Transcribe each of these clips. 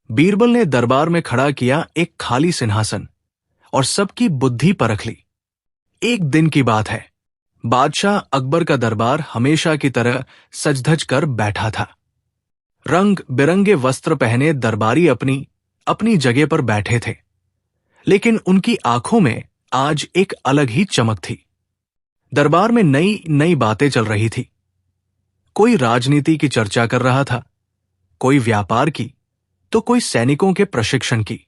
बीरबल ने दरबार में खड़ा किया एक खाली सिंहासन और सबकी बुद्धि परख ली। एक दिन की बात है, बादशाह अकबर का दरबार हमेशा की तरह सज-धज कर बैठा था। रंग बिरंगे वस्त्र पहने दरबारी अपनी अपनी जगह पर बैठे थे, लेकिन उनकी आंखों में आज एक अलग ही चमक थी। दरबार में नई नई बातें चल रही थी। कोई राजनीति की चर्चा कर रहा था, कोई व्यापार की, तो कोई सैनिकों के प्रशिक्षण की।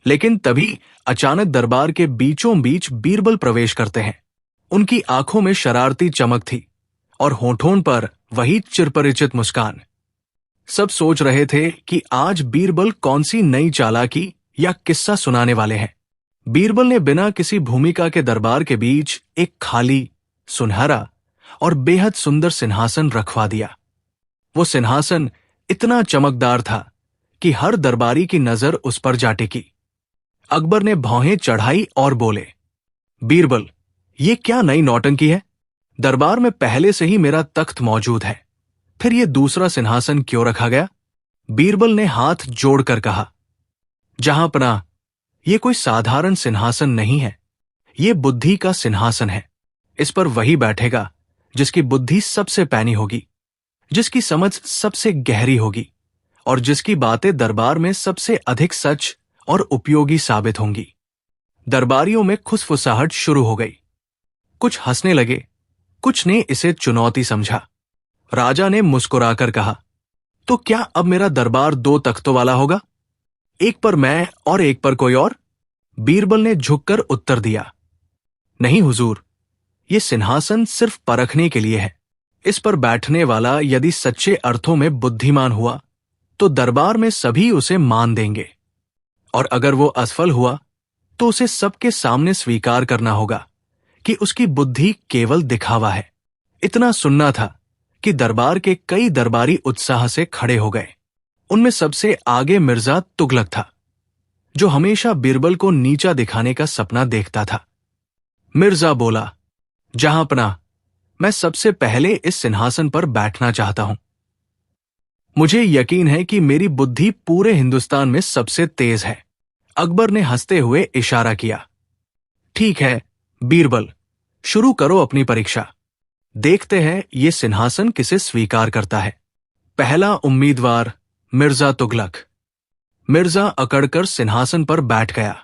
लेकिन तभी अचानक दरबार के बीचों बीच बीरबल प्रवेश करते हैं। उनकी आंखों में शरारती चमक थी और होठों पर वही चिरपरिचित मुस्कान। सब सोच रहे थे कि आज बीरबल कौन सी नई चालाकी या किस्सा सुनाने वाले हैं। बीरबल ने बिना किसी भूमिका के दरबार के बीच एक खाली, सुनहरा और बेहद सुंदर सिंहासन रखवा दिया। वो सिंहासन इतना चमकदार था कि हर दरबारी की नजर उस पर जा टिकी। अकबर ने भौहें चढ़ाई और बोले, बीरबल, ये क्या नई नौटंकी है? दरबार में पहले से ही मेरा तख्त मौजूद है, फिर ये दूसरा सिंहासन क्यों रखा गया? बीरबल ने हाथ जोड़कर कहा, जहांपनाह, ये कोई साधारण सिंहासन नहीं है, ये बुद्धि का सिंहासन है। इस पर वही बैठेगा जिसकी बुद्धि सबसे पैनी होगी, जिसकी समझ सबसे गहरी होगी और जिसकी बातें दरबार में सबसे अधिक सच और उपयोगी साबित होंगी। दरबारियों में खुसफुसाहट शुरू हो गई। कुछ हंसने लगे, कुछ ने इसे चुनौती समझा। राजा ने मुस्कुराकर कहा, तो क्या अब मेरा दरबार 2 तख्तों वाला होगा? एक पर मैं और एक पर कोई और? बीरबल ने झुककर उत्तर दिया, नहीं हुजूर, ये सिंहासन सिर्फ परखने के लिए है। इस पर बैठने वाला यदि सच्चे अर्थों में बुद्धिमान हुआ तो दरबार में सभी उसे मान देंगे, और अगर वो असफल हुआ तो उसे सबके सामने स्वीकार करना होगा कि उसकी बुद्धि केवल दिखावा है। इतना सुनना था कि दरबार के कई दरबारी उत्साह से खड़े हो गए। उनमें सबसे आगे मिर्जा तुगलक था, जो हमेशा बीरबल को नीचा दिखाने का सपना देखता था। मिर्जा बोला, जहांपनाह, मैं सबसे पहले इस सिंहासन पर बैठना चाहता हूं। मुझे यकीन है कि मेरी बुद्धि पूरे हिंदुस्तान में सबसे तेज है। अकबर ने हंसते हुए इशारा किया, ठीक है बीरबल, शुरू करो अपनी परीक्षा। देखते हैं ये सिंहासन किसे स्वीकार करता है। पहला उम्मीदवार मिर्जा तुगलक। मिर्जा अकड़कर सिंहासन पर बैठ गया।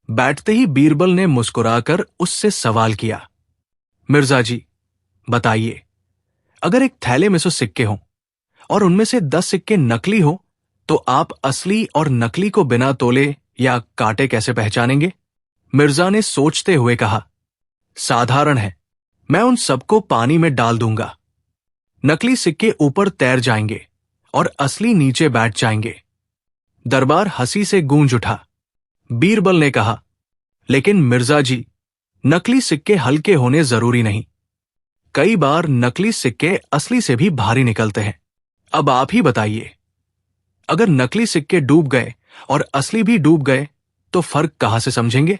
बैठते ही बीरबल ने मुस्कुराकर उससे सवाल किया, मिर्जा जी, बताइए, अगर एक थैले में 100 सिक्के हों और उनमें से 10 सिक्के नकली हो, तो आप असली और नकली को बिना तोले या काटे कैसे पहचानेंगे? मिर्जा ने सोचते हुए कहा, साधारण है, मैं उन सबको पानी में डाल दूंगा। नकली सिक्के ऊपर तैर जाएंगे और असली नीचे बैठ जाएंगे। दरबार हंसी से गूंज उठा। बीरबल ने कहा, लेकिन मिर्जा जी, नकली सिक्के हल्के होने जरूरी नहीं। कई बार नकली सिक्के असली से भी भारी निकलते हैं। अब आप ही बताइए, अगर नकली सिक्के डूब गए और असली भी डूब गए तो फर्क कहां से समझेंगे?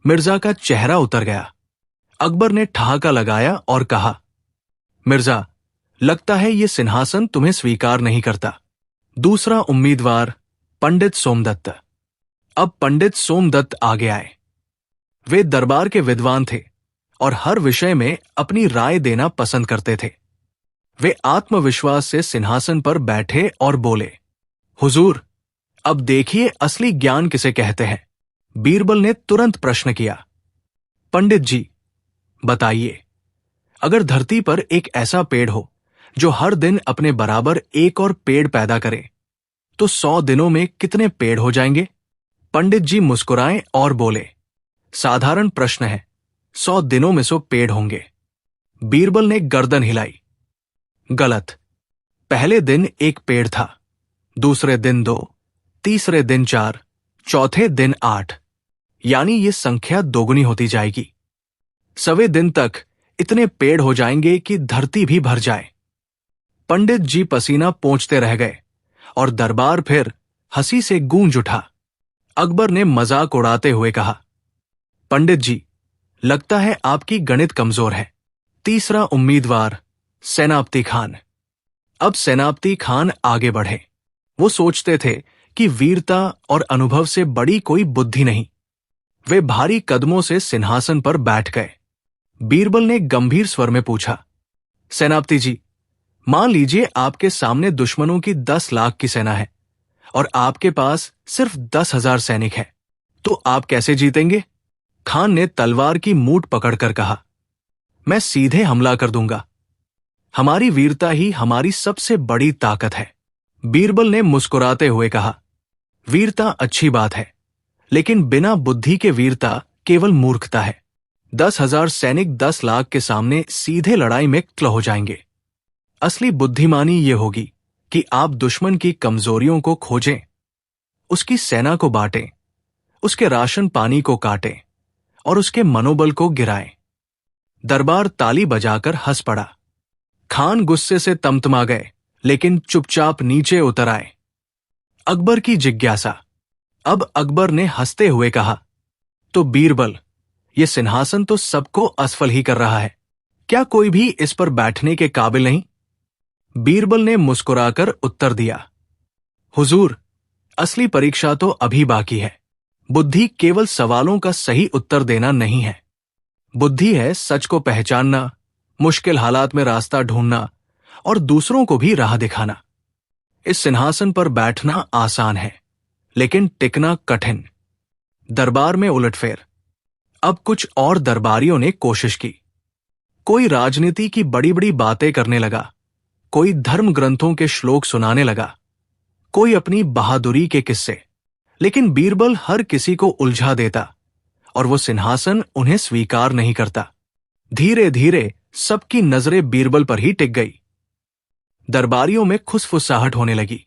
मिर्जा का चेहरा उतर गया। अकबर ने ठहाका लगाया और कहा, मिर्जा, लगता है ये सिंहासन तुम्हें स्वीकार नहीं करता। दूसरा उम्मीदवार पंडित सोमदत्त। अब पंडित सोमदत्त आगे आए। वे दरबार के विद्वान थे और हर विषय में अपनी राय देना पसंद करते थे। वे आत्मविश्वास से सिंहासन पर बैठे और बोले, हुजूर, अब देखिए असली ज्ञान किसे कहते हैं। बीरबल ने तुरंत प्रश्न किया, पंडित जी, बताइए, अगर धरती पर एक ऐसा पेड़ हो जो हर दिन अपने बराबर एक और पेड़ पैदा करे, तो 100 दिनों में कितने पेड़ हो जाएंगे? पंडित जी मुस्कुराए और बोले, साधारण प्रश्न है, 100 दिनों में 100 पेड़ होंगे। बीरबल ने गर्दन हिलाई, गलत। पहले दिन एक पेड़ था, दूसरे दिन 2, तीसरे दिन 4, चौथे दिन 8, यानी ये संख्या दोगुनी होती जाएगी। 100वें दिन तक इतने पेड़ हो जाएंगे कि धरती भी भर जाए। पंडित जी पसीना पोंछते रह गए और दरबार फिर हंसी से गूंज उठा। अकबर ने मजाक उड़ाते हुए कहा, पंडित जी, लगता है आपकी गणित कमजोर है। तीसरा उम्मीदवार सेनापति खान। अब सेनापति खान आगे बढ़े। वो सोचते थे कि वीरता और अनुभव से बड़ी कोई बुद्धि नहीं। वे भारी कदमों से सिंहासन पर बैठ गए। बीरबल ने गंभीर स्वर में पूछा, सेनापति जी, मान लीजिए आपके सामने दुश्मनों की 10 लाख की सेना है और आपके पास सिर्फ 10,000 सैनिक हैं, तो आप कैसे जीतेंगे? खान ने तलवार की मूठ पकड़कर कहा, मैं सीधे हमला कर दूंगा। हमारी वीरता ही हमारी सबसे बड़ी ताकत है। बीरबल ने मुस्कुराते हुए कहा, वीरता अच्छी बात है, लेकिन बिना बुद्धि के वीरता केवल मूर्खता है। 10,000 सैनिक 10 लाख के सामने सीधे लड़ाई में क्ल हो जाएंगे। असली बुद्धिमानी ये होगी कि आप दुश्मन की कमजोरियों को खोजें, उसकी सेना को बांटें, उसके राशन पानी को काटें और उसके मनोबल को गिराएं। दरबार ताली बजाकर हंस पड़ा। खान गुस्से से तमतमा गए, लेकिन चुपचाप नीचे उतर आए। अकबर की जिज्ञासा। अब अकबर ने हंसते हुए कहा, तो बीरबल, ये सिंहासन तो सबको असफल ही कर रहा है। क्या कोई भी इस पर बैठने के काबिल नहीं? बीरबल ने मुस्कुराकर उत्तर दिया, हुजूर, असली परीक्षा तो अभी बाकी है। बुद्धि केवल सवालों का सही उत्तर देना नहीं है। बुद्धि है सच को पहचानना, मुश्किल हालात में रास्ता ढूंढना और दूसरों को भी राह दिखाना। इस सिंहासन पर बैठना आसान है, लेकिन टिकना कठिन। दरबार में उलटफेर। अब कुछ और दरबारियों ने कोशिश की। कोई राजनीति की बड़ी बड़ी बातें करने लगा, कोई धर्म ग्रंथों के श्लोक सुनाने लगा, कोई अपनी बहादुरी के किस्से। लेकिन बीरबल हर किसी को उलझा देता और वो सिंहासन उन्हें स्वीकार नहीं करता। धीरे धीरे सबकी नजरें बीरबल पर ही टिक गई। दरबारियों में खुसफुसाहट होने लगी।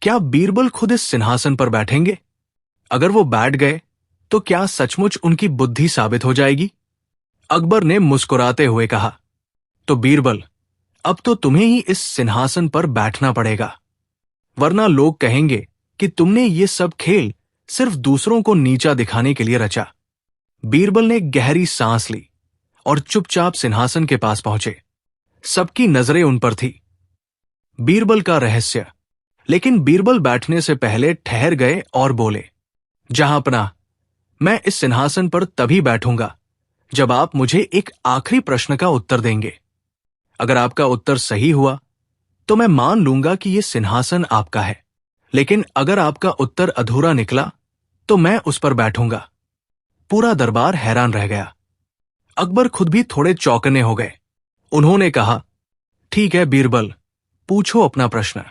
क्या बीरबल खुद इस सिंहासन पर बैठेंगे? अगर वो बैठ गए तो क्या सचमुच उनकी बुद्धि साबित हो जाएगी? अकबर ने मुस्कुराते हुए कहा, तो बीरबल, अब तो तुम्हें ही इस सिंहासन पर बैठना पड़ेगा, वरना लोग कहेंगे कि तुमने ये सब खेल सिर्फ दूसरों को नीचा दिखाने के लिए रचा। बीरबल ने गहरी सांस ली और चुपचाप सिंहासन के पास पहुंचे। सबकी नजरें उन पर थी। बीरबल का रहस्य। लेकिन बीरबल बैठने से पहले ठहर गए और बोले, जहांपनाह, मैं इस सिंहासन पर तभी बैठूंगा जब आप मुझे एक आखिरी प्रश्न का उत्तर देंगे। अगर आपका उत्तर सही हुआ तो मैं मान लूंगा कि यह सिंहासन आपका है, लेकिन अगर आपका उत्तर अधूरा निकला तो मैं उस पर बैठूंगा। पूरा दरबार हैरान रह गया। अकबर खुद भी थोड़े चौकने हो गए। उन्होंने कहा, ठीक है बीरबल, पूछो अपना प्रश्न।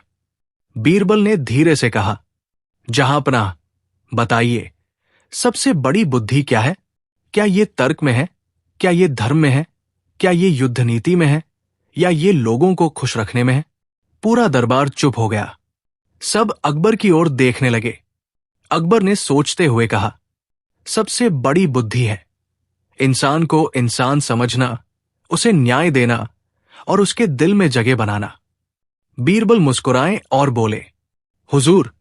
बीरबल ने धीरे से कहा, जहांपनाह, बताइए, सबसे बड़ी बुद्धि क्या है? क्या ये तर्क में है? क्या ये धर्म में है? क्या ये युद्ध नीति में है? या ये लोगों को खुश रखने में है? पूरा दरबार चुप हो गया। सब अकबर की ओर देखने लगे। अकबर ने सोचते हुए कहा, सबसे बड़ी बुद्धि है इंसान को इंसान समझना, उसे न्याय देना और उसके दिल में जगह बनाना। बीरबल मुस्कुराए और बोले, हुजूर,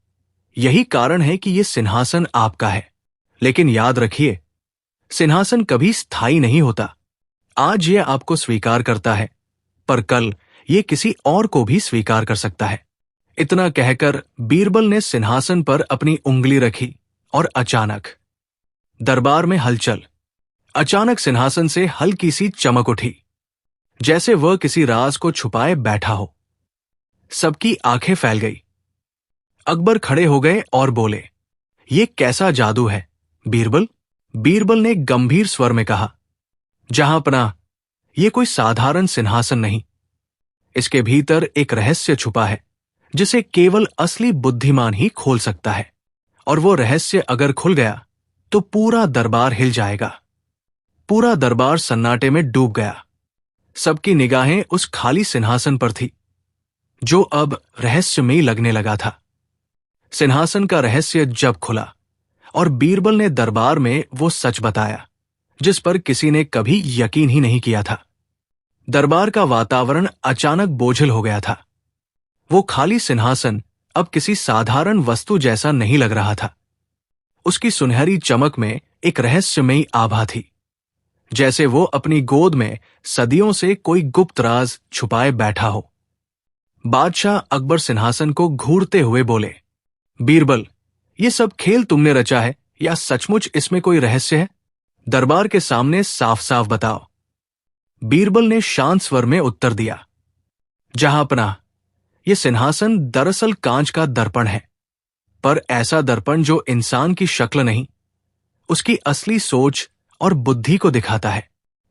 यही कारण है कि यह सिंहासन आपका है। लेकिन याद रखिए, सिंहासन कभी स्थायी नहीं होता। आज यह आपको स्वीकार करता है, पर कल यह किसी और को भी स्वीकार कर सकता है। इतना कहकर बीरबल ने सिंहासन पर अपनी उंगली रखी और अचानक दरबार में हलचल। अचानक सिंहासन से हल्की सी चमक उठी, जैसे वह किसी राज को छुपाए बैठा हो। सबकी आंखें फैल गई। अकबर खड़े हो गए और बोले, ये कैसा जादू है बीरबल? बीरबल ने गंभीर स्वर में कहा, जहांपनाह, ये कोई साधारण सिंहासन नहीं। इसके भीतर एक रहस्य छुपा है जिसे केवल असली बुद्धिमान ही खोल सकता है, और वो रहस्य अगर खुल गया तो पूरा दरबार हिल जाएगा। पूरा दरबार सन्नाटे में डूब गया। सबकी निगाहें उस खाली सिंहासन पर थी, जो अब रहस्यमयी लगने लगा था। सिंहासन का रहस्य जब खुला और बीरबल ने दरबार में वो सच बताया जिस पर किसी ने कभी यकीन ही नहीं किया था। दरबार का वातावरण अचानक बोझिल हो गया था। वो खाली सिंहासन अब किसी साधारण वस्तु जैसा नहीं लग रहा था। उसकी सुनहरी चमक में एक रहस्यमयी आभा थी, जैसे वो अपनी गोद में सदियों से कोई गुप्त राज छुपाए बैठा हो। बादशाह अकबर सिंहासन को घूरते हुए बोले, बीरबल, ये सब खेल तुमने रचा है या सचमुच इसमें कोई रहस्य है? दरबार के सामने साफ साफ बताओ। बीरबल ने शांत स्वर में उत्तर दिया, जहांपनाह, ये सिंहासन दरअसल कांच का दर्पण है, पर ऐसा दर्पण जो इंसान की शक्ल नहीं, उसकी असली सोच और बुद्धि को दिखाता है।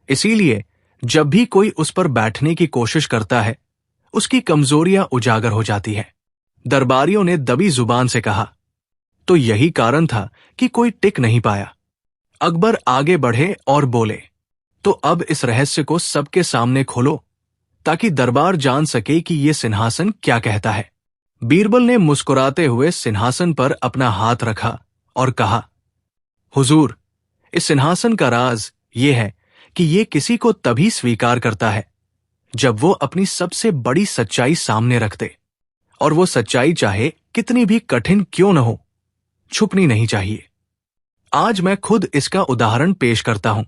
इसीलिए जब भी कोई उस पर बैठने की कोशिश करता है, उसकी कमजोरियां उजागर हो जाती है। दरबारियों ने दबी जुबान से कहा। तो यही कारण था कि कोई टिक नहीं पाया। अकबर आगे बढ़े और बोले, तो अब इस रहस्य को सबके सामने खोलो, ताकि दरबार जान सके कि यह सिंहासन क्या कहता है। बीरबल ने मुस्कुराते हुए सिंहासन पर अपना हाथ रखा और कहा, हुजूर, इस सिंहासन का राज ये है कि ये किसी को तभी स्वीकार करता है जब वो अपनी सबसे बड़ी सच्चाई सामने रख दे, और वो सच्चाई चाहे कितनी भी कठिन क्यों न हो, छुपनी नहीं चाहिए। आज मैं खुद इसका उदाहरण पेश करता हूं।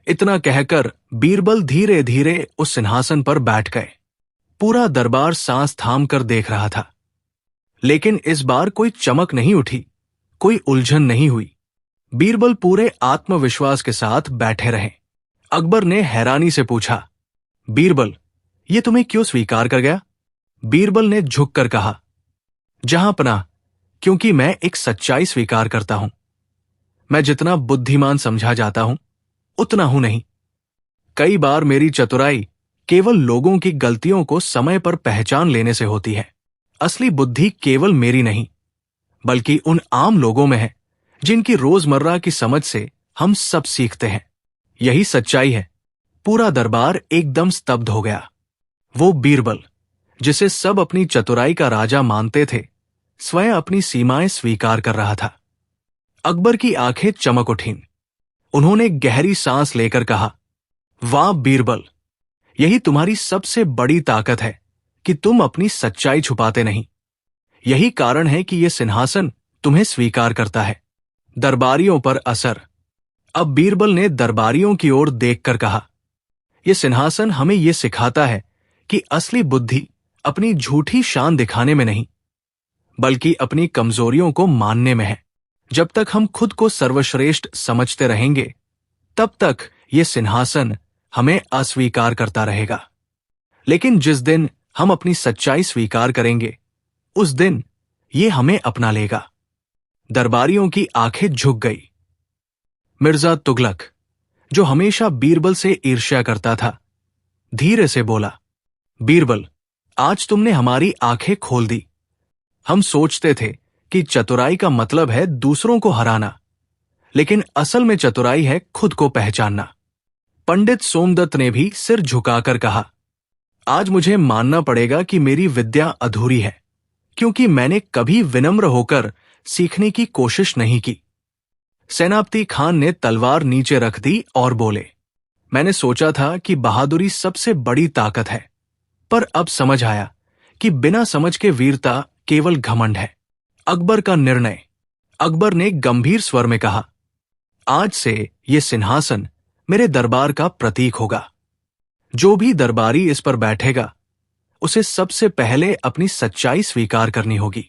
इतना कहकर बीरबल धीरे धीरे उस सिंहासन पर बैठ गए। पूरा दरबार सांस थाम कर देख रहा था, लेकिन इस बार कोई चमक नहीं उठी, कोई उलझन नहीं हुई। बीरबल पूरे आत्मविश्वास के साथ बैठे रहे। अकबर ने हैरानी से पूछा, बीरबल, ये तुम्हें क्यों स्वीकार कर गया? बीरबल ने झुककर कहा, जहांपनाह, क्योंकि मैं एक सच्चाई स्वीकार करता हूं। मैं जितना बुद्धिमान समझा जाता हूं, उतना हूं नहीं। कई बार मेरी चतुराई केवल लोगों की गलतियों को समय पर पहचान लेने से होती है। असली बुद्धि केवल मेरी नहीं, बल्कि उन आम लोगों में है जिनकी रोजमर्रा की समझ से हम सब सीखते हैं। यही सच्चाई है। पूरा दरबार एकदम स्तब्ध हो गया। वो बीरबल, जिसे सब अपनी चतुराई का राजा मानते थे, स्वयं अपनी सीमाएं स्वीकार कर रहा था। अकबर की आंखें चमक उठीं। उन्होंने गहरी सांस लेकर कहा, वाह बीरबल, यही तुम्हारी सबसे बड़ी ताकत है कि तुम अपनी सच्चाई छुपाते नहीं। यही कारण है कि यह सिंहासन तुम्हें स्वीकार करता है। दरबारियों पर असर। अब बीरबल ने दरबारियों की ओर देखकर कहा, यह सिंहासन हमें यह सिखाता है कि असली बुद्धि अपनी झूठी शान दिखाने में नहीं, बल्कि अपनी कमजोरियों को मानने में है। जब तक हम खुद को सर्वश्रेष्ठ समझते रहेंगे, तब तक यह सिंहासन हमें अस्वीकार करता रहेगा। लेकिन जिस दिन हम अपनी सच्चाई स्वीकार करेंगे, उस दिन यह हमें अपना लेगा। दरबारियों की आंखें झुक गई। मिर्जा तुगलक, जो हमेशा बीरबल से ईर्ष्या करता था, धीरे से बोला, बीरबल, आज तुमने हमारी आंखें खोल दी। हम सोचते थे कि चतुराई का मतलब है दूसरों को हराना, लेकिन असल में चतुराई है खुद को पहचानना। पंडित सोमदत्त ने भी सिर झुकाकर कहा, आज मुझे मानना पड़ेगा कि मेरी विद्या अधूरी है, क्योंकि मैंने कभी विनम्र होकर सीखने की कोशिश नहीं की। सेनापति खान ने तलवार नीचे रख दी और बोले, मैंने सोचा था कि बहादुरी सबसे बड़ी ताकत है, पर अब समझ आया कि बिना समझ के वीरता केवल घमंड है। अकबर का निर्णय। अकबर ने गंभीर स्वर में कहा, आज से यह सिंहासन मेरे दरबार का प्रतीक होगा। जो भी दरबारी इस पर बैठेगा, उसे सबसे पहले अपनी सच्चाई स्वीकार करनी होगी।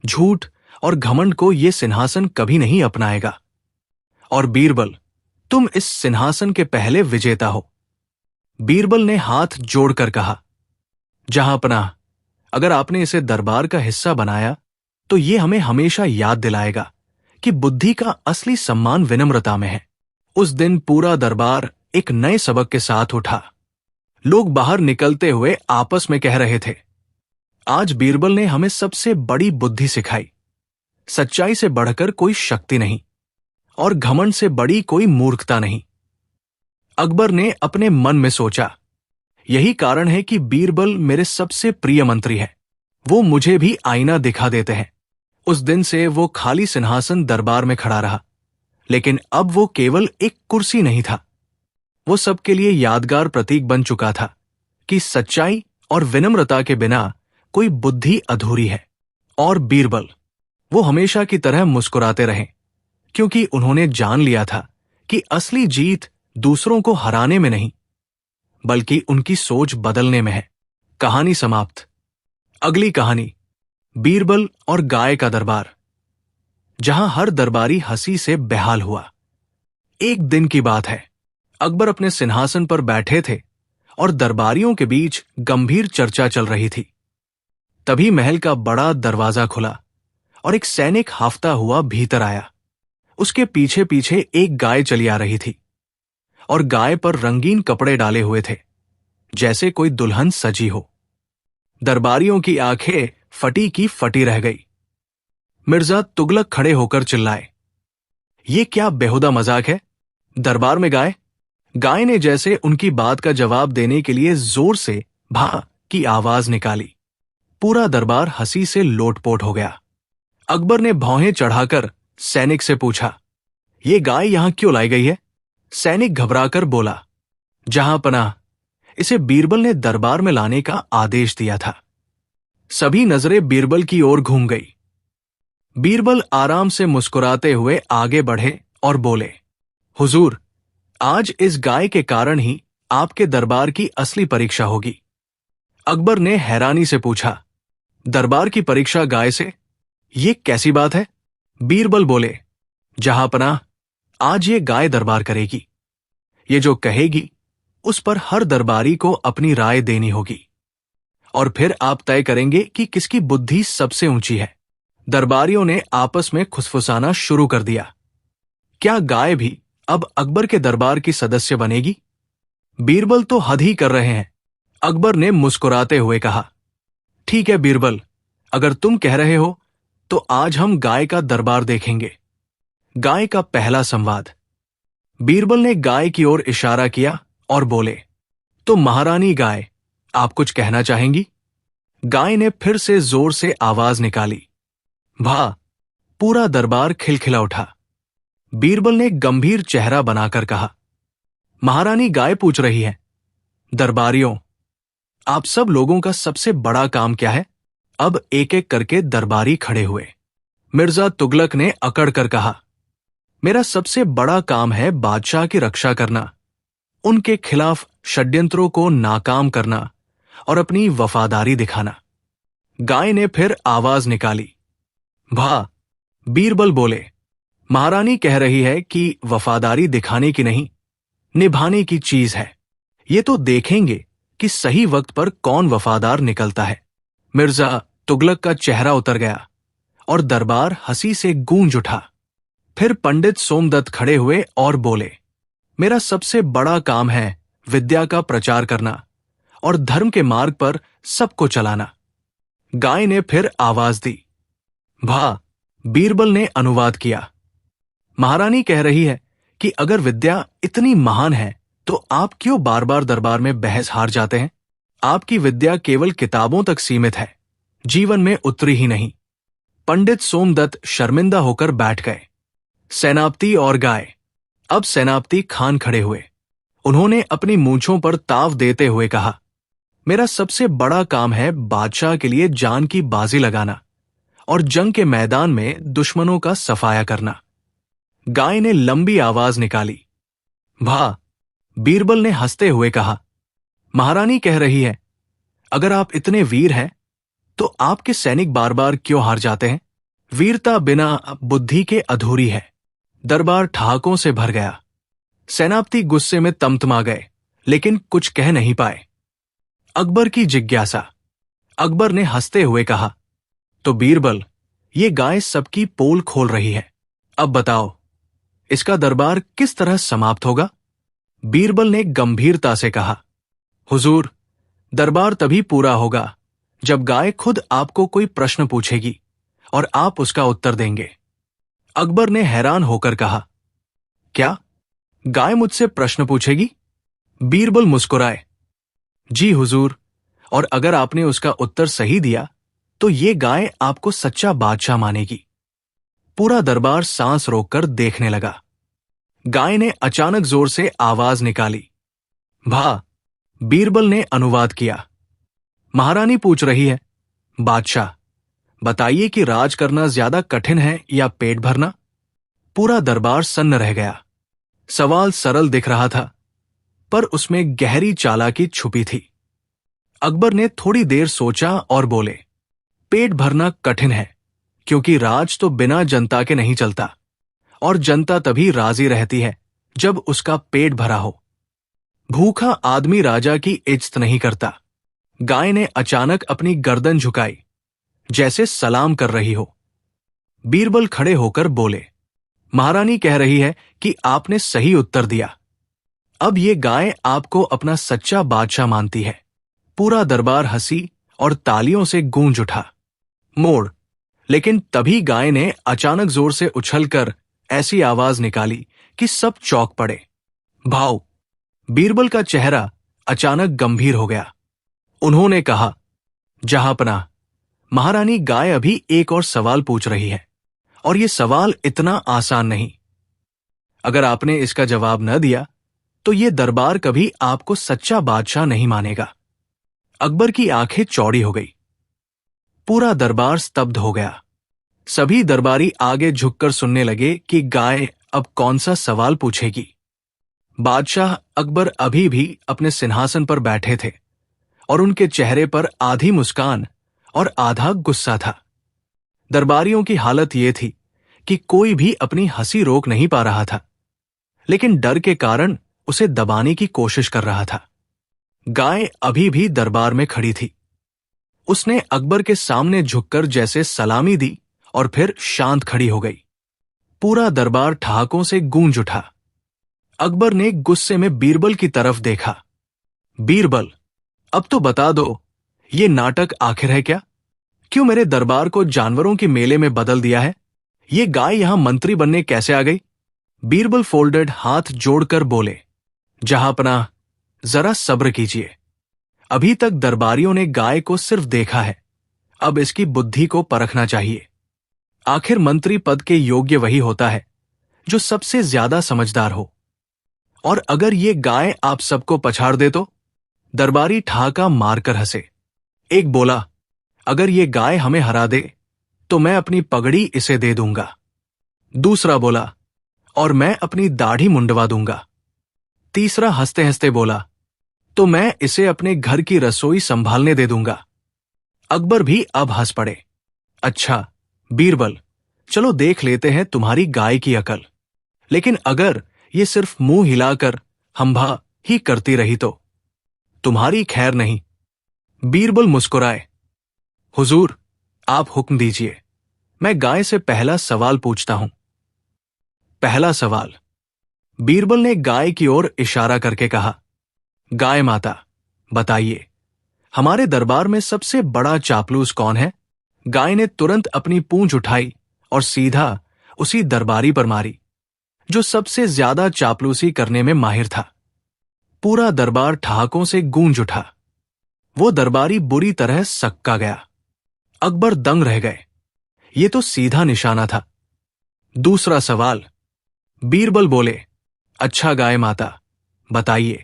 झूठ और घमंड को यह सिंहासन कभी नहीं अपनाएगा। और बीरबल, तुम इस सिंहासन के पहले विजेता हो। बीरबल ने हाथ जोड़कर कहा, जहांपनाह, अगर आपने इसे दरबार का हिस्सा बनाया, तो यह हमें हमेशा याद दिलाएगा कि बुद्धि का असली सम्मान विनम्रता में है। उस दिन पूरा दरबार एक नए सबक के साथ उठा। लोग बाहर निकलते हुए आपस में कह रहे थे, आज बीरबल ने हमें सबसे बड़ी बुद्धि सिखाई। सच्चाई से बढ़कर कोई शक्ति नहीं, और घमंड से बड़ी कोई मूर्खता नहीं। अकबर ने अपने मन में सोचा, यही कारण है कि बीरबल मेरे सबसे प्रिय मंत्री है। वो मुझे भी आईना दिखा देते हैं। उस दिन से वो खाली सिंहासन दरबार में खड़ा रहा, लेकिन अब वो केवल एक कुर्सी नहीं था। वो सबके लिए यादगार प्रतीक बन चुका था कि सच्चाई और विनम्रता के बिना कोई बुद्धि अधूरी है। और बीरबल, वो हमेशा की तरह मुस्कुराते रहे, क्योंकि उन्होंने जान लिया था कि असली जीत दूसरों को हराने में नहीं, बल्कि उनकी सोच बदलने में है। कहानी समाप्त। अगली कहानी बीरबल और गाय का दरबार, जहां हर दरबारी हंसी से बेहाल हुआ। एक दिन की बात है, अकबर अपने सिंहासन पर बैठे थे और दरबारियों के बीच गंभीर चर्चा चल रही थी। तभी महल का बड़ा दरवाजा खुला और एक सैनिक हाफता हुआ भीतर आया। उसके पीछे पीछे एक गाय चली आ रही थी और गाय पर रंगीन कपड़े डाले हुए थे, जैसे कोई दुल्हन सजी हो। दरबारियों की आंखें फटी की फटी रह गई। मिर्जा तुगलक खड़े होकर चिल्लाए, ये क्या बेहुदा मजाक है? दरबार में गाय? गाय ने जैसे उनकी बात का जवाब देने के लिए जोर से भा की आवाज निकाली। पूरा दरबार हंसी से लोटपोट हो गया। अकबर ने भौहें चढ़ाकर सैनिक से पूछा, ये गाय यहां क्यों लाई गई है? सैनिक घबराकर बोला, जहां पनाह, इसे बीरबल ने दरबार में लाने का आदेश दिया था। सभी नजरें बीरबल की ओर घूम गई। बीरबल आराम से मुस्कुराते हुए आगे बढ़े और बोले, हुजूर, आज इस गाय के कारण ही आपके दरबार की असली परीक्षा होगी। अकबर ने हैरानी से पूछा, दरबार की परीक्षा गाय से? ये कैसी बात है? बीरबल बोले, जहांपनाह, आज ये गाय दरबार करेगी। ये जो कहेगी उस पर हर दरबारी को अपनी राय देनी होगी और फिर आप तय करेंगे कि किसकी बुद्धि सबसे ऊंची है। दरबारियों ने आपस में खुसफुसाना शुरू कर दिया। क्या गाय भी अब अकबर के दरबार की सदस्य बनेगी? बीरबल तो हद ही कर रहे हैं। अकबर ने मुस्कुराते हुए कहा, ठीक है बीरबल, अगर तुम कह रहे हो तो आज हम गाय का दरबार देखेंगे। गाय का पहला संवाद। बीरबल ने गाय की ओर इशारा किया और बोले, तो महारानी गाय, आप कुछ कहना चाहेंगी? गाय ने फिर से जोर से आवाज निकाली। भा। पूरा दरबार खिलखिला उठा। बीरबल ने गंभीर चेहरा बनाकर कहा, महारानी गाय पूछ रही है। दरबारियों, आप सब लोगों का सबसे बड़ा काम क्या है? अब एक एक करके दरबारी खड़े हुए। मिर्जा तुगलक ने अकड़ कर कहा, मेरा सबसे बड़ा काम है बादशाह की रक्षा करना, उनके खिलाफ षड्यंत्रों को नाकाम करना और अपनी वफादारी दिखाना। गाय ने फिर आवाज निकाली। भा। बीरबल बोले, महारानी कह रही है कि वफादारी दिखाने की नहीं, निभाने की चीज है। ये तो देखेंगे कि सही वक्त पर कौन वफादार निकलता है। मिर्जा तुगलक का चेहरा उतर गया और दरबार हंसी से गूंज उठा। फिर पंडित सोमदत्त खड़े हुए और बोले, मेरा सबसे बड़ा काम है विद्या का प्रचार करना और धर्म के मार्ग पर सबको चलाना। गाय ने फिर आवाज दी। भा। बीरबल ने अनुवाद किया, महारानी कह रही है कि अगर विद्या इतनी महान है तो आप क्यों बार बार दरबार में बहस हार जाते हैं? आपकी विद्या केवल किताबों तक सीमित है, जीवन में उतरी ही नहीं। पंडित सोमदत्त शर्मिंदा होकर बैठ गए। सेनापति और गाय। अब सेनापति खान खड़े हुए। उन्होंने अपनी मूंछों पर ताव देते हुए कहा, मेरा सबसे बड़ा काम है बादशाह के लिए जान की बाजी लगाना और जंग के मैदान में दुश्मनों का सफाया करना। गाय ने लंबी आवाज निकाली। भा। बीरबल ने हंसते हुए कहा, महारानी कह रही है, अगर आप इतने वीर हैं तो आपके सैनिक बार बार क्यों हार जाते हैं? वीरता बिना बुद्धि के अधूरी है। दरबार ठहाकों से भर गया। सेनापति गुस्से में तमतमा गए, लेकिन कुछ कह नहीं पाए। अकबर की जिज्ञासा। अकबर ने हंसते हुए कहा, तो बीरबल, ये गाय सबकी पोल खोल रही है। अब बताओ, इसका दरबार किस तरह समाप्त होगा? बीरबल ने गंभीरता से कहा, हुजूर, दरबार तभी पूरा होगा जब गाय खुद आपको कोई प्रश्न पूछेगी और आप उसका उत्तर देंगे। अकबर ने हैरान होकर कहा, क्या गाय मुझसे प्रश्न पूछेगी? बीरबल मुस्कुराए, जी हुजूर, और अगर आपने उसका उत्तर सही दिया तो ये गाय आपको सच्चा बादशाह मानेगी। पूरा दरबार सांस रोककर देखने लगा। गाय ने अचानक जोर से आवाज निकाली। भा। बीरबल ने अनुवाद किया, महारानी पूछ रही है, बादशाह, बताइए कि राज करना ज्यादा कठिन है या पेट भरना? पूरा दरबार सन्न रह गया। सवाल सरल दिख रहा था, पर उसमें गहरी चालाकी छुपी थी। अकबर ने थोड़ी देर सोचा और बोले, पेट भरना कठिन है, क्योंकि राज तो बिना जनता के नहीं चलता, और जनता तभी राजी रहती है जब उसका पेट भरा हो। भूखा आदमी राजा की इज्जत नहीं करता। गाय ने अचानक अपनी गर्दन झुकाई, जैसे सलाम कर रही हो। बीरबल खड़े होकर बोले, महारानी कह रही है कि आपने सही उत्तर दिया। अब ये गाय आपको अपना सच्चा बादशाह मानती है। पूरा दरबार हंसी और तालियों से गूंज उठा। मोड़। लेकिन तभी गाय ने अचानक जोर से उछलकर ऐसी आवाज निकाली कि सब चौंक पड़े। भाव। बीरबल का चेहरा अचानक गंभीर हो गया। उन्होंने कहा, जहांपनाह, महारानी गाय अभी एक और सवाल पूछ रही है, और यह सवाल इतना आसान नहीं। अगर आपने इसका जवाब न दिया तो यह दरबार कभी आपको सच्चा बादशाह नहीं मानेगा। अकबर की आंखें चौड़ी हो गई। पूरा दरबार स्तब्ध हो गया। सभी दरबारी आगे झुककर सुनने लगे कि गाय अब कौन सा सवाल पूछेगी। बादशाह अकबर अभी भी अपने सिंहासन पर बैठे थे, और उनके चेहरे पर आधी मुस्कान और आधा गुस्सा था। दरबारियों की हालत यह थी कि कोई भी अपनी हंसी रोक नहीं पा रहा था, लेकिन डर के कारण उसे दबाने की कोशिश कर रहा था। गाय अभी भी दरबार में खड़ी थी। उसने अकबर के सामने झुककर जैसे सलामी दी और फिर शांत खड़ी हो गई। पूरा दरबार ठहाकों से गूंज उठा। अकबर ने गुस्से में बीरबल की तरफ देखा। बीरबल, अब तो बता दो, ये नाटक आखिर है क्या? क्यों मेरे दरबार को जानवरों के मेले में बदल दिया है? ये गाय यहां मंत्री बनने कैसे आ गई? बीरबल फोल्डेड हाथ जोड़कर बोले, जहांपनाह, जरा सब्र कीजिए। अभी तक दरबारियों ने गाय को सिर्फ देखा है, अब इसकी बुद्धि को परखना चाहिए। आखिर मंत्री पद के योग्य वही होता है जो सबसे ज्यादा समझदार हो। और अगर ये गाय आप सबको पछाड़ दे तो? दरबारी ठहाका मारकर हंसे। एक बोला, अगर ये गाय हमें हरा दे तो मैं अपनी पगड़ी इसे दे दूंगा। दूसरा बोला, और मैं अपनी दाढ़ी मुंडवा दूंगा। तीसरा हंसते हंसते बोला, तो मैं इसे अपने घर की रसोई संभालने दे दूंगा। अकबर भी अब हंस पड़े। अच्छा बीरबल, चलो देख लेते हैं तुम्हारी गाय की अकल। लेकिन अगर ये सिर्फ मुंह हिलाकर हम्भा ही करती रही तो तुम्हारी खैर नहीं। बीरबल मुस्कुराए। हुजूर, आप हुक्म दीजिए, मैं गाय से पहला सवाल पूछता हूं। पहला सवाल। बीरबल ने गाय की ओर इशारा करके कहा, गाय माता, बताइए, हमारे दरबार में सबसे बड़ा चापलूस कौन है? गाय ने तुरंत अपनी पूंछ उठाई और सीधा उसी दरबारी पर मारी जो सबसे ज्यादा चापलूसी करने में माहिर था। पूरा दरबार ठहाकों से गूंज उठा। वो दरबारी बुरी तरह सक्का गया। अकबर दंग रह गए। ये तो सीधा निशाना था। दूसरा सवाल। बीरबल बोले, अच्छा गाय माता, बताइए,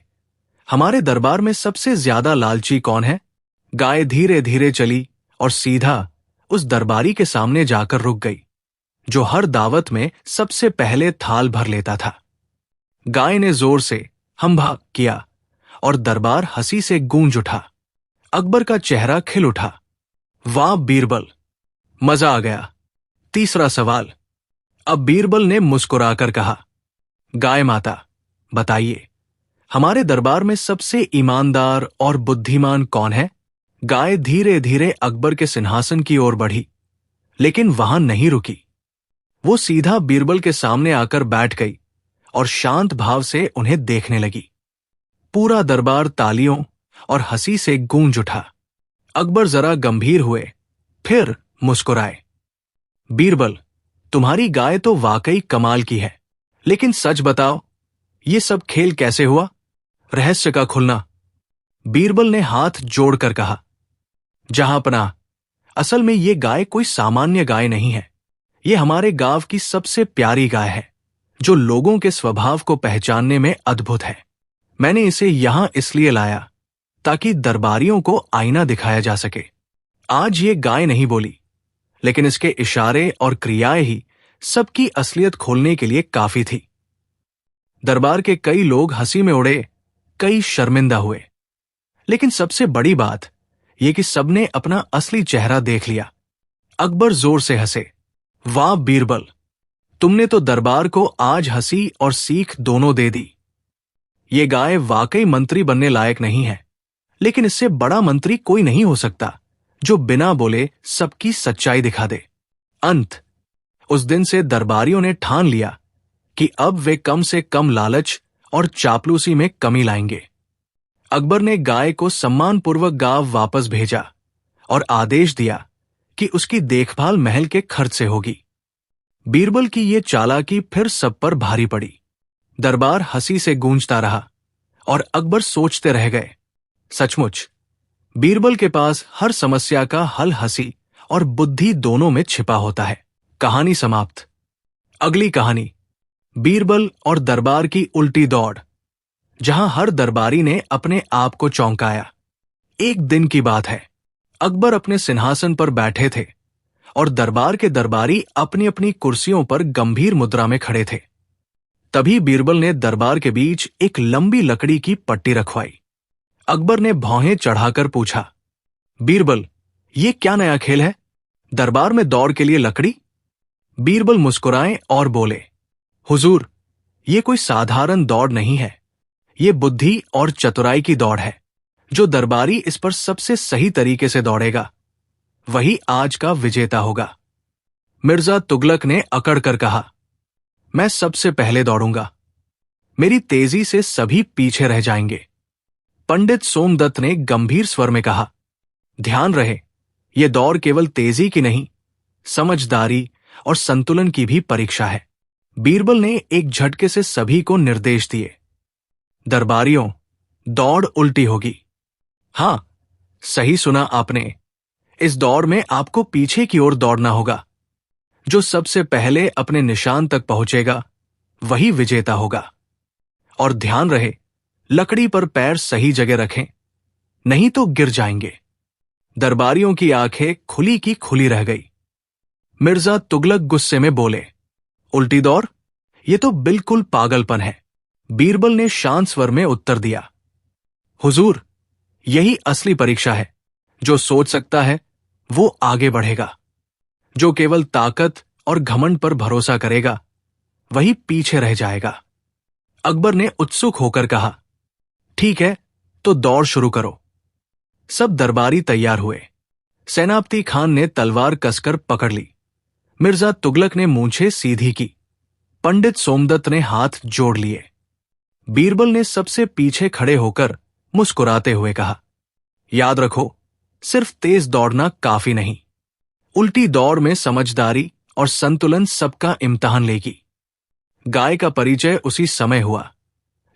हमारे दरबार में सबसे ज्यादा लालची कौन है? गाय धीरे धीरे चली और सीधा उस दरबारी के सामने जाकर रुक गई जो हर दावत में सबसे पहले थाल भर लेता था। गाय ने जोर से हम्भा किया और दरबार हंसी से गूंज उठा। अकबर का चेहरा खिल उठा। वाह बीरबल, मजा आ गया। तीसरा सवाल। अब बीरबल ने मुस्कुराकर कहा, गाय माता, बताइए, हमारे दरबार में सबसे ईमानदार और बुद्धिमान कौन है? गाय धीरे धीरे अकबर के सिंहासन की ओर बढ़ी, लेकिन वहां नहीं रुकी। वो सीधा बीरबल के सामने आकर बैठ गई और शांत भाव से उन्हें देखने लगी। पूरा दरबार तालियों और हंसी से गूंज उठा। अकबर जरा गंभीर हुए, फिर मुस्कुराए। बीरबल, तुम्हारी गाय तो वाकई कमाल की है, लेकिन सच बताओ, ये सब खेल कैसे हुआ? रहस्य का खुलना। बीरबल ने हाथ जोड़कर कहा, जहांपनाह, असल में ये गाय कोई सामान्य गाय नहीं है। ये हमारे गांव की सबसे प्यारी गाय है, जो लोगों के स्वभाव को पहचानने में अद्भुत है। मैंने इसे यहां इसलिए लाया ताकि दरबारियों को आईना दिखाया जा सके। आज ये गाय नहीं बोली, लेकिन इसके इशारे और क्रियाएं ही सबकी असलियत खोलने के लिए काफी थी। दरबार के कई लोग हंसी में उड़े, कई शर्मिंदा हुए, लेकिन सबसे बड़ी बात ये कि सबने अपना असली चेहरा देख लिया। अकबर जोर से हंसे। वाह बीरबल, तुमने तो दरबार को आज हंसी और सीख दोनों दे दी। ये गाय वाकई मंत्री बनने लायक नहीं है, लेकिन इससे बड़ा मंत्री कोई नहीं हो सकता जो बिना बोले सबकी सच्चाई दिखा दे। अंत। उस दिन से दरबारियों ने ठान लिया कि अब वे कम से कम लालच और चापलूसी में कमी लाएंगे। अकबर ने गाय को सम्मानपूर्वक गांव वापस भेजा और आदेश दिया कि उसकी देखभाल महल के खर्च से होगी। बीरबल की ये चालाकी फिर सब पर भारी पड़ी। दरबार हंसी से गूंजता रहा और अकबर सोचते रह गए, सचमुच बीरबल के पास हर समस्या का हल हंसी और बुद्धि दोनों में छिपा होता है। कहानी समाप्त। अगली कहानी, बीरबल और दरबार की उल्टी दौड़, जहां हर दरबारी ने अपने आप को चौंकाया। एक दिन की बात है, अकबर अपने सिंहासन पर बैठे थे और दरबार के दरबारी अपनी अपनी कुर्सियों पर गंभीर मुद्रा में खड़े थे। तभी बीरबल ने दरबार के बीच एक लंबी लकड़ी की पट्टी रखवाई। अकबर ने भौहें चढ़ाकर पूछा, बीरबल, ये क्या नया खेल है? दरबार में दौड़ के लिए लकड़ी? बीरबल मुस्कुराए और बोले, हुजूर, ये कोई साधारण दौड़ नहीं है। ये बुद्धि और चतुराई की दौड़ है। जो दरबारी इस पर सबसे सही तरीके से दौड़ेगा, वही आज का विजेता होगा। मिर्जा तुगलक ने अकड़ कर कहा, मैं सबसे पहले दौड़ूंगा। मेरी तेजी से सभी पीछे रह जाएंगे। पंडित सोमदत्त ने गंभीर स्वर में कहा, ध्यान रहे, यह दौड़ केवल तेजी की नहीं, समझदारी और संतुलन की भी परीक्षा है। बीरबल ने एक झटके से सभी को निर्देश दिए, दरबारियों, दौड़ उल्टी होगी। हां, सही सुना आपने। इस दौड़ में आपको पीछे की ओर दौड़ना होगा। जो सबसे पहले अपने निशान तक पहुंचेगा, वही विजेता होगा। और ध्यान रहे, लकड़ी पर पैर सही जगह रखें, नहीं तो गिर जाएंगे। दरबारियों की आंखें खुली की खुली रह गई। मिर्जा तुगलक गुस्से में बोले, उल्टी दौड़? ये तो बिल्कुल पागलपन है। बीरबल ने शांत स्वर में उत्तर दिया, हुजूर, यही असली परीक्षा है। जो सोच सकता है वो आगे बढ़ेगा। जो केवल ताकत और घमंड पर भरोसा करेगा, वही पीछे रह जाएगा। अकबर ने उत्सुक होकर कहा, ठीक है, तो दौड़ शुरू करो। सब दरबारी तैयार हुए। सेनापति खान ने तलवार कसकर पकड़ ली। मिर्जा तुगलक ने मूंछें सीधी की। पंडित सोमदत्त ने हाथ जोड़ लिए। बीरबल ने सबसे पीछे खड़े होकर मुस्कुराते हुए कहा, याद रखो, सिर्फ तेज दौड़ना काफी नहीं। उल्टी दौड़ में समझदारी और संतुलन सबका इम्तिहान लेगी। गाय का परिचय उसी समय हुआ,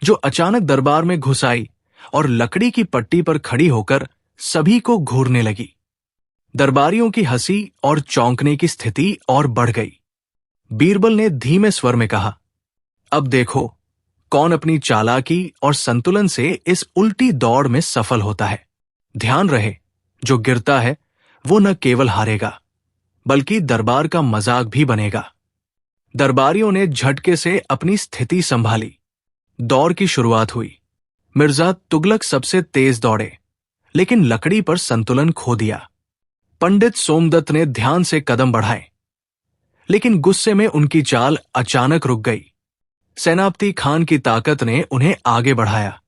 जो अचानक दरबार में घुस आई और लकड़ी की पट्टी पर खड़ी होकर सभी को घूरने लगी। दरबारियों की हंसी और चौंकने की स्थिति और बढ़ गई। बीरबल ने धीमे स्वर में कहा, अब देखो कौन अपनी चालाकी और संतुलन से इस उल्टी दौड़ में सफल होता है। ध्यान रहे, जो गिरता है वो न केवल हारेगा, बल्कि दरबार का मजाक भी बनेगा। दरबारियों ने झटके से अपनी स्थिति संभाली। दौड़ की शुरुआत हुई। मिर्जा तुगलक सबसे तेज दौड़े, लेकिन लकड़ी पर संतुलन खो दिया। पंडित सोमदत्त ने ध्यान से कदम बढ़ाए, लेकिन गुस्से में उनकी चाल अचानक रुक गई। सेनापति खान की ताकत ने उन्हें आगे बढ़ाया,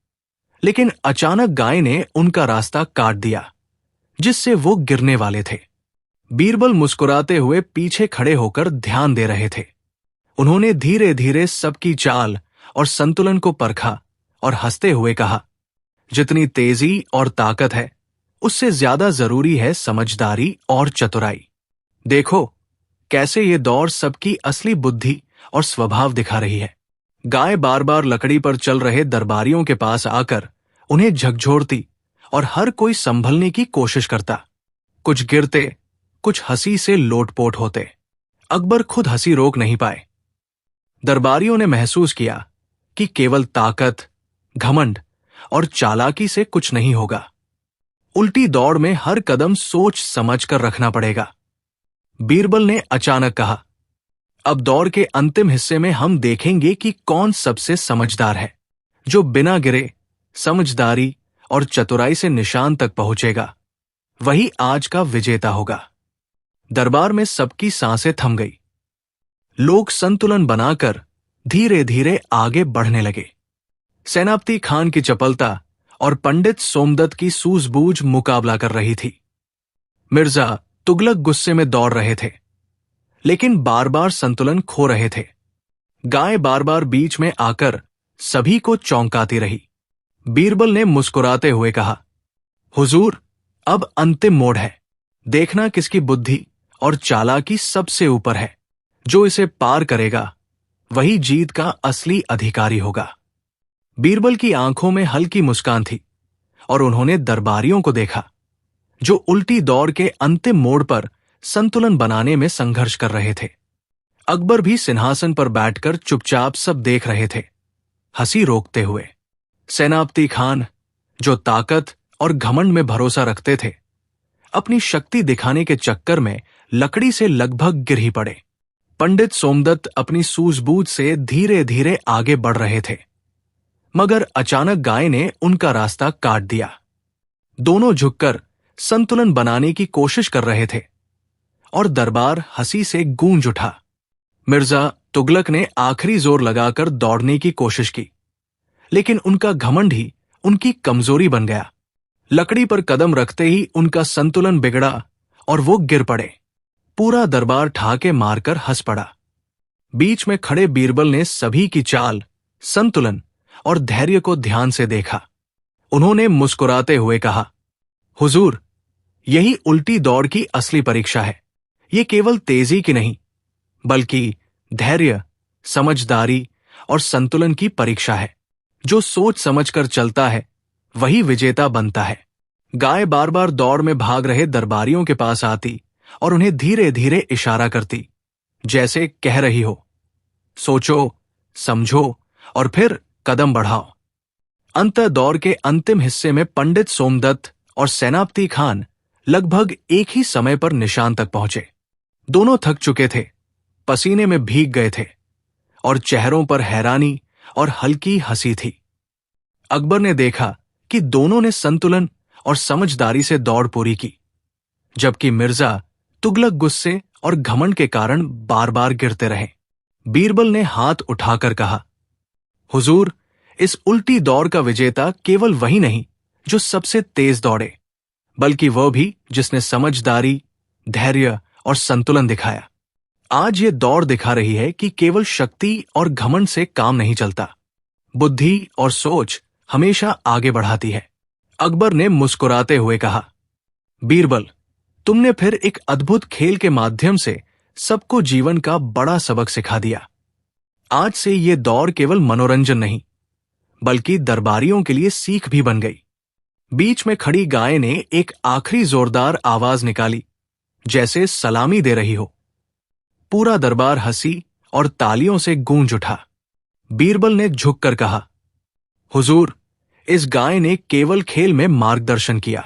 लेकिन अचानक गाय ने उनका रास्ता काट दिया, जिससे वो गिरने वाले थे। बीरबल मुस्कुराते हुए पीछे खड़े होकर ध्यान दे रहे थे। उन्होंने धीरे धीरे सबकी चाल और संतुलन को परखा और हंसते हुए कहा, जितनी तेजी और ताकत है, उससे ज्यादा जरूरी है समझदारी और चतुराई। देखो कैसे ये दौड़ सबकी असली बुद्धि और स्वभाव दिखा रही है। गाय बार बार लकड़ी पर चल रहे दरबारियों के पास आकर उन्हें झकझोरती और हर कोई संभलने की कोशिश करता। कुछ गिरते, कुछ हंसी से लोटपोट होते। अकबर खुद हंसी रोक नहीं पाए। दरबारियों ने महसूस किया कि केवल ताकत, घमंड और चालाकी से कुछ नहीं होगा। उल्टी दौड़ में हर कदम सोच समझ कर रखना पड़ेगा। बीरबल ने अचानक कहा, अब दौड़ के अंतिम हिस्से में हम देखेंगे कि कौन सबसे समझदार है। जो बिना गिरे समझदारी और चतुराई से निशान तक पहुंचेगा, वही आज का विजेता होगा। दरबार में सबकी सांसें थम गई। लोग संतुलन बनाकर धीरे धीरे आगे बढ़ने लगे। सेनापति खान की चपलता और पंडित सोमदत्त की सूझबूझ मुकाबला कर रही थी। मिर्जा तुगलक गुस्से में दौड़ रहे थे, लेकिन बार बार संतुलन खो रहे थे। गाय बार बार बीच में आकर सभी को चौंकाती रही। बीरबल ने मुस्कुराते हुए कहा, हुजूर, अब अंतिम मोड़ है। देखना किसकी बुद्धि और चालाकी सबसे ऊपर है। जो इसे पार करेगा वही जीत का असली अधिकारी होगा। बीरबल की आंखों में हल्की मुस्कान थी और उन्होंने दरबारियों को देखा, जो उल्टी दौड़ के अंतिम मोड़ पर संतुलन बनाने में संघर्ष कर रहे थे। अकबर भी सिंहासन पर बैठकर चुपचाप सब देख रहे थे, हंसी रोकते हुए। सेनापति खान, जो ताकत और घमंड में भरोसा रखते थे, अपनी शक्ति दिखाने के चक्कर में लकड़ी से लगभग गिर ही पड़े। पंडित सोमदत्त अपनी सूझबूझ से धीरे धीरे आगे बढ़ रहे थे, मगर अचानक गाय ने उनका रास्ता काट दिया। दोनों झुककर संतुलन बनाने की कोशिश कर रहे थे और दरबार हंसी से गूंज उठा। मिर्जा तुगलक ने आखिरी जोर लगाकर दौड़ने की कोशिश की, लेकिन उनका घमंड ही उनकी कमजोरी बन गया। लकड़ी पर कदम रखते ही उनका संतुलन बिगड़ा और वो गिर पड़े। पूरा दरबार ठाके मारकर हंस पड़ा। बीच में खड़े बीरबल ने सभी की चाल, संतुलन और धैर्य को ध्यान से देखा। उन्होंने मुस्कुराते हुए कहा, हुजूर, यही उल्टी दौड़ की असली परीक्षा है। ये केवल तेजी की नहीं, बल्कि धैर्य, समझदारी और संतुलन की परीक्षा है। जो सोच समझकर चलता है वही विजेता बनता है। गाय बार बार दौड़ में भाग रहे दरबारियों के पास आती और उन्हें धीरे धीरे इशारा करती, जैसे कह रही हो, सोचो, समझो और फिर कदम बढ़ाओ। अंत दौर के अंतिम हिस्से में पंडित सोमदत्त और सेनापति खान लगभग एक ही समय पर निशान तक पहुंचे। दोनों थक चुके थे, पसीने में भीग गए थे और चेहरों पर हैरानी और हल्की हंसी थी। अकबर ने देखा कि दोनों ने संतुलन और समझदारी से दौड़ पूरी की, जबकि मिर्जा तुगलक गुस्से और घमंड के कारण बार बार गिरते रहे। बीरबल ने हाथ उठाकर कहा, हुजूर, इस उल्टी दौड़ का विजेता केवल वही नहीं जो सबसे तेज दौड़े, बल्कि वह भी जिसने समझदारी, धैर्य और संतुलन दिखाया। आज ये दौड़ दिखा रही है कि केवल शक्ति और घमंड से काम नहीं चलता। बुद्धि और सोच हमेशा आगे बढ़ाती है। अकबर ने मुस्कुराते हुए कहा, बीरबल, तुमने फिर एक अद्भुत खेल के माध्यम से सबको जीवन का बड़ा सबक सिखा दिया। आज से ये दौड़ केवल मनोरंजन नहीं, बल्कि दरबारियों के लिए सीख भी बन गई। बीच में खड़ी गाय ने एक आखिरी जोरदार आवाज निकाली, जैसे सलामी दे रही हो। पूरा दरबार हंसी और तालियों से गूंज उठा। बीरबल ने झुककर कहा, हुजूर, इस गाय ने केवल खेल में मार्गदर्शन किया।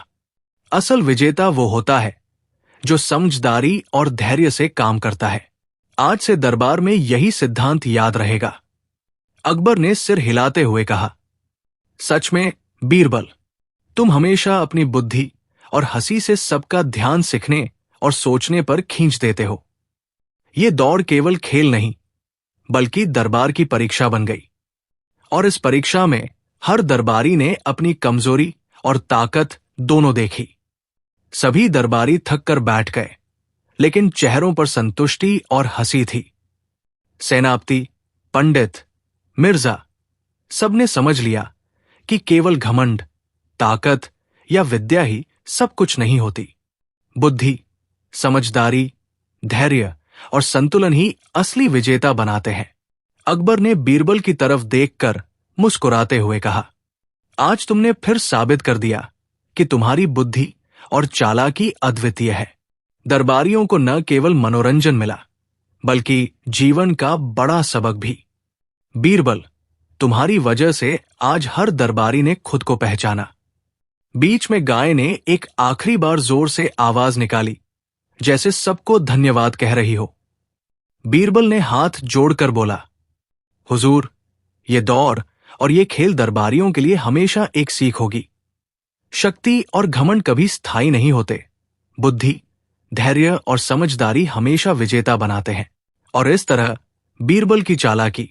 असल विजेता वो होता है जो समझदारी और धैर्य से काम करता है। आज से दरबार में यही सिद्धांत याद रहेगा। अकबर ने सिर हिलाते हुए कहा, सच में बीरबल, तुम हमेशा अपनी बुद्धि और हंसी से सबका ध्यान सीखने और सोचने पर खींच देते हो। ये दौड़ केवल खेल नहीं, बल्कि दरबार की परीक्षा बन गई। और इस परीक्षा में हर दरबारी ने अपनी कमजोरी और ताकत दोनों देखी। सभी दरबारी थक कर बैठ गए, लेकिन चेहरों पर संतुष्टि और हंसी थी। सेनापति, पंडित, मिर्जा, सबने समझ लिया कि केवल घमंड, ताकत या विद्या ही सब कुछ नहीं होती। बुद्धि, समझदारी, धैर्य और संतुलन ही असली विजेता बनाते हैं। अकबर ने बीरबल की तरफ देखकर मुस्कुराते हुए कहा, आज तुमने फिर साबित कर दिया कि तुम्हारी बुद्धि और चालाकी अद्वितीय है। दरबारियों को न केवल मनोरंजन मिला, बल्कि जीवन का बड़ा सबक भी। बीरबल, तुम्हारी वजह से आज हर दरबारी ने खुद को पहचाना। बीच में गाय ने एक आखिरी बार जोर से आवाज निकाली, जैसे सबको धन्यवाद कह रही हो। बीरबल ने हाथ जोड़कर बोला, हुजूर, ये दौर और ये खेल दरबारियों के लिए हमेशा एक सीख होगी। शक्ति और घमंड कभी स्थायी नहीं होते। बुद्धि, धैर्य और समझदारी हमेशा विजेता बनाते हैं। और इस तरह बीरबल की चालाकी,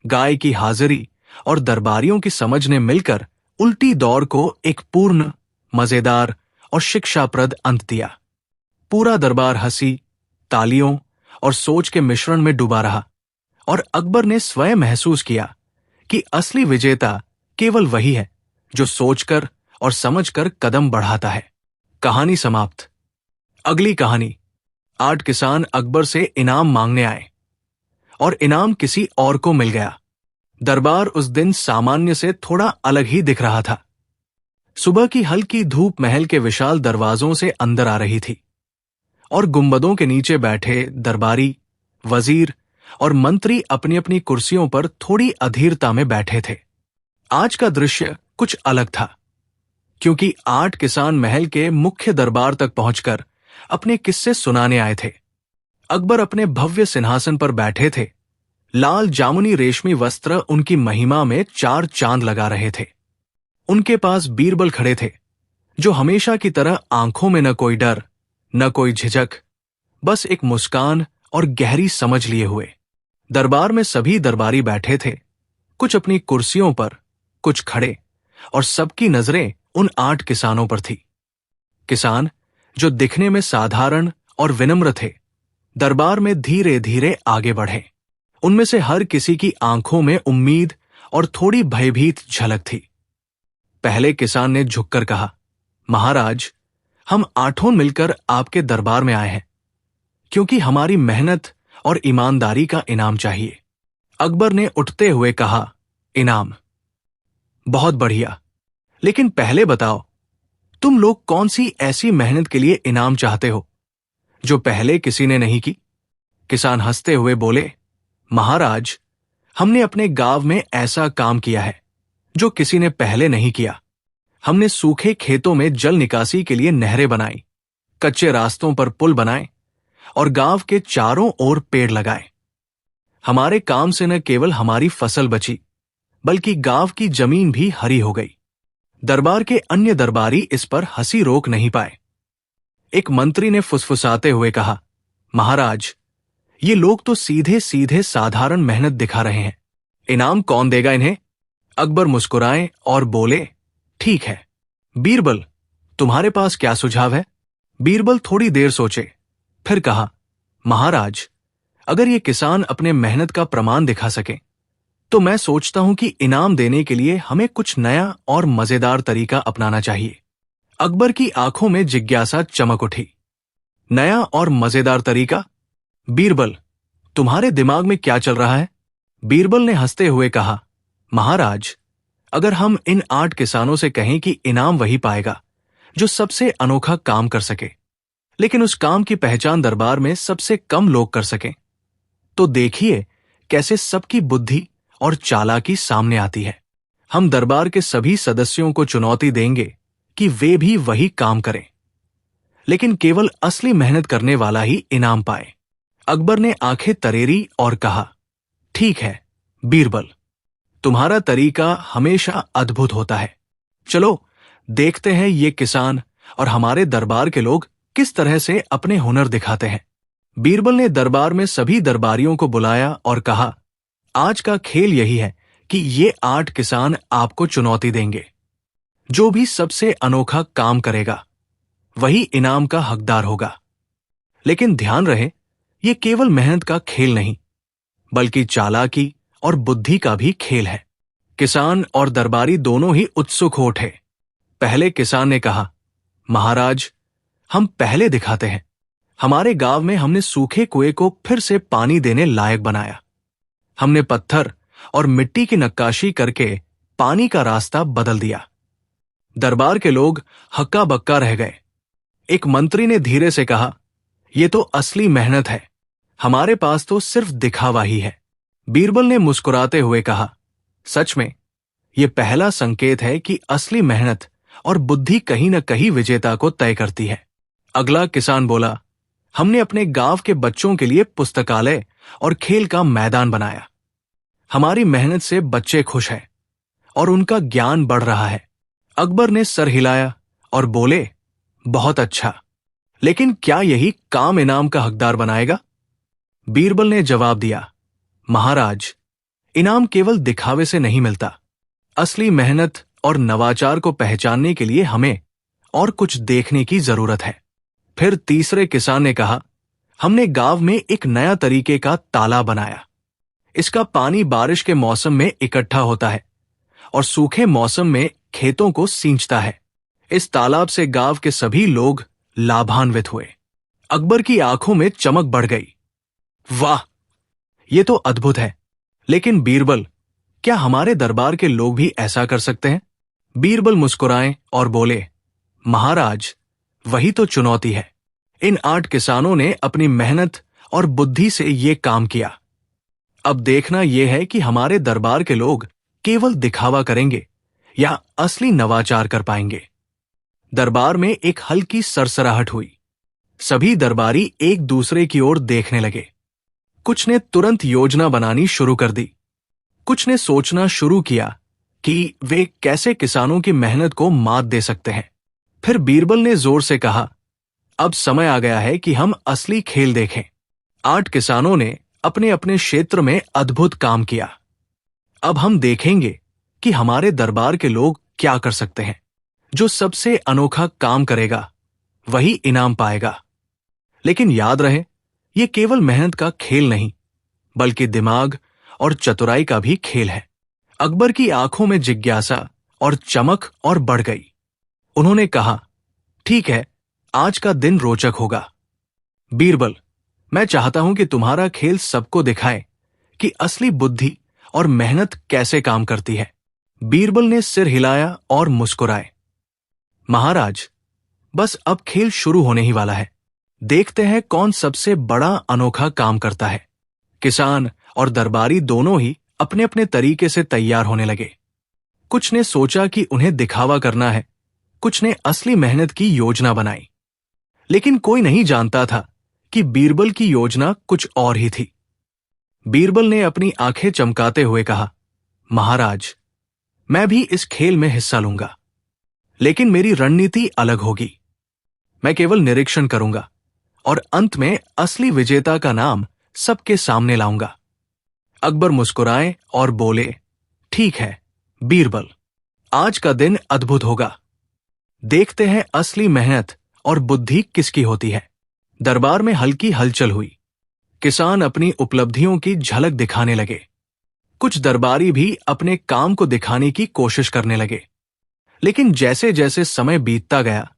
गाय की हाजिरी और दरबारियों की समझ ने मिलकर उल्टी दौर को एक पूर्ण, मजेदार और शिक्षाप्रद अंत दिया। पूरा दरबार हंसी, तालियों और सोच के मिश्रण में डूबा रहा और अकबर ने स्वयं महसूस किया कि असली विजेता केवल वही है जो सोचकर और समझकर कदम बढ़ाता है। कहानी समाप्त। अगली कहानी। 8 किसान अकबर से इनाम मांगने आए और इनाम किसी और को मिल गया। दरबार उस दिन सामान्य से थोड़ा अलग ही दिख रहा था। सुबह की हल्की धूप महल के विशाल दरवाजों से अंदर आ रही थी और गुंबदों के नीचे बैठे दरबारी, वजीर और मंत्री अपनी अपनी कुर्सियों पर थोड़ी अधीरता में बैठे थे। आज का दृश्य कुछ अलग था, क्योंकि 8 किसान महल के मुख्य दरबार तक पहुंचकर अपने किस्से सुनाने आए थे। अकबर अपने भव्य सिंहासन पर बैठे थे। लाल जामुनी रेशमी वस्त्र उनकी महिमा में 4 चांद लगा रहे थे। उनके पास बीरबल खड़े थे, जो हमेशा की तरह आंखों में न कोई डर, न कोई झिझक, बस एक मुस्कान और गहरी समझ लिए हुए। दरबार में सभी दरबारी बैठे थे, कुछ अपनी कुर्सियों पर, कुछ खड़े, और सबकी नजरें उन 8 किसानों पर थी। किसान, जो दिखने में साधारण और विनम्र थे, दरबार में धीरे धीरे आगे बढ़े। उनमें से हर किसी की आंखों में उम्मीद और थोड़ी भयभीत झलक थी। पहले किसान ने झुककर कहा, महाराज, हम 8 मिलकर आपके दरबार में आए हैं, क्योंकि हमारी मेहनत और ईमानदारी का इनाम चाहिए। अकबर ने उठते हुए कहा, इनाम? बहुत बढ़िया, लेकिन पहले बताओ, तुम लोग कौन सी ऐसी मेहनत के लिए इनाम चाहते हो जो पहले किसी ने नहीं की? किसान हंसते हुए बोले, महाराज, हमने अपने गांव में ऐसा काम किया है जो किसी ने पहले नहीं किया। हमने सूखे खेतों में जल निकासी के लिए नहरें बनाई, कच्चे रास्तों पर पुल बनाए और गांव के चारों ओर पेड़ लगाए। हमारे काम से न केवल हमारी फसल बची, बल्कि गांव की जमीन भी हरी हो गई। दरबार के अन्य दरबारी इस पर हंसी रोक नहीं पाए। एक मंत्री ने फुसफुसाते हुए कहा, महाराज, ये लोग तो सीधे सीधे साधारण मेहनत दिखा रहे हैं। इनाम कौन देगा इन्हें? अकबर मुस्कुराए और बोले, ठीक है, बीरबल, तुम्हारे पास क्या सुझाव है? बीरबल थोड़ी देर सोचे, फिर कहा, महाराज, अगर ये किसान अपने मेहनत का प्रमाण दिखा सके, तो मैं सोचता हूं कि इनाम देने के लिए हमें कुछ नया और मजेदार तरीका अपनाना चाहिए। अकबर की आंखों में जिज्ञासा चमक उठी। नया और मजेदार तरीका? बीरबल, तुम्हारे दिमाग में क्या चल रहा है? बीरबल ने हंसते हुए कहा, महाराज, अगर हम इन 8 किसानों से कहें कि इनाम वही पाएगा जो सबसे अनोखा काम कर सके, लेकिन उस काम की पहचान दरबार में सबसे कम लोग कर सकें, तो देखिए कैसे सबकी बुद्धि और चालाकी सामने आती है। हम दरबार के सभी सदस्यों को चुनौती देंगे कि वे भी वही काम करें, लेकिन केवल असली मेहनत करने वाला ही इनाम पाए। अकबर ने आंखें तरेरी और कहा, ठीक है बीरबल, तुम्हारा तरीका हमेशा अद्भुत होता है। चलो देखते हैं ये किसान और हमारे दरबार के लोग किस तरह से अपने हुनर दिखाते हैं। बीरबल ने दरबार में सभी दरबारियों को बुलाया और कहा, आज का खेल यही है कि ये 8 किसान आपको चुनौती देंगे। जो भी सबसे अनोखा काम करेगा वही इनाम का हकदार होगा। लेकिन ध्यान रहे, ये केवल मेहनत का खेल नहीं, बल्कि चालाकी और बुद्धि का भी खेल है। किसान और दरबारी दोनों ही उत्सुक हो उठे। पहले किसान ने कहा, महाराज, हम पहले दिखाते हैं। हमारे गांव में हमने सूखे कुएं को फिर से पानी देने लायक बनाया। हमने पत्थर और मिट्टी की नक्काशी करके पानी का रास्ता बदल दिया। दरबार के लोग हक्का बक्का रह गए। एक मंत्री ने धीरे से कहा, यह तो असली मेहनत है, हमारे पास तो सिर्फ दिखावा ही है। बीरबल ने मुस्कुराते हुए कहा, सच में यह पहला संकेत है कि असली मेहनत और बुद्धि कहीं न कहीं विजेता को तय करती है। अगला किसान बोला, हमने अपने गांव के बच्चों के लिए पुस्तकालय और खेल का मैदान बनाया। हमारी मेहनत से बच्चे खुश हैं और उनका ज्ञान बढ़ रहा है। अकबर ने सर हिलाया और बोले, बहुत अच्छा, लेकिन क्या यही काम इनाम का हकदार बनाएगा? बीरबल ने जवाब दिया, महाराज, इनाम केवल दिखावे से नहीं मिलता। असली मेहनत और नवाचार को पहचानने के लिए हमें और कुछ देखने की जरूरत है। फिर तीसरे किसान ने कहा, हमने गांव में एक नया तरीके का तालाब बनाया। इसका पानी बारिश के मौसम में इकट्ठा होता है और सूखे मौसम में खेतों को सींचता है। इस तालाब से गांव के सभी लोग लाभान्वित हुए। अकबर की आंखों में चमक बढ़ गई। वाह, ये तो अद्भुत है। लेकिन बीरबल, क्या हमारे दरबार के लोग भी ऐसा कर सकते हैं? बीरबल मुस्कुराए और बोले, महाराज, वही तो चुनौती है। इन 8 किसानों ने अपनी मेहनत और बुद्धि से ये काम किया। अब देखना यह है कि हमारे दरबार के लोग केवल दिखावा करेंगे या असली नवाचार कर पाएंगे। दरबार में एक हल्की सरसराहट हुई। सभी दरबारी एक दूसरे की ओर देखने लगे। कुछ ने तुरंत योजना बनानी शुरू कर दी। कुछ ने सोचना शुरू किया कि वे कैसे किसानों की मेहनत को मात दे सकते हैं। फिर बीरबल ने जोर से कहा, अब समय आ गया है कि हम असली खेल देखें। 8 किसानों ने अपने अपने क्षेत्र में अद्भुत काम किया। अब हम देखेंगे कि हमारे दरबार के लोग क्या कर सकते हैं। जो सबसे अनोखा काम करेगा वही इनाम पाएगा। लेकिन याद रहे, ये केवल मेहनत का खेल नहीं, बल्कि दिमाग और चतुराई का भी खेल है। अकबर की आंखों में जिज्ञासा और चमक और बढ़ गई। उन्होंने कहा, ठीक है, आज का दिन रोचक होगा। बीरबल, मैं चाहता हूं कि तुम्हारा खेल सबको दिखाए कि असली बुद्धि और मेहनत कैसे काम करती है। बीरबल ने सिर हिलाया और मुस्कुराए। महाराज, बस अब खेल शुरू होने ही वाला है। देखते हैं कौन सबसे बड़ा अनोखा काम करता है। किसान और दरबारी दोनों ही अपने अपने तरीके से तैयार होने लगे। कुछ ने सोचा कि उन्हें दिखावा करना है, कुछ ने असली मेहनत की योजना बनाई। लेकिन कोई नहीं जानता था कि बीरबल की योजना कुछ और ही थी। बीरबल ने अपनी आंखें चमकाते हुए कहा, महाराज, मैं भी इस खेल में हिस्सा लूंगा, लेकिन मेरी रणनीति अलग होगी। मैं केवल निरीक्षण करूंगा और अंत में असली विजेता का नाम सबके सामने लाऊंगा। अकबर मुस्कुराए और बोले, ठीक है बीरबल, आज का दिन अद्भुत होगा। देखते हैं असली मेहनत और बुद्धि किसकी होती है। दरबार में हल्की हलचल हुई। किसान अपनी उपलब्धियों की झलक दिखाने लगे। कुछ दरबारी भी अपने काम को दिखाने की कोशिश करने लगे। लेकिन जैसे जैसे समय बीतता गया,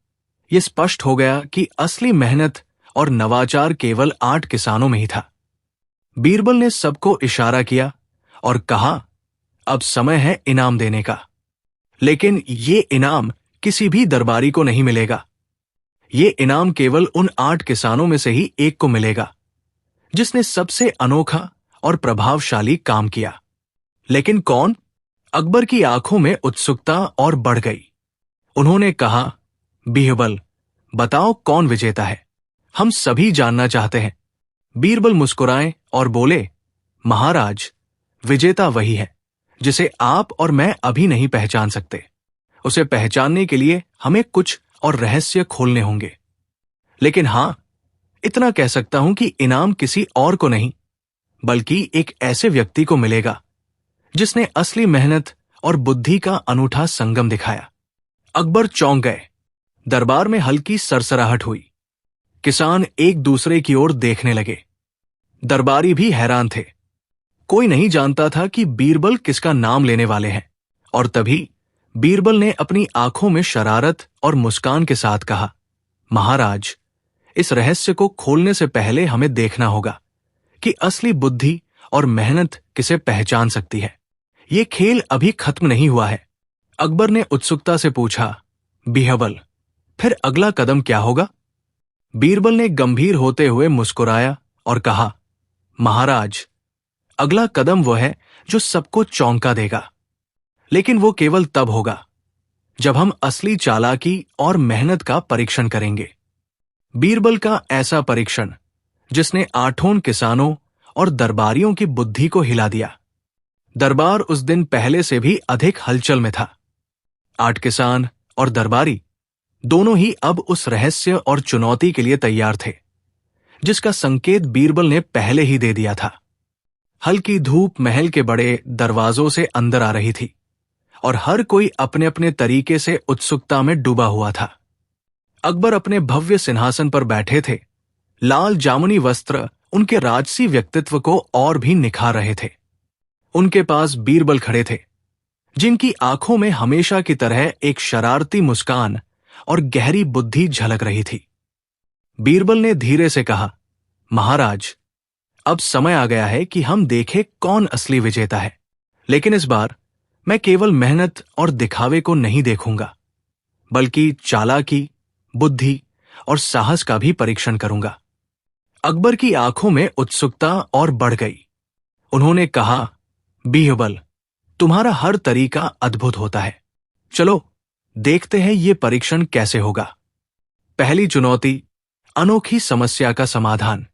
यह स्पष्ट हो गया कि असली मेहनत और नवाचार केवल 8 किसानों में ही था। बीरबल ने सबको इशारा किया और कहा, अब समय है इनाम देने का। लेकिन ये इनाम किसी भी दरबारी को नहीं मिलेगा। ये इनाम केवल उन 8 किसानों में से ही एक को मिलेगा जिसने सबसे अनोखा और प्रभावशाली काम किया। लेकिन कौन? अकबर की आंखों में उत्सुकता और बढ़ गई। उन्होंने कहा, बीरबल, बताओ कौन विजेता है? हम सभी जानना चाहते हैं। बीरबल मुस्कुराए और बोले, महाराज, विजेता वही है जिसे आप और मैं अभी नहीं पहचान सकते। उसे पहचानने के लिए हमें कुछ और रहस्य खोलने होंगे। लेकिन हां, इतना कह सकता हूं कि इनाम किसी और को नहीं, बल्कि एक ऐसे व्यक्ति को मिलेगा जिसने असली मेहनत और बुद्धि का अनूठा संगम दिखाया। अकबर चौंक गए। दरबार में हल्की सरसराहट हुई। किसान एक दूसरे की ओर देखने लगे। दरबारी भी हैरान थे। कोई नहीं जानता था कि बीरबल किसका नाम लेने वाले हैं। और तभी बीरबल ने अपनी आंखों में शरारत और मुस्कान के साथ कहा, महाराज, इस रहस्य को खोलने से पहले हमें देखना होगा कि असली बुद्धि और मेहनत किसे पहचान सकती है। ये खेल अभी खत्म नहीं हुआ है। अकबर ने उत्सुकता से पूछा, बीरबल, फिर अगला कदम क्या होगा? बीरबल ने गंभीर होते हुए मुस्कुराया और कहा, महाराज, अगला कदम वो है जो सबको चौंका देगा। लेकिन वो केवल तब होगा जब हम असली चालाकी और मेहनत का परीक्षण करेंगे। बीरबल का ऐसा परीक्षण जिसने 8 किसानों और दरबारियों की बुद्धि को हिला दिया। दरबार उस दिन पहले से भी अधिक हलचल में था। आठ किसान और दरबारी दोनों ही अब उस रहस्य और चुनौती के लिए तैयार थे जिसका संकेत बीरबल ने पहले ही दे दिया था। हल्की धूप महल के बड़े दरवाजों से अंदर आ रही थी और हर कोई अपने अपने तरीके से उत्सुकता में डूबा हुआ था। अकबर अपने भव्य सिंहासन पर बैठे थे। लाल जामुनी वस्त्र उनके राजसी व्यक्तित्व को और भी निखार रहे थे। उनके पास बीरबल खड़े थे, जिनकी आंखों में हमेशा की तरह एक शरारती मुस्कान और गहरी बुद्धि झलक रही थी। बीरबल ने धीरे से कहा, महाराज, अब समय आ गया है कि हम देखें कौन असली विजेता है। लेकिन इस बार मैं केवल मेहनत और दिखावे को नहीं देखूंगा, बल्कि चालाकी, बुद्धि और साहस का भी परीक्षण करूंगा। अकबर की आंखों में उत्सुकता और बढ़ गई। उन्होंने कहा, बीरबल, तुम्हारा हर तरीका अद्भुत होता है। चलो देखते हैं ये परीक्षण कैसे होगा। पहली चुनौती, अनोखी समस्या का समाधान।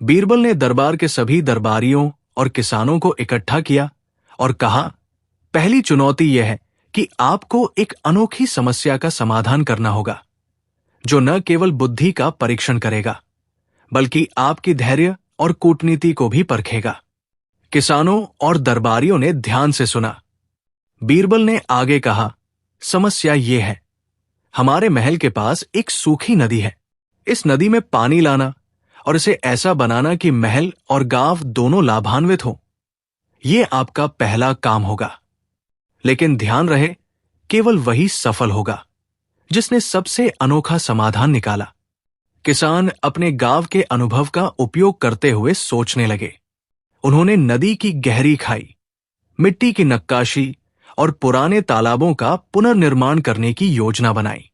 बीरबल ने दरबार के सभी दरबारियों और किसानों को इकट्ठा किया और कहा, पहली चुनौती यह है कि आपको एक अनोखी समस्या का समाधान करना होगा, जो न केवल बुद्धि का परीक्षण करेगा, बल्कि आपकी धैर्य और कूटनीति को भी परखेगा। किसानों और दरबारियों ने ध्यान से सुना। बीरबल ने आगे कहा, समस्या ये है, हमारे महल के पास एक सूखी नदी है। इस नदी में पानी लाना और इसे ऐसा बनाना कि महल और गांव दोनों लाभान्वित हो, ये आपका पहला काम होगा। लेकिन ध्यान रहे, केवल वही सफल होगा जिसने सबसे अनोखा समाधान निकाला। किसान अपने गांव के अनुभव का उपयोग करते हुए सोचने लगे। उन्होंने नदी की गहरी खाई, मिट्टी की नक्काशी और पुराने तालाबों का पुनर्निर्माण करने की योजना बनाई।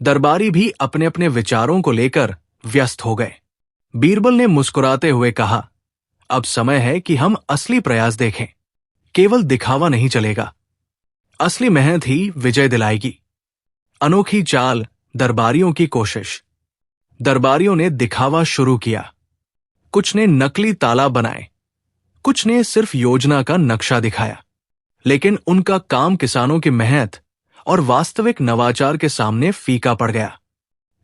दरबारी भी अपने अपने विचारों को लेकर व्यस्त हो गए। बीरबल ने मुस्कुराते हुए कहा, अब समय है कि हम असली प्रयास देखें। केवल दिखावा नहीं चलेगा, असली मेहनत ही विजय दिलाएगी। अनोखी चाल, दरबारियों की कोशिश। दरबारियों ने दिखावा शुरू किया। कुछ ने नकली तालाब बनाए, कुछ ने सिर्फ योजना का नक्शा दिखाया। लेकिन उनका काम किसानों की मेहनत और वास्तविक नवाचार के सामने फीका पड़ गया।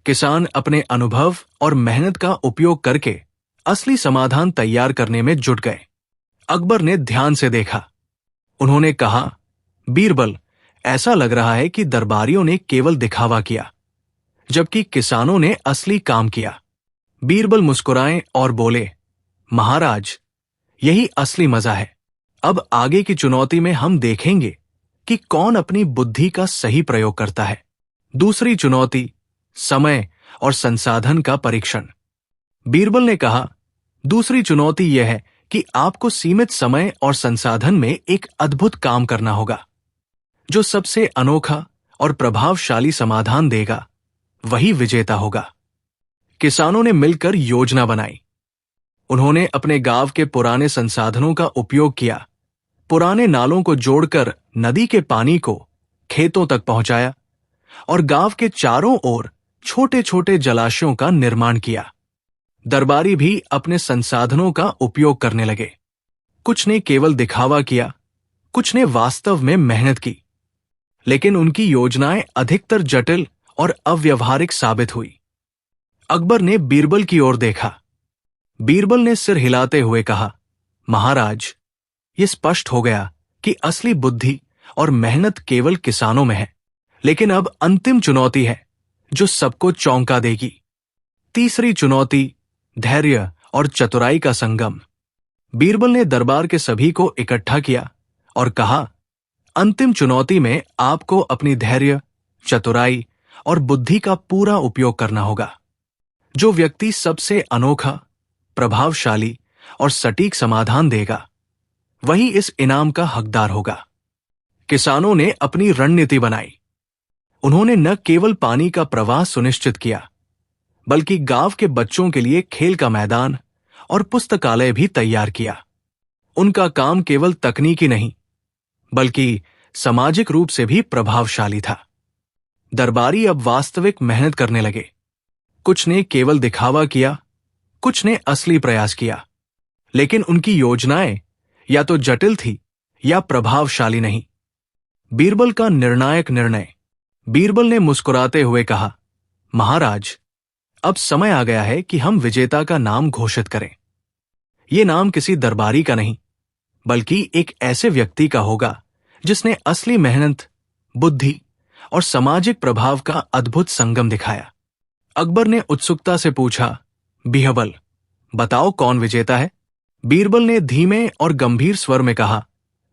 किसान अपने अनुभव और मेहनत का उपयोग करके असली समाधान तैयार करने में जुट गए। अकबर ने ध्यान से देखा। उन्होंने कहा, बीरबल, ऐसा लग रहा है कि दरबारियों ने केवल दिखावा किया, जबकि किसानों ने असली काम किया। बीरबल मुस्कुराए और बोले, महाराज, यही असली मजा है। अब आगे की चुनौती में हम देखेंगे कि कौन अपनी बुद्धि का सही प्रयोग करता है। दूसरी चुनौती, समय और संसाधन का परीक्षण। बीरबल ने कहा, दूसरी चुनौती यह है कि आपको सीमित समय और संसाधन में एक अद्भुत काम करना होगा। जो सबसे अनोखा और प्रभावशाली समाधान देगा, वही विजेता होगा। किसानों ने मिलकर योजना बनाई। उन्होंने अपने गांव के पुराने संसाधनों का उपयोग किया। पुराने नालों को जोड़कर नदी के पानी को खेतों तक पहुंचाया और गांव के चारों ओर छोटे छोटे जलाशयों का निर्माण किया। दरबारी भी अपने संसाधनों का उपयोग करने लगे। कुछ ने केवल दिखावा किया, कुछ ने वास्तव में मेहनत की। लेकिन उनकी योजनाएं अधिकतर जटिल और अव्यवहारिक साबित हुई। अकबर ने बीरबल की ओर देखा। बीरबल ने सिर हिलाते हुए कहा, महाराज, ये स्पष्ट हो गया कि असली बुद्धि और मेहनत केवल किसानों में है। लेकिन अब अंतिम चुनौती है जो सबको चौंका देगी। तीसरी चुनौती, धैर्य और चतुराई का संगम। बीरबल ने दरबार के सभी को इकट्ठा किया और कहा, अंतिम चुनौती में आपको अपनी धैर्य, चतुराई और बुद्धि का पूरा उपयोग करना होगा। जो व्यक्ति सबसे अनोखा, प्रभावशाली और सटीक समाधान देगा, वही इस इनाम का हकदार होगा। किसानों ने अपनी रणनीति बनाई। उन्होंने न केवल पानी का प्रवाह सुनिश्चित किया, बल्कि गांव के बच्चों के लिए खेल का मैदान और पुस्तकालय भी तैयार किया। उनका काम केवल तकनीकी नहीं, बल्कि सामाजिक रूप से भी प्रभावशाली था। दरबारी अब वास्तविक मेहनत करने लगे। कुछ ने केवल दिखावा किया, कुछ ने असली प्रयास किया। लेकिन उनकी योजनाएं या तो जटिल थी या प्रभावशाली नहीं। बीरबल का निर्णायक निर्णय। बीरबल ने मुस्कुराते हुए कहा, महाराज, अब समय आ गया है कि हम विजेता का नाम घोषित करें। ये नाम किसी दरबारी का नहीं, बल्कि एक ऐसे व्यक्ति का होगा जिसने असली मेहनत, बुद्धि और सामाजिक प्रभाव का अद्भुत संगम दिखाया। अकबर ने उत्सुकता से पूछा, बीरबल, बताओ कौन विजेता है? बीरबल ने धीमे और गंभीर स्वर में कहा,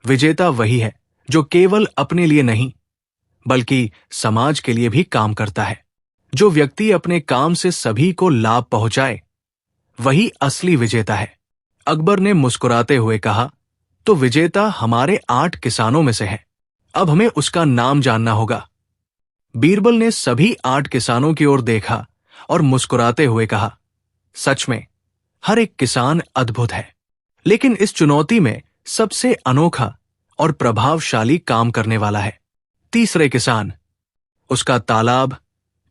विजेता वही है जो केवल अपने लिए नहीं, बल्कि समाज के लिए भी काम करता है। जो व्यक्ति अपने काम से सभी को लाभ पहुंचाए, वही असली विजेता है। अकबर ने मुस्कुराते हुए कहा, तो विजेता हमारे 8 किसानों में से है। अब हमें उसका नाम जानना होगा। बीरबल ने सभी 8 किसानों की ओर देखा और मुस्कुराते हुए कहा, सच में हर एक किसान अद्भुत है, लेकिन इस चुनौती में सबसे अनोखा और प्रभावशाली काम करने वाला है तीसरे किसान। उसका तालाब,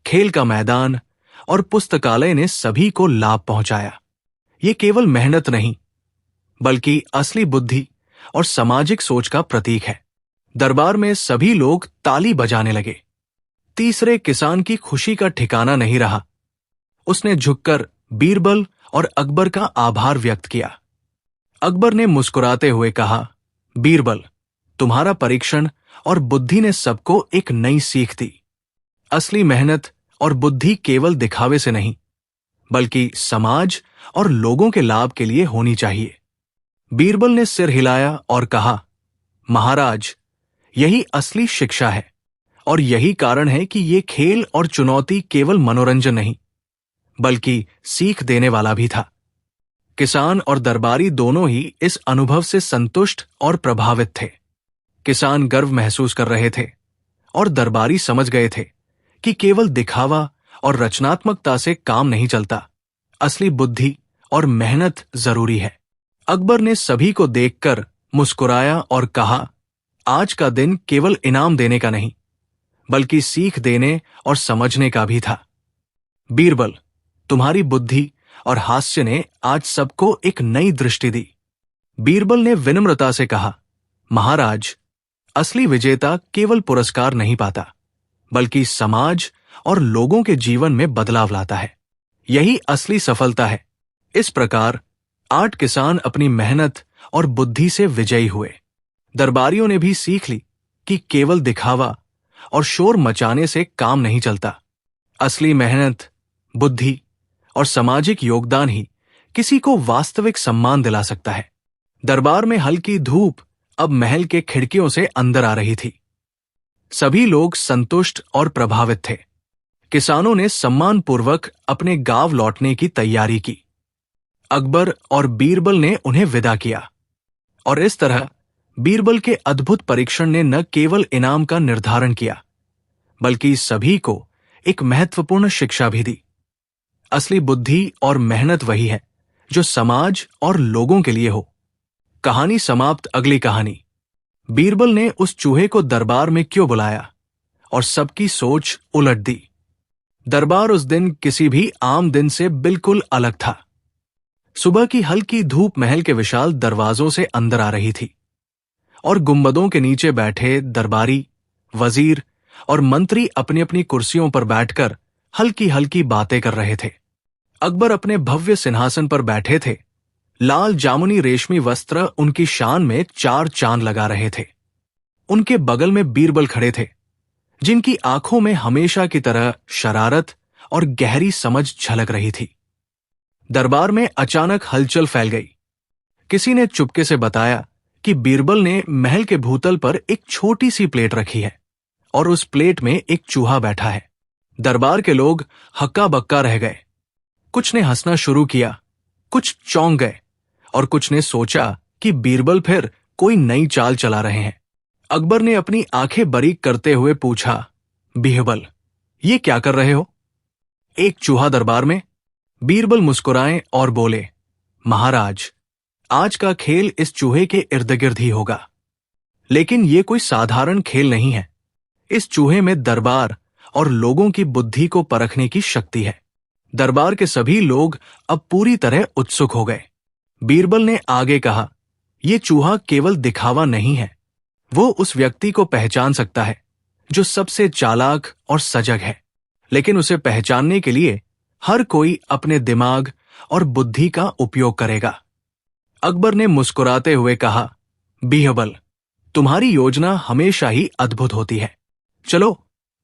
खेल का मैदान और पुस्तकालय ने सभी को लाभ पहुंचाया। ये केवल मेहनत नहीं, बल्कि असली बुद्धि और सामाजिक सोच का प्रतीक है। दरबार में सभी लोग ताली बजाने लगे। तीसरे किसान की खुशी का ठिकाना नहीं रहा। उसने झुककर बीरबल और अकबर का आभार व्यक्त किया। अकबर ने मुस्कुराते हुए कहा, बीरबल, तुम्हारा परीक्षण और बुद्धि ने सबको एक नई सीख दी। असली मेहनत और बुद्धि केवल दिखावे से नहीं, बल्कि समाज और लोगों के लाभ के लिए होनी चाहिए। बीरबल ने सिर हिलाया और कहा, महाराज, यही असली शिक्षा है और यही कारण है कि ये खेल और चुनौती केवल मनोरंजन नहीं, बल्कि सीख देने वाला भी था। किसान और दरबारी दोनों ही इस अनुभव से संतुष्ट और प्रभावित थे। किसान गर्व महसूस कर रहे थे और दरबारी समझ गए थे कि केवल दिखावा और रचनात्मकता से काम नहीं चलता, असली बुद्धि और मेहनत जरूरी है। अकबर ने सभी को देखकर मुस्कुराया और कहा, आज का दिन केवल इनाम देने का नहीं, बल्कि सीख देने और समझने का भी था। बीरबल, तुम्हारी बुद्धि और हास्य ने आज सबको एक नई दृष्टि दी। बीरबल ने विनम्रता से कहा, महाराज, असली विजेता केवल पुरस्कार नहीं पाता, बल्कि समाज और लोगों के जीवन में बदलाव लाता है। यही असली सफलता है। इस प्रकार 8 किसान अपनी मेहनत और बुद्धि से विजयी हुए। दरबारियों ने भी सीख ली कि केवल दिखावा और शोर मचाने से काम नहीं चलता। असली मेहनत, बुद्धि और सामाजिक योगदान ही किसी को वास्तविक सम्मान दिला सकता है। दरबार में हल्की धूप अब महल के खिड़कियों से अंदर आ रही थी। सभी लोग संतुष्ट और प्रभावित थे। किसानों ने सम्मानपूर्वक अपने गांव लौटने की तैयारी की। अकबर और बीरबल ने उन्हें विदा किया और इस तरह बीरबल के अद्भुत परीक्षण ने न केवल इनाम का निर्धारण किया, बल्कि सभी को एक महत्वपूर्ण शिक्षा भी दी। असली बुद्धि और मेहनत वही है जो समाज और लोगों के लिए हो। कहानी समाप्त। अगली कहानी। बीरबल ने उस चूहे को दरबार में क्यों बुलाया और सबकी सोच उलट दी। दरबार उस दिन किसी भी आम दिन से बिल्कुल अलग था। सुबह की हल्की धूप महल के विशाल दरवाजों से अंदर आ रही थी और गुंबदों के नीचे बैठे दरबारी, वजीर और मंत्री अपनी अपनी कुर्सियों पर बैठकर हल्की हल्की बातें कर रहे थे। अकबर अपने भव्य सिंहासन पर बैठे थे। लाल जामुनी रेशमी वस्त्र उनकी शान में 4 चांद लगा रहे थे। उनके बगल में बीरबल खड़े थे, जिनकी आंखों में हमेशा की तरह शरारत और गहरी समझ झलक रही थी। दरबार में अचानक हलचल फैल गई। किसी ने चुपके से बताया कि बीरबल ने महल के भूतल पर एक छोटी सी प्लेट रखी है और उस प्लेट में एक चूहा बैठा है। दरबार के लोग हक्का बक्का रह गए। कुछ ने हंसना शुरू किया, कुछ चौंक गए और कुछ ने सोचा कि बीरबल फिर कोई नई चाल चला रहे हैं। अकबर ने अपनी आंखें बारीक करते हुए पूछा, बीरबल, ये क्या कर रहे हो? एक चूहा दरबार में? बीरबल मुस्कुराए और बोले, महाराज, आज का खेल इस चूहे के इर्द गिर्द ही होगा। लेकिन ये कोई साधारण खेल नहीं है। इस चूहे में दरबार और लोगों की बुद्धि को परखने की शक्ति है। दरबार के सभी लोग अब पूरी तरह उत्सुक हो गए। बीरबल ने आगे कहा, यह चूहा केवल दिखावा नहीं है, वो उस व्यक्ति को पहचान सकता है जो सबसे चालाक और सजग है, लेकिन उसे पहचानने के लिए हर कोई अपने दिमाग और बुद्धि का उपयोग करेगा। अकबर ने मुस्कुराते हुए कहा, बीरबल, तुम्हारी योजना हमेशा ही अद्भुत होती है। चलो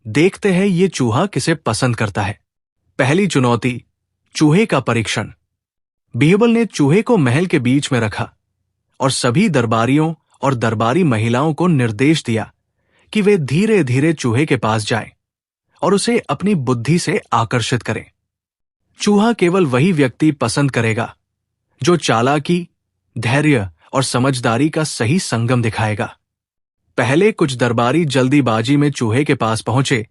देखते हैं ये चूहा किसे पसंद करता है। पहली चुनौती, चूहे का परीक्षण। बीरबल ने चूहे को महल के बीच में रखा और सभी दरबारियों और दरबारी महिलाओं को निर्देश दिया कि वे धीरे धीरे चूहे के पास जाएं और उसे अपनी बुद्धि से आकर्षित करें। चूहा केवल वही व्यक्ति पसंद करेगा जो चालाकी, धैर्य और समझदारी का सही संगम दिखाएगा। पहले कुछ दरबारी जल्दीबाजी में चूहे के पास पहुंचे,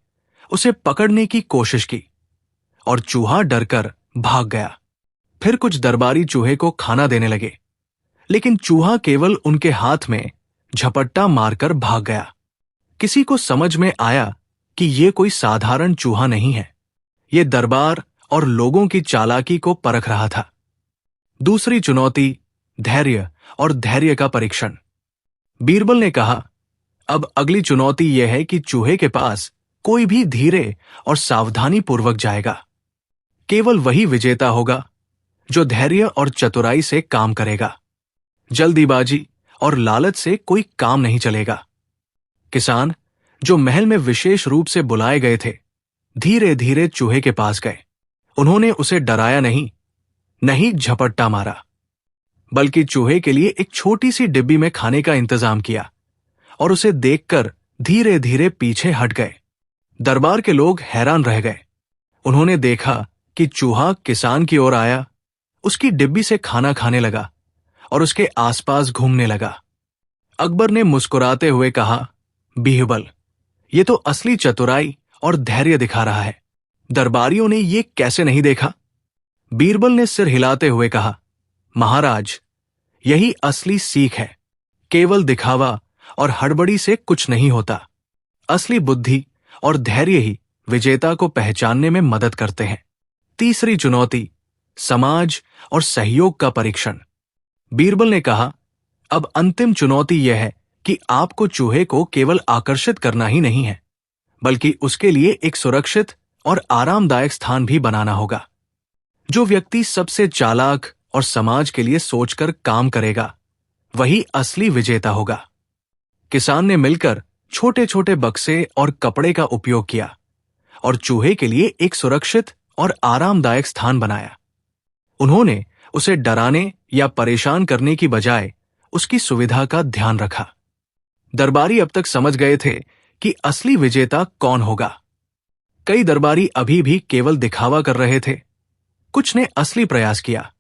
उसे पकड़ने की कोशिश की और चूहा डरकर भाग गया। फिर कुछ दरबारी चूहे को खाना देने लगे, लेकिन चूहा केवल उनके हाथ में झपट्टा मारकर भाग गया। किसी को समझ में आया कि ये कोई साधारण चूहा नहीं है, ये दरबार और लोगों की चालाकी को परख रहा था। दूसरी चुनौती, धैर्य और धैर्य का परीक्षण। बीरबल ने कहा, अब अगली चुनौती यह है कि चूहे के पास कोई भी धीरे और सावधानी पूर्वक जाएगा। केवल वही विजेता होगा जो धैर्य और चतुराई से काम करेगा। जल्दीबाजी और लालच से कोई काम नहीं चलेगा। किसान, जो महल में विशेष रूप से बुलाए गए थे, धीरे धीरे चूहे के पास गए। उन्होंने उसे डराया नहीं झपट्टा मारा, बल्कि चूहे के लिए एक छोटी सी डिब्बी में खाने का इंतजाम किया और उसे देखकर धीरे धीरे पीछे हट गए। दरबार के लोग हैरान रह गए। उन्होंने देखा कि चूहा किसान की ओर आया, उसकी डिब्बी से खाना खाने लगा और उसके आसपास घूमने लगा। अकबर ने मुस्कुराते हुए कहा, बीरबल, ये तो असली चतुराई और धैर्य दिखा रहा है। दरबारियों ने ये कैसे नहीं देखा? बीरबल ने सिर हिलाते हुए कहा, महाराज, यही असली सीख है। केवल दिखावा और हड़बड़ी से कुछ नहीं होता। असली बुद्धि और धैर्य ही विजेता को पहचानने में मदद करते हैं। तीसरी चुनौती, समाज और सहयोग का परीक्षण। बीरबल ने कहा, अब अंतिम चुनौती यह है कि आपको चूहे को केवल आकर्षित करना ही नहीं है, बल्कि उसके लिए एक सुरक्षित और आरामदायक स्थान भी बनाना होगा। जो व्यक्ति सबसे चालाक और समाज के लिए सोचकर काम करेगा, वही असली विजेता होगा। किसान ने मिलकर छोटे छोटे बक्से और कपड़े का उपयोग किया और चूहे के लिए एक सुरक्षित और आरामदायक स्थान बनाया। उन्होंने उसे डराने या परेशान करने की बजाय उसकी सुविधा का ध्यान रखा। दरबारी अब तक समझ गए थे कि असली विजेता कौन होगा। कई दरबारी अभी भी केवल दिखावा कर रहे थे। कुछ ने असली प्रयास किया,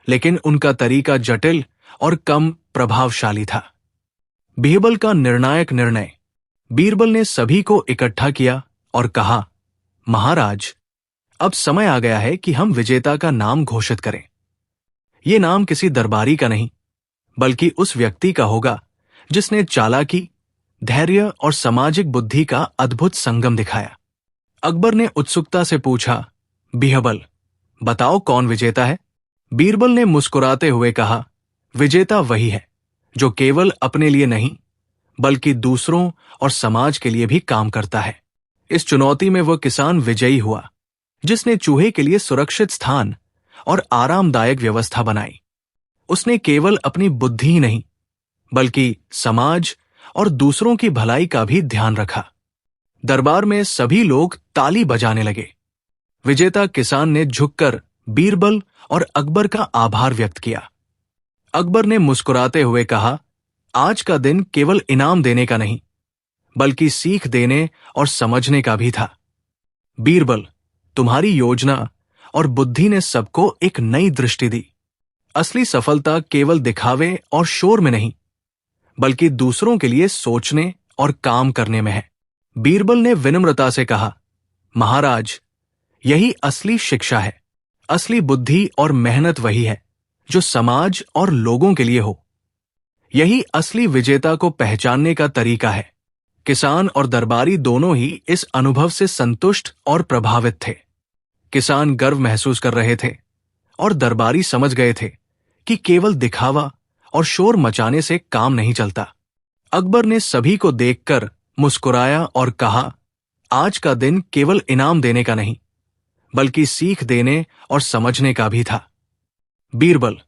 लेकिन उनका तरीका जटिल और कम प्रभावशाली था। बीरबल का निर्णायक निर्णय। बीरबल ने सभी को इकट्ठा किया और कहा, महाराज, अब समय आ गया है कि हम विजेता का नाम घोषित करें। ये नाम किसी दरबारी का नहीं, बल्कि उस व्यक्ति का होगा जिसने चालाकी, धैर्य और सामाजिक बुद्धि का अद्भुत संगम दिखाया। अकबर ने उत्सुकता से पूछा, बीरबल, बताओ कौन विजेता है? बीरबल ने मुस्कुराते हुए कहा, विजेता वही है जो केवल अपने लिए नहीं, बल्कि दूसरों और समाज के लिए भी काम करता है। इस चुनौती में वह किसान विजयी हुआ जिसने चूहे के लिए सुरक्षित स्थान और आरामदायक व्यवस्था बनाई। उसने केवल अपनी बुद्धि ही नहीं, बल्कि समाज और दूसरों की भलाई का भी ध्यान रखा। दरबार में सभी लोग ताली बजाने लगे। विजेता किसान ने झुककर बीरबल और अकबर का आभार व्यक्त किया। अकबर ने मुस्कुराते हुए कहा, आज का दिन केवल इनाम देने का नहीं, बल्कि सीख देने और समझने का भी था। बीरबल, तुम्हारी योजना और बुद्धि ने सबको एक नई दृष्टि दी। असली सफलता केवल दिखावे और शोर में नहीं, बल्कि दूसरों के लिए सोचने और काम करने में है। बीरबल ने विनम्रता से कहा, महाराज, यही असली शिक्षा है। असली बुद्धि और मेहनत वही है जो समाज और लोगों के लिए हो। यही असली विजेता को पहचानने का तरीका है। किसान और दरबारी दोनों ही इस अनुभव से संतुष्ट और प्रभावित थे। किसान गर्व महसूस कर रहे थे और दरबारी समझ गए थे कि केवल दिखावा और शोर मचाने से काम नहीं चलता। अकबर ने सभी को देखकर मुस्कुराया और कहा, आज का दिन केवल इनाम देने का नहीं, बल्कि सीख देने और समझने का भी था। बीरबल,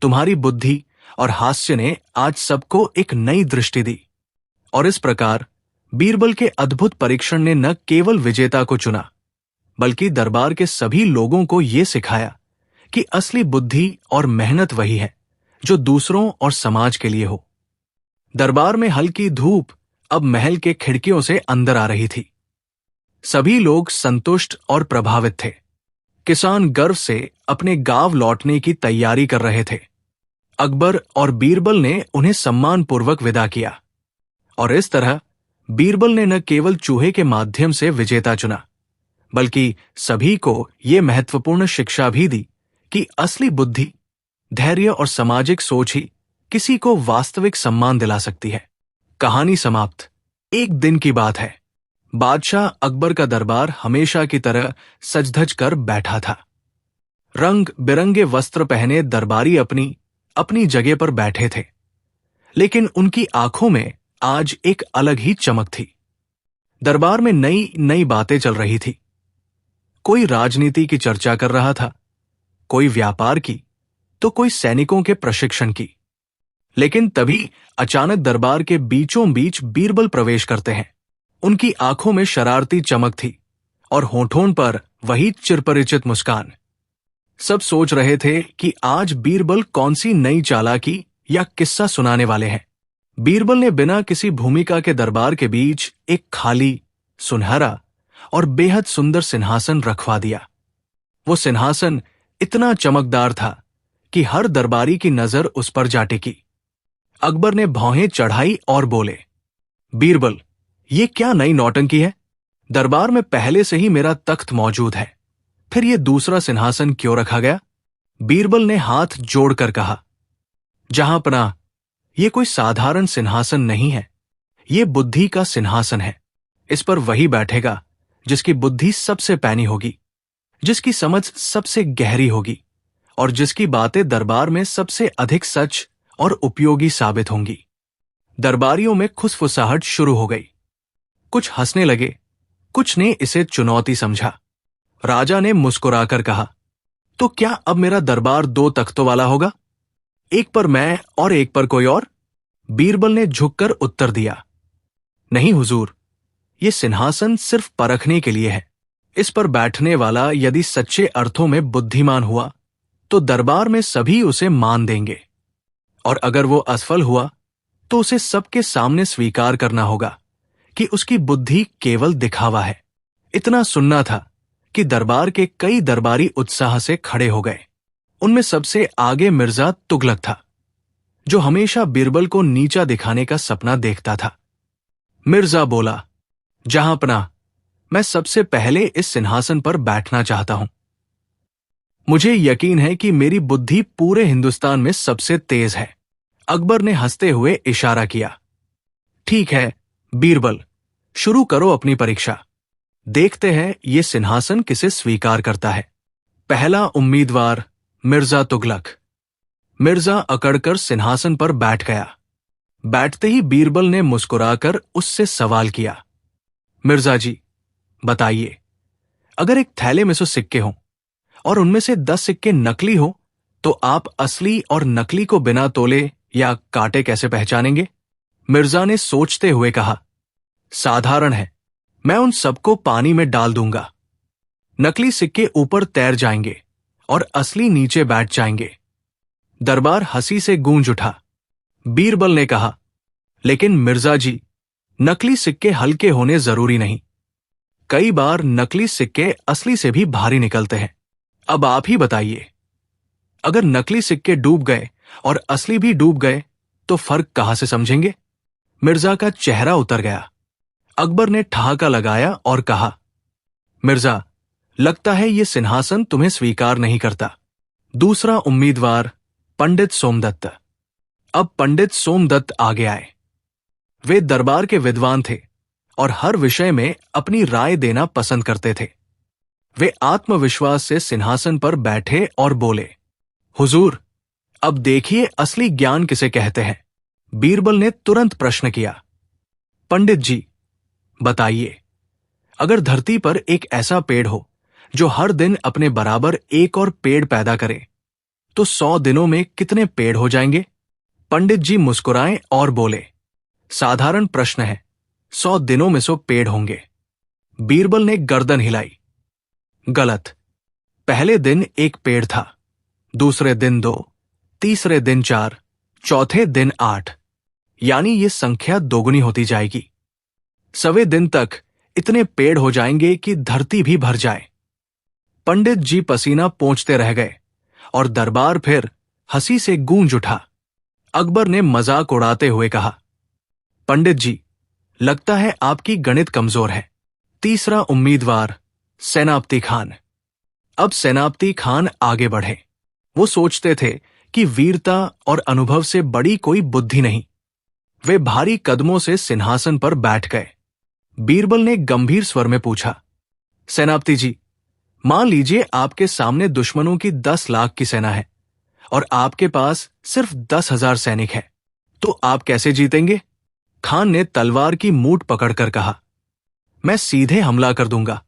तुम्हारी बुद्धि और हास्य ने आज सबको एक नई दृष्टि दी। और इस प्रकार बीरबल के अद्भुत परीक्षण ने न केवल विजेता को चुना, बल्कि दरबार के सभी लोगों को यह सिखाया कि असली बुद्धि और मेहनत वही है जो दूसरों और समाज के लिए हो। दरबार में हल्की धूप अब महल के खिड़कियों से अंदर आ रही थी। सभी लोग संतुष्ट और प्रभावित थे। किसान गर्व से अपने गांव लौटने की तैयारी कर रहे थे। अकबर और बीरबल ने उन्हें सम्मानपूर्वक विदा किया। और इस तरह बीरबल ने न केवल चूहे के माध्यम से विजेता चुना, बल्कि सभी को यह महत्वपूर्ण शिक्षा भी दी कि असली बुद्धि, धैर्य और सामाजिक सोच ही किसी को वास्तविक सम्मान दिला सकती है। कहानी समाप्त। एक दिन की बात है। बादशाह अकबर का दरबार हमेशा की तरह सज-धज कर बैठा था। रंग बिरंगे वस्त्र पहने दरबारी अपनी अपनी जगह पर बैठे थे, लेकिन उनकी आंखों में आज एक अलग ही चमक थी। दरबार में नई नई बातें चल रही थी। कोई राजनीति की चर्चा कर रहा था, कोई व्यापार की, तो कोई सैनिकों के प्रशिक्षण की। लेकिन तभी अचानक दरबार के बीचों बीच बीरबल प्रवेश करते हैं। उनकी आंखों में शरारती चमक थी और होठों पर वही चिरपरिचित मुस्कान। सब सोच रहे थे कि आज बीरबल कौन सी नई चालाकी या किस्सा सुनाने वाले हैं। बीरबल ने बिना किसी भूमिका के दरबार के बीच एक खाली, सुनहरा और बेहद सुंदर सिंहासन रखवा दिया। वो सिंहासन इतना चमकदार था कि हर दरबारी की नजर उस पर जा टिकी। अकबर ने भौहें चढ़ाई और बोले, बीरबल, ये क्या नई नौटंकी है? दरबार में पहले से ही मेरा तख्त मौजूद है, फिर ये दूसरा सिंहासन क्यों रखा गया? बीरबल ने हाथ जोड़कर कहा, जहांपनाह, ये कोई साधारण सिंहासन नहीं है, ये बुद्धि का सिंहासन है। इस पर वही बैठेगा जिसकी बुद्धि सबसे पैनी होगी, जिसकी समझ सबसे गहरी होगी और जिसकी बातें दरबार में सबसे अधिक सच और उपयोगी साबित होंगी। दरबारियों में खुसफुसाहट शुरू हो गई। कुछ हंसने लगे, कुछ ने इसे चुनौती समझा। राजा ने मुस्कुराकर कहा, तो क्या अब मेरा दरबार 2 तख्तों वाला होगा? एक पर मैं और एक पर कोई और? बीरबल ने झुककर उत्तर दिया, नहीं हुजूर, ये सिंहासन सिर्फ परखने के लिए है। इस पर बैठने वाला यदि सच्चे अर्थों में बुद्धिमान हुआ तो दरबार में सभी उसे मान देंगे, और अगर वो असफल हुआ तो उसे सबके सामने स्वीकार करना होगा कि उसकी बुद्धि केवल दिखावा है। इतना सुनना था कि दरबार के कई दरबारी उत्साह से खड़े हो गए। उनमें सबसे आगे मिर्जा तुगलक था, जो हमेशा बीरबल को नीचा दिखाने का सपना देखता था। मिर्जा बोला, जहांपनाह, मैं सबसे पहले इस सिंहासन पर बैठना चाहता हूं। मुझे यकीन है कि मेरी बुद्धि पूरे हिंदुस्तान में सबसे तेज है। अकबर ने हंसते हुए इशारा किया, ठीक है बीरबल, शुरू करो अपनी परीक्षा। देखते हैं ये सिंहासन किसे स्वीकार करता है। पहला उम्मीदवार मिर्जा तुगलक। मिर्जा अकड़कर सिंहासन पर बैठ गया। बैठते ही बीरबल ने मुस्कुराकर उससे सवाल किया, मिर्जा जी, बताइए, अगर एक थैले में 100 सिक्के हों और उनमें से 10 सिक्के नकली हो, तो आप असली और नकली को बिना तोले या काटे कैसे पहचानेंगे? मिर्जा ने सोचते हुए कहा, साधारण है, मैं उन सबको पानी में डाल दूंगा। नकली सिक्के ऊपर तैर जाएंगे और असली नीचे बैठ जाएंगे। दरबार हंसी से गूंज उठा। बीरबल ने कहा, लेकिन मिर्जा जी, नकली सिक्के हल्के होने जरूरी नहीं। कई बार नकली सिक्के असली से भी भारी निकलते हैं। अब आप ही बताइए, अगर नकली सिक्के डूब गए और असली भी डूब गए तो फर्क कहां से समझेंगे? मिर्जा का चेहरा उतर गया। अकबर ने ठहाका लगाया और कहा, मिर्जा, लगता है ये सिंहासन तुम्हें स्वीकार नहीं करता। दूसरा उम्मीदवार पंडित सोमदत्त। अब पंडित सोमदत्त आगे आए। वे दरबार के विद्वान थे और हर विषय में अपनी राय देना पसंद करते थे। वे आत्मविश्वास से सिंहासन पर बैठे और बोले, हुजूर, अब देखिए असली ज्ञान किसे कहते हैं। बीरबल ने तुरंत प्रश्न किया, पंडित जी, बताइए, अगर धरती पर एक ऐसा पेड़ हो जो हर दिन अपने बराबर एक और पेड़ पैदा करे, तो 100 दिनों में कितने पेड़ हो जाएंगे? पंडित जी मुस्कुराए और बोले, साधारण प्रश्न है, 100 दिनों में 100 पेड़ होंगे। बीरबल ने गर्दन हिलाई, गलत। पहले दिन एक पेड़ था, दूसरे दिन 2, तीसरे दिन 4, चौथे दिन 8, यानी ये संख्या दोगुनी होती जाएगी। 100वें दिन तक इतने पेड़ हो जाएंगे कि धरती भी भर जाए। पंडित जी पसीना पोंछते रह गए और दरबार फिर हंसी से गूंज उठा। अकबर ने मजाक उड़ाते हुए कहा, पंडित जी, लगता है आपकी गणित कमजोर है। तीसरा उम्मीदवार, सेनापति खान। अब सेनापति खान आगे बढ़े। वो सोचते थे कि वीरता और अनुभव से बड़ी कोई बुद्धि नहीं। वे भारी कदमों से सिंहासन पर बैठ गए। बीरबल ने गंभीर स्वर में पूछा, सेनापति जी, मान लीजिए आपके सामने दुश्मनों की 10 लाख की सेना है और आपके पास सिर्फ 10,000 सैनिक हैं, तो आप कैसे जीतेंगे? खान ने तलवार की मूठ पकड़कर कहा, मैं सीधे हमला कर दूंगा।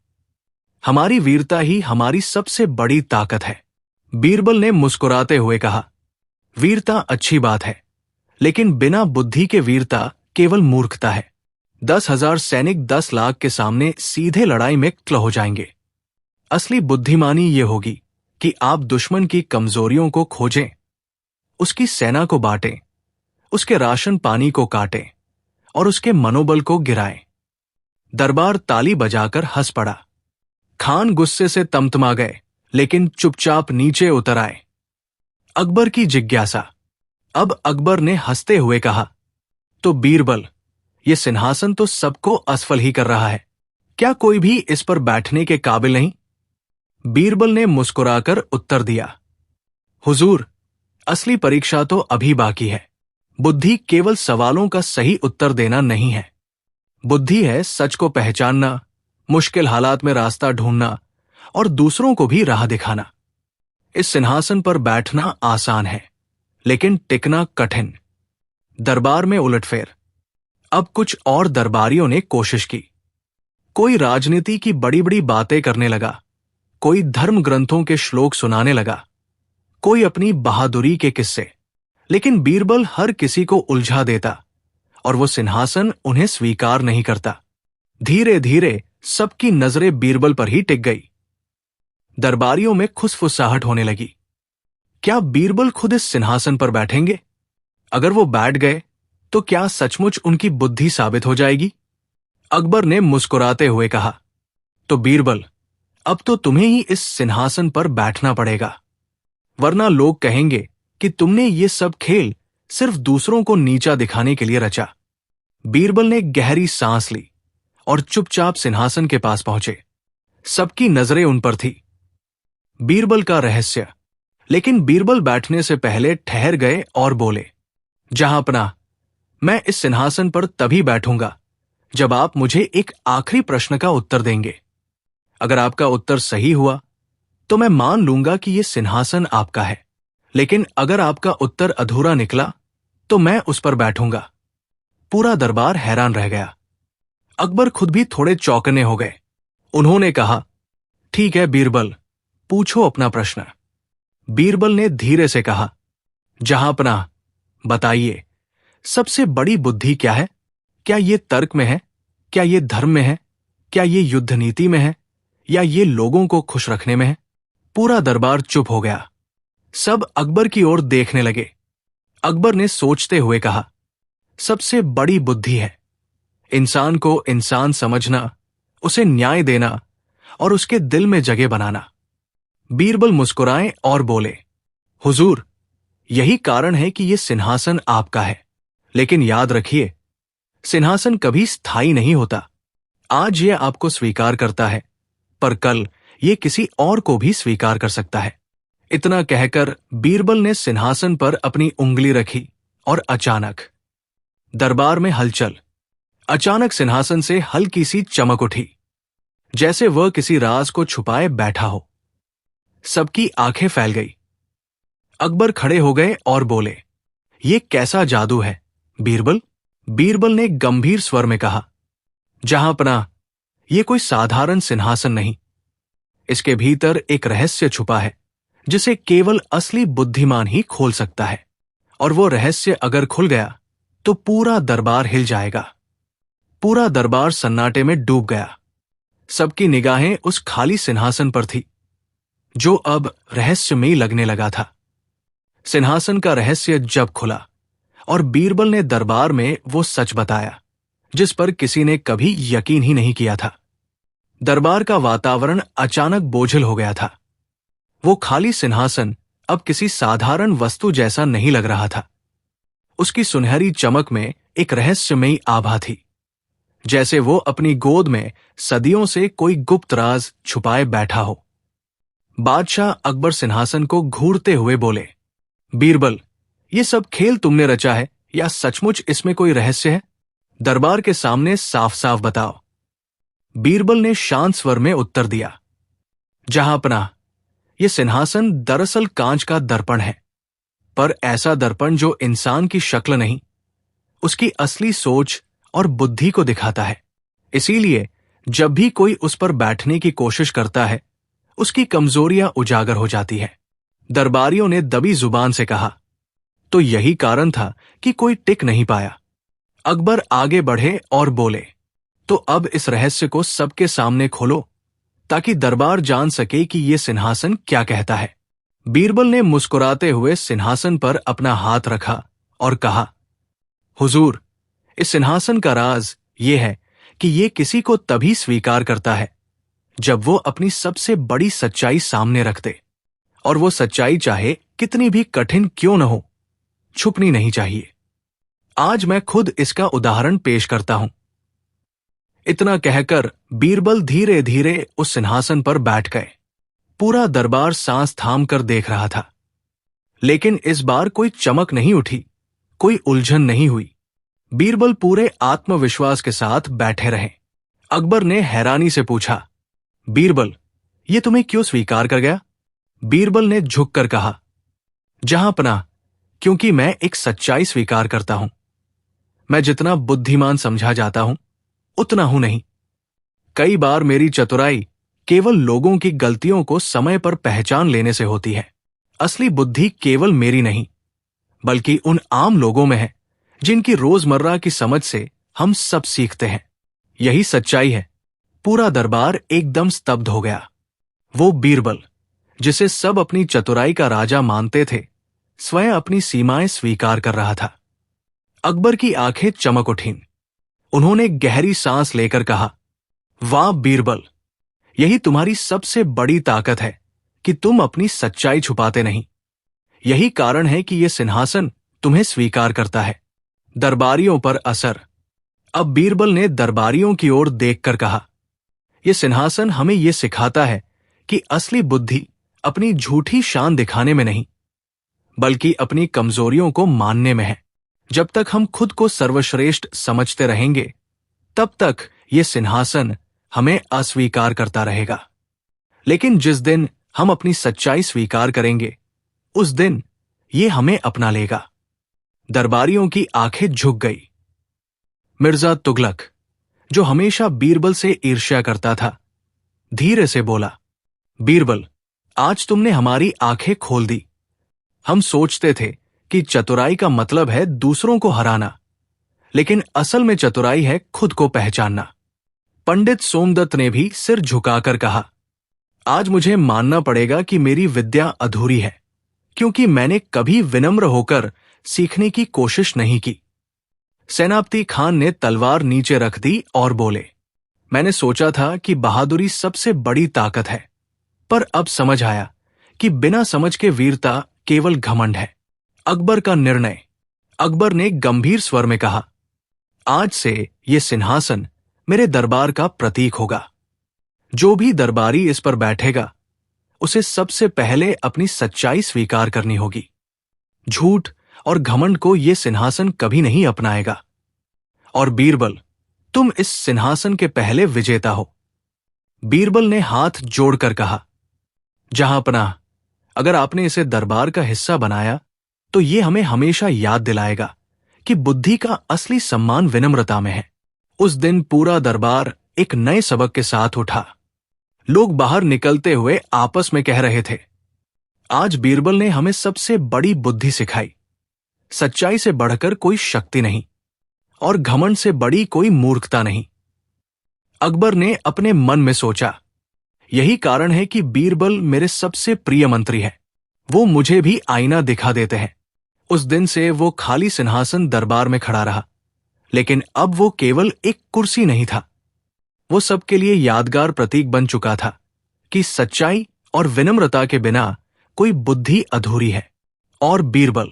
हमारी वीरता ही हमारी सबसे बड़ी ताकत है। बीरबल ने मुस्कुराते हुए कहा, वीरता अच्छी बात है, लेकिन बिना बुद्धि के वीरता केवल मूर्खता है। 10,000 सैनिक 10 लाख के सामने सीधे लड़ाई में क्ल हो जाएंगे। असली बुद्धिमानी ये होगी कि आप दुश्मन की कमजोरियों को खोजें, उसकी सेना को बांटें, उसके राशन पानी को काटें और उसके मनोबल को गिराएं। दरबार ताली बजाकर हंस पड़ा। खान गुस्से से तमतमा गए, लेकिन चुपचाप नीचे उतर आए। अकबर की जिज्ञासा। अब अकबर ने हंसते हुए कहा, तो बीरबल, ये सिंहासन तो सबको असफल ही कर रहा है। क्या कोई भी इस पर बैठने के काबिल नहीं? बीरबल ने मुस्कुराकर उत्तर दिया, हुजूर, असली परीक्षा तो अभी बाकी है। बुद्धि केवल सवालों का सही उत्तर देना नहीं है। बुद्धि है सच को पहचानना, मुश्किल हालात में रास्ता ढूंढना और दूसरों को भी राह दिखाना। इस सिंहासन पर बैठना आसान है, लेकिन टिकना कठिन। दरबार में उलटफेर। अब कुछ और दरबारियों ने कोशिश की। कोई राजनीति की बड़ी बड़ी बातें करने लगा, कोई धर्म ग्रंथों के श्लोक सुनाने लगा, कोई अपनी बहादुरी के किस्से। लेकिन बीरबल हर किसी को उलझा देता और वो सिंहासन उन्हें स्वीकार नहीं करता। धीरे धीरे सबकी नजरें बीरबल पर ही टिक गई। दरबारियों में खुसफुसाहट होने लगी। क्या बीरबल खुद इस सिंहासन पर बैठेंगे? अगर वो बैठ गए तो क्या सचमुच उनकी बुद्धि साबित हो जाएगी? अकबर ने मुस्कुराते हुए कहा, तो बीरबल, अब तो तुम्हें ही इस सिंहासन पर बैठना पड़ेगा, वरना लोग कहेंगे कि तुमने ये सब खेल सिर्फ दूसरों को नीचा दिखाने के लिए रचा। बीरबल ने गहरी सांस ली और चुपचाप सिंहासन के पास पहुंचे। सबकी नजरें उन पर थी। बीरबल का रहस्य। लेकिन बीरबल बैठने से पहले ठहर गए और बोले, जहांपनाह, मैं इस सिंहासन पर तभी बैठूंगा जब आप मुझे एक आखिरी प्रश्न का उत्तर देंगे। अगर आपका उत्तर सही हुआ तो मैं मान लूंगा कि यह सिंहासन आपका है, लेकिन अगर आपका उत्तर अधूरा निकला तो मैं उस पर बैठूंगा। पूरा दरबार हैरान रह गया। अकबर खुद भी थोड़े चौकने हो गए। उन्होंने कहा, ठीक है बीरबल, पूछो अपना प्रश्न। बीरबल ने धीरे से कहा, जहांपनाह, बताइए, सबसे बड़ी बुद्धि क्या है? क्या ये तर्क में है? क्या ये धर्म में है? क्या ये युद्ध नीति में है? या ये लोगों को खुश रखने में है? पूरा दरबार चुप हो गया। सब अकबर की ओर देखने लगे। अकबर ने सोचते हुए कहा, सबसे बड़ी बुद्धि है इंसान को इंसान समझना, उसे न्याय देना और उसके दिल में जगह बनाना। बीरबल मुस्कुराए और बोले, हुजूर, यही कारण है कि यह सिंहासन आपका है। लेकिन याद रखिए, सिंहासन कभी स्थायी नहीं होता। आज यह आपको स्वीकार करता है, पर कल यह किसी और को भी स्वीकार कर सकता है। इतना कहकर बीरबल ने सिंहासन पर अपनी उंगली रखी और अचानक दरबार में हलचल। अचानक सिंहासन से हल्की सी चमक उठी, जैसे वह किसी राज को छुपाए बैठा हो। सबकी आंखें फैल गई। अकबर खड़े हो गए और बोले, यह कैसा जादू है बीरबल, बीरबल ने गंभीर स्वर में कहा, जहांपनाह, ये कोई साधारण सिंहासन नहीं। इसके भीतर एक रहस्य छुपा है जिसे केवल असली बुद्धिमान ही खोल सकता है, और वो रहस्य अगर खुल गया तो पूरा दरबार हिल जाएगा। पूरा दरबार सन्नाटे में डूब गया। सबकी निगाहें उस खाली सिंहासन पर थी जो अब रहस्यमयी लगने लगा था। सिंहासन का रहस्य जब खुला और बीरबल ने दरबार में वो सच बताया जिस पर किसी ने कभी यकीन ही नहीं किया था, दरबार का वातावरण अचानक बोझिल हो गया था। वो खाली सिंहासन अब किसी साधारण वस्तु जैसा नहीं लग रहा था। उसकी सुनहरी चमक में एक रहस्यमयी आभा थी, जैसे वो अपनी गोद में सदियों से कोई गुप्त राज छुपाए बैठा हो। बादशाह अकबर सिंहासन को घूरते हुए बोले, बीरबल, ये सब खेल तुमने रचा है या सचमुच इसमें कोई रहस्य है? दरबार के सामने साफ साफ बताओ। बीरबल ने शांत स्वर में उत्तर दिया, जहांपनाह, यह सिंहासन दरअसल कांच का दर्पण है, पर ऐसा दर्पण जो इंसान की शक्ल नहीं, उसकी असली सोच और बुद्धि को दिखाता है। इसीलिए जब भी कोई उस पर बैठने की कोशिश करता है, उसकी कमजोरियां उजागर हो जाती है। दरबारियों ने दबी जुबान से कहा, तो यही कारण था कि कोई टिक नहीं पाया। अकबर आगे बढ़े और बोले, तो अब इस रहस्य को सबके सामने खोलो ताकि दरबार जान सके कि यह सिंहासन क्या कहता है। बीरबल ने मुस्कुराते हुए सिंहासन पर अपना हाथ रखा और कहा, हुजूर, इस सिंहासन का राज ये है कि ये किसी को तभी स्वीकार करता है जब वो अपनी सबसे बड़ी सच्चाई सामने रख दे, और वो सच्चाई चाहे कितनी भी कठिन क्यों न हो, छुपनी नहीं चाहिए। आज मैं खुद इसका उदाहरण पेश करता हूं। इतना कहकर बीरबल धीरे धीरे उस सिंहासन पर बैठ गए। पूरा दरबार सांस थाम कर देख रहा था, लेकिन इस बार कोई चमक नहीं उठी, कोई उलझन नहीं हुई। बीरबल पूरे आत्मविश्वास के साथ बैठे रहे। अकबर ने हैरानी से पूछा, बीरबल, ये तुम्हें क्यों स्वीकार कर गया? बीरबल ने झुककर कहा, जहांपनाह, क्योंकि मैं एक सच्चाई स्वीकार करता हूं। मैं जितना बुद्धिमान समझा जाता हूं उतना हूं नहीं। कई बार मेरी चतुराई केवल लोगों की गलतियों को समय पर पहचान लेने से होती है। असली बुद्धि केवल मेरी नहीं, बल्कि उन आम लोगों में है जिनकी रोजमर्रा की समझ से हम सब सीखते हैं। यही सच्चाई है। पूरा दरबार एकदम स्तब्ध हो गया। वो बीरबल, जिसे सब अपनी चतुराई का राजा मानते थे, स्वयं अपनी सीमाएं स्वीकार कर रहा था। अकबर की आंखें चमक उठीं। उन्होंने गहरी सांस लेकर कहा, वाह बीरबल, यही तुम्हारी सबसे बड़ी ताकत है कि तुम अपनी सच्चाई छुपाते नहीं। यही कारण है कि यह सिंहासन तुम्हें स्वीकार करता है। दरबारियों पर असर। अब बीरबल ने दरबारियों की ओर देखकर कहा, यह सिंहासन हमें यह सिखाता है कि असली बुद्धि अपनी झूठी शान दिखाने में नहीं, बल्कि अपनी कमजोरियों को मानने में है। जब तक हम खुद को सर्वश्रेष्ठ समझते रहेंगे, तब तक यह सिंहासन हमें अस्वीकार करता रहेगा। लेकिन जिस दिन हम अपनी सच्चाई स्वीकार करेंगे, उस दिन यह हमें अपना लेगा। दरबारियों की आंखें झुक गई। मिर्जा तुगलक, जो हमेशा बीरबल से ईर्ष्या करता था, धीरे से बोला, बीरबल, आज तुमने हमारी आंखें खोल दी। हम सोचते थे कि चतुराई का मतलब है दूसरों को हराना, लेकिन असल में चतुराई है खुद को पहचानना। पंडित सोमदत्त ने भी सिर झुकाकर कहा, आज मुझे मानना पड़ेगा कि मेरी विद्या अधूरी है, क्योंकि मैंने कभी विनम्र होकर सीखने की कोशिश नहीं की। सेनापति खान ने तलवार नीचे रख दी और बोले, मैंने सोचा था कि बहादुरी सबसे बड़ी ताकत है, पर अब समझ आया कि बिना समझ के वीरता केवल घमंड है। अकबर का निर्णय। अकबर ने गंभीर स्वर में कहा, आज से यह सिंहासन मेरे दरबार का प्रतीक होगा। जो भी दरबारी इस पर बैठेगा, उसे सबसे पहले अपनी सच्चाई स्वीकार करनी होगी। झूठ और घमंड को यह सिंहासन कभी नहीं अपनाएगा। और बीरबल, तुम इस सिंहासन के पहले विजेता हो। बीरबल ने हाथ जोड़कर कहा, जहांपनाह, अगर आपने इसे दरबार का हिस्सा बनाया तो यह हमें हमेशा याद दिलाएगा कि बुद्धि का असली सम्मान विनम्रता में है। उस दिन पूरा दरबार एक नए सबक के साथ उठा। लोग बाहर निकलते हुए आपस में कह रहे थे, आज बीरबल ने हमें सबसे बड़ी बुद्धि सिखाई। सच्चाई से बढ़कर कोई शक्ति नहीं और घमंड से बड़ी कोई मूर्खता नहीं। अकबर ने अपने मन में सोचा, यही कारण है कि बीरबल मेरे सबसे प्रिय मंत्री है। वो मुझे भी आईना दिखा देते हैं। उस दिन से वो खाली सिंहासन दरबार में खड़ा रहा, लेकिन अब वो केवल एक कुर्सी नहीं था। वो सबके लिए यादगार प्रतीक बन चुका था कि सच्चाई और विनम्रता के बिना कोई बुद्धि अधूरी है। और बीरबल,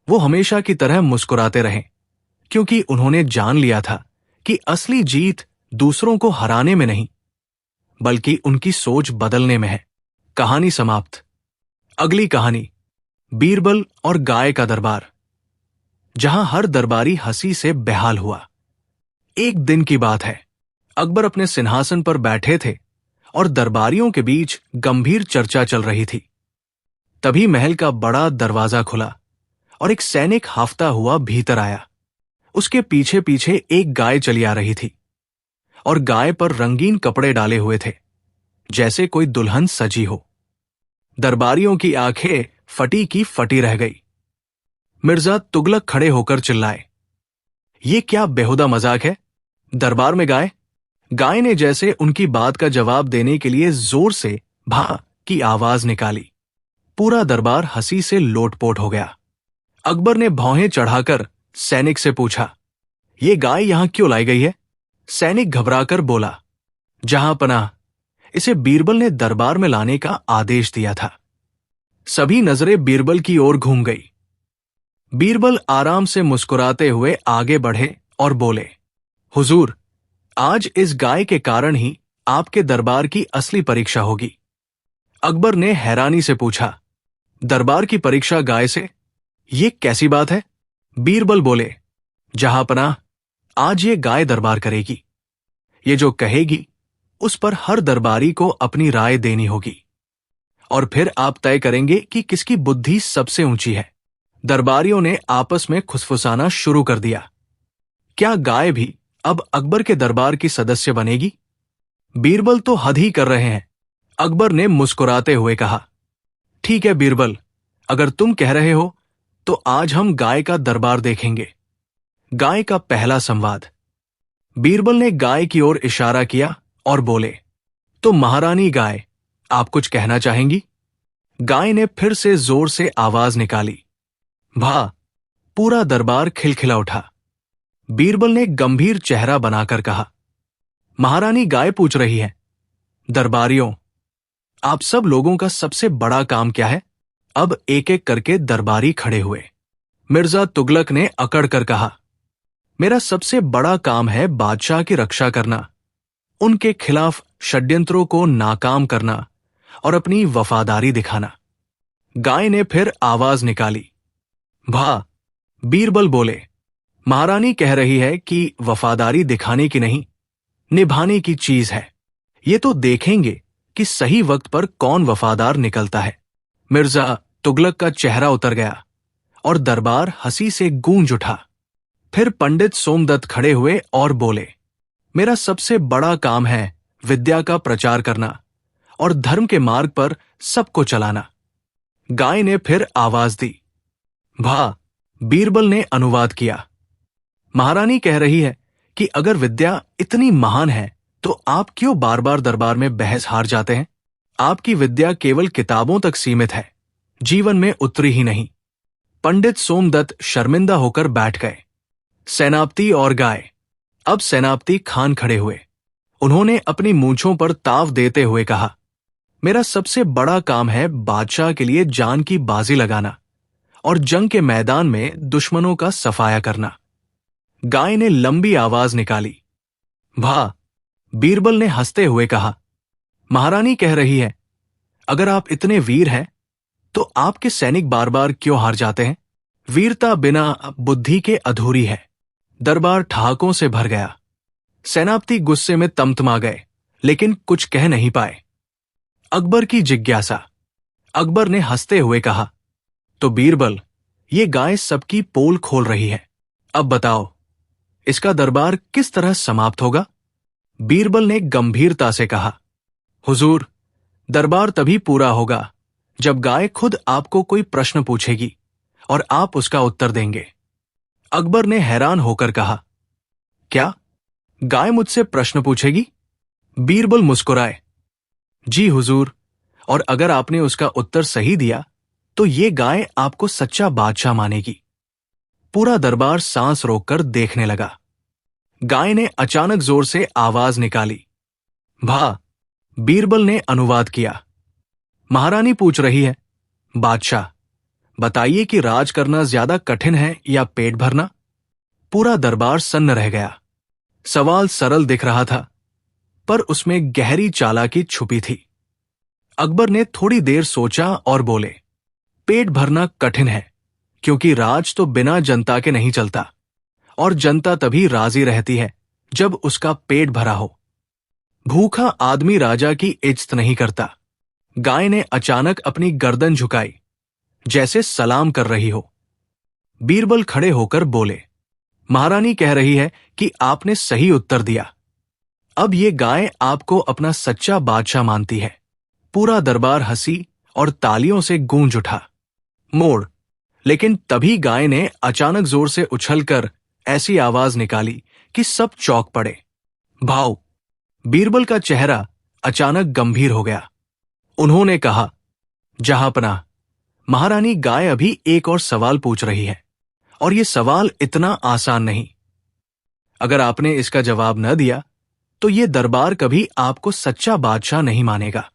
वो हमेशा की तरह मुस्कुराते रहे, क्योंकि उन्होंने जान लिया था कि असली जीत दूसरों को हराने में नहीं, बल्कि उनकी सोच बदलने में है। कहानी समाप्त। अगली कहानी, बीरबल और गाय का दरबार, जहां हर दरबारी हंसी से बेहाल हुआ। एक दिन की बात है, अकबर अपने सिंहासन पर बैठे थे और दरबारियों के बीच गंभीर चर्चा चल रही थी। तभी महल का बड़ा दरवाजा खुला और एक सैनिक हाफता हुआ भीतर आया। उसके पीछे पीछे एक गाय चली आ रही थी और गाय पर रंगीन कपड़े डाले हुए थे, जैसे कोई दुल्हन सजी हो। दरबारियों की आंखें फटी की फटी रह गई। मिर्जा तुगलक खड़े होकर चिल्लाए, ये क्या बेहुदा मजाक है? दरबार में गाय? गाय ने जैसे उनकी बात का जवाब देने के लिए जोर से भा की आवाज निकाली। पूरा दरबार हंसी से लोटपोट हो गया। अकबर ने भौहें चढ़ाकर सैनिक से पूछा, ये गाय यहां क्यों लाई गई है? सैनिक घबराकर बोला, जहां पनाह, इसे बीरबल ने दरबार में लाने का आदेश दिया था। सभी नजरें बीरबल की ओर घूम गई। बीरबल आराम से मुस्कुराते हुए आगे बढ़े और बोले, हुजूर, आज इस गाय के कारण ही आपके दरबार की असली परीक्षा होगी। अकबर ने हैरानी से पूछा, दरबार की परीक्षा गाय से? ये कैसी बात है? बीरबल बोले, जहां पनाह, आज ये गाय दरबार करेगी। ये जो कहेगी उस पर हर दरबारी को अपनी राय देनी होगी और फिर आप तय करेंगे कि किसकी बुद्धि सबसे ऊंची है। दरबारियों ने आपस में खुसफुसाना शुरू कर दिया। क्या गाय भी अब अकबर के दरबार की सदस्य बनेगी? बीरबल तो हद ही कर रहे हैं। अकबर ने मुस्कुराते हुए कहा, ठीक है बीरबल, अगर तुम कह रहे हो तो आज हम गाय का दरबार देखेंगे। गाय का पहला संवाद। बीरबल ने गाय की ओर इशारा किया और बोले, तो महारानी गाय, आप कुछ कहना चाहेंगी? गाय ने फिर से जोर से आवाज निकाली। भा। पूरा दरबार खिलखिला उठा। बीरबल ने गंभीर चेहरा बनाकर कहा, महारानी गाय पूछ रही है। दरबारियों, आप सब लोगों का सबसे बड़ा काम क्या है? अब एक एक करके दरबारी खड़े हुए। मिर्जा तुगलक ने अकड़ कर कहा, मेरा सबसे बड़ा काम है बादशाह की रक्षा करना, उनके खिलाफ षड्यंत्रों को नाकाम करना और अपनी वफादारी दिखाना। गाय ने फिर आवाज निकाली। भा। बीरबल बोले, महारानी कह रही है कि वफादारी दिखाने की नहीं, निभाने की चीज है। ये तो देखेंगे कि सही वक्त पर कौन वफादार निकलता है। मिर्जा तुगलक का चेहरा उतर गया और दरबार हंसी से गूंज उठा। फिर पंडित सोमदत्त खड़े हुए और बोले, मेरा सबसे बड़ा काम है विद्या का प्रचार करना और धर्म के मार्ग पर सबको चलाना। गाय ने फिर आवाज दी। भा। बीरबल ने अनुवाद किया, महारानी कह रही है कि अगर विद्या इतनी महान है तो आप क्यों बार बार दरबार में बहस हार जाते हैं? आपकी विद्या केवल किताबों तक सीमित है, जीवन में उतरी ही नहीं। पंडित सोमदत्त शर्मिंदा होकर बैठ गए। सेनापति और गाय। अब सेनापति खान खड़े हुए। उन्होंने अपनी मूंछों पर ताव देते हुए कहा, मेरा सबसे बड़ा काम है बादशाह के लिए जान की बाजी लगाना और जंग के मैदान में दुश्मनों का सफाया करना। गाय ने लंबी आवाज निकाली। भा। बीरबल ने हंसते हुए कहा, महारानी कह रही है, अगर आप इतने वीर हैं तो आपके सैनिक बार बार क्यों हार जाते हैं? वीरता बिना बुद्धि के अधूरी है। दरबार ठहाकों से भर गया। सेनापति गुस्से में तमतमा गए, लेकिन कुछ कह नहीं पाए। अकबर की जिज्ञासा। अकबर ने हंसते हुए कहा, तो बीरबल, ये गाय सबकी पोल खोल रही है। अब बताओ, इसका दरबार किस तरह समाप्त होगा? बीरबल ने गंभीरता से कहा। हुजूर, दरबार तभी पूरा होगा जब गाय खुद आपको कोई प्रश्न पूछेगी और आप उसका उत्तर देंगे। अकबर ने हैरान होकर कहा, क्या गाय मुझसे प्रश्न पूछेगी? बीरबल मुस्कुराए। जी हुजूर, और अगर आपने उसका उत्तर सही दिया तो ये गाय आपको सच्चा बादशाह मानेगी। पूरा दरबार सांस रोककर देखने लगा। गाय ने अचानक जोर से आवाज निकाली। भा। बीरबल ने अनुवाद किया। महारानी पूछ रही है, बादशाह, बताइए कि राज करना ज्यादा कठिन है या पेट भरना? पूरा दरबार सन्न रह गया। सवाल सरल दिख रहा था, पर उसमें गहरी चालाकी छुपी थी। अकबर ने थोड़ी देर सोचा और बोले, पेट भरना कठिन है, क्योंकि राज तो बिना जनता के नहीं चलता, और जनता तभी राजी रहती है जब उसका पेट भरा हो। भूखा आदमी राजा की इज्जत नहीं करता। गाय ने अचानक अपनी गर्दन झुकाई, जैसे सलाम कर रही हो। बीरबल खड़े होकर बोले, महारानी कह रही है कि आपने सही उत्तर दिया। अब ये गाय आपको अपना सच्चा बादशाह मानती है। पूरा दरबार हंसी और तालियों से गूंज उठा। मोड़। लेकिन तभी गाय ने अचानक जोर से उछलकर ऐसी आवाज निकाली कि सब चौंक पड़े। भाव। बीरबल का चेहरा अचानक गंभीर हो गया। उन्होंने कहा, जहांपनाह, महारानी गाय अभी एक और सवाल पूछ रही है, और यह सवाल इतना आसान नहीं। अगर आपने इसका जवाब न दिया तो यह दरबार कभी आपको सच्चा बादशाह नहीं मानेगा।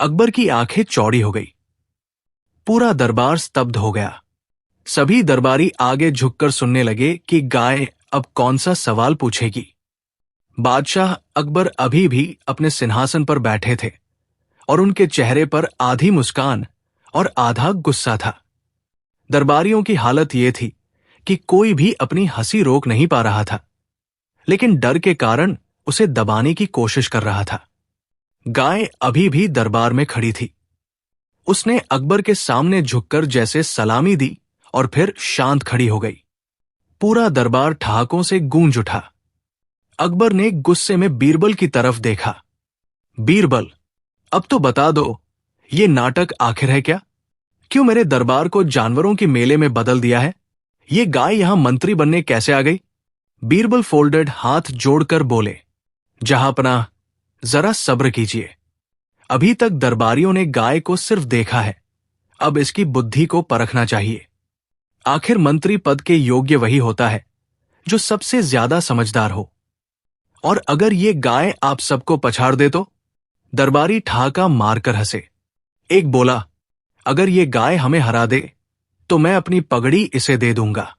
अकबर की आंखें चौड़ी हो गई। पूरा दरबार स्तब्ध हो गया। सभी दरबारी आगे झुककर सुनने लगे कि गाय अब कौन सा सवाल पूछेगी। बादशाह अकबर अभी भी अपने सिंहासन पर बैठे थे, और उनके चेहरे पर आधी मुस्कान और आधा गुस्सा था। दरबारियों की हालत यह थी कि कोई भी अपनी हंसी रोक नहीं पा रहा था, लेकिन डर के कारण उसे दबाने की कोशिश कर रहा था। गाय अभी भी दरबार में खड़ी थी। उसने अकबर के सामने झुककर जैसे सलामी दी और फिर शांत खड़ी हो गई। पूरा दरबार ठहाकों से गूंज उठा। अकबर ने गुस्से में बीरबल की तरफ देखा। बीरबल, अब तो बता दो, ये नाटक आखिर है क्या? क्यों मेरे दरबार को जानवरों के मेले में बदल दिया है? ये गाय यहां मंत्री बनने कैसे आ गई? बीरबल फोल्डेड हाथ जोड़कर बोले, जहांपनाह, जरा सब्र कीजिए। अभी तक दरबारियों ने गाय को सिर्फ देखा है, अब इसकी बुद्धि को परखना चाहिए। आखिर मंत्री पद के योग्य वही होता है जो सबसे ज्यादा समझदार हो, और अगर ये गाय आप सबको पछाड़ दे तो? दरबारी ठहाका मारकर हंसे। एक बोला, अगर ये गाय हमें हरा दे तो मैं अपनी पगड़ी इसे दे दूंगा।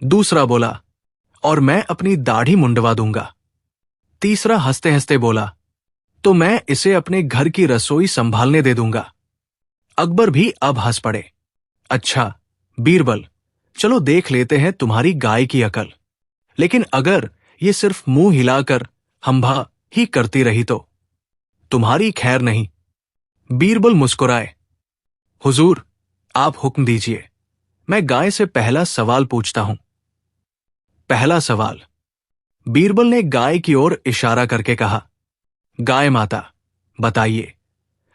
दूसरा बोला, और मैं अपनी दाढ़ी मुंडवा दूंगा। तीसरा हंसते हंसते बोला, तो मैं इसे अपने घर की रसोई संभालने दे दूंगा। अकबर भी अब हंस पड़े। अच्छा बीरबल, चलो देख लेते हैं तुम्हारी गाय की अकल। लेकिन अगर ये सिर्फ मुंह हिलाकर हम्भा ही करती रही तो तुम्हारी खैर नहीं। बीरबल मुस्कुराए। हुजूर, आप हुक्म दीजिए, मैं गाय से पहला सवाल पूछता हूं। पहला सवाल। बीरबल ने गाय की ओर इशारा करके कहा, गाय माता, बताइए,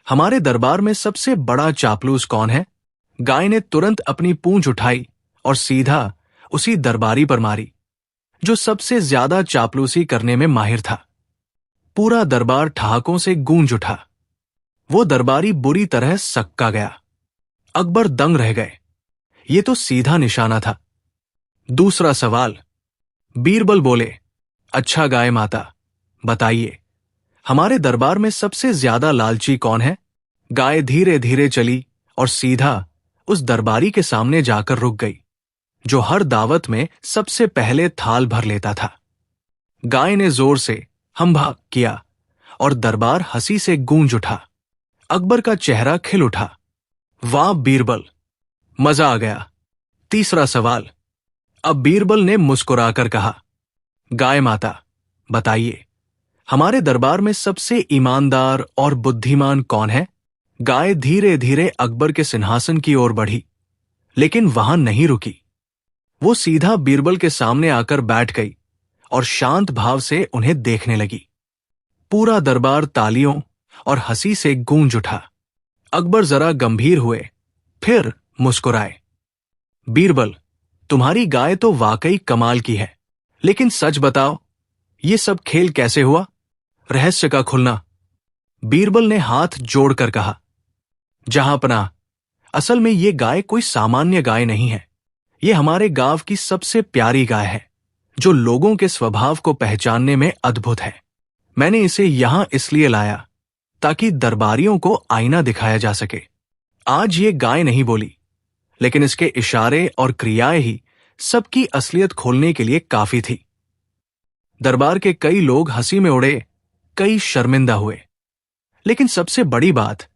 हमारे दरबार में सबसे बड़ा चापलूस कौन है? गाय ने तुरंत अपनी पूंछ उठाई और सीधा उसी दरबारी पर मारी जो सबसे ज्यादा चापलूसी करने में माहिर था। पूरा दरबार ठहाकों से गूंज उठा। वो दरबारी बुरी तरह सक्का गया। अकबर दंग रह गए। ये तो सीधा निशाना था। दूसरा सवाल। बीरबल बोले, अच्छा गाय माता, बताइए, हमारे दरबार में सबसे ज्यादा लालची कौन है? गाय धीरे धीरे चली और सीधा उस दरबारी के सामने जाकर रुक गई जो हर दावत में सबसे पहले थाल भर लेता था। गाय ने जोर से हम्भा किया और दरबार हंसी से गूंज उठा। अकबर का चेहरा खिल उठा। वाह बीरबल, मजा आ गया। तीसरा सवाल। अब बीरबल ने मुस्कुराकर कहा, गाय माता, बताइए, हमारे दरबार में सबसे ईमानदार और बुद्धिमान कौन है? गाय धीरे धीरे अकबर के सिंहासन की ओर बढ़ी, लेकिन वहां नहीं रुकी। वो सीधा बीरबल के सामने आकर बैठ गई और शांत भाव से उन्हें देखने लगी। पूरा दरबार तालियों और हंसी से गूंज उठा। अकबर जरा गंभीर हुए, फिर मुस्कुराए। बीरबल, तुम्हारी गाय तो वाकई कमाल की है, लेकिन सच बताओ, ये सब खेल कैसे हुआ? रहस्य का खुलना। बीरबल ने हाथ जोड़कर कहा, जहांपनाह, असल में ये गाय कोई सामान्य गाय नहीं है। ये हमारे गांव की सबसे प्यारी गाय है, जो लोगों के स्वभाव को पहचानने में अद्भुत है। मैंने इसे यहां इसलिए लाया ताकि दरबारियों को आईना दिखाया जा सके। आज ये गाय नहीं बोली, लेकिन इसके इशारे और क्रियाएं ही सबकी असलियत खोलने के लिए काफी थी। दरबार के कई लोग हंसी में उड़े, कई शर्मिंदा हुए, लेकिन सबसे बड़ी बात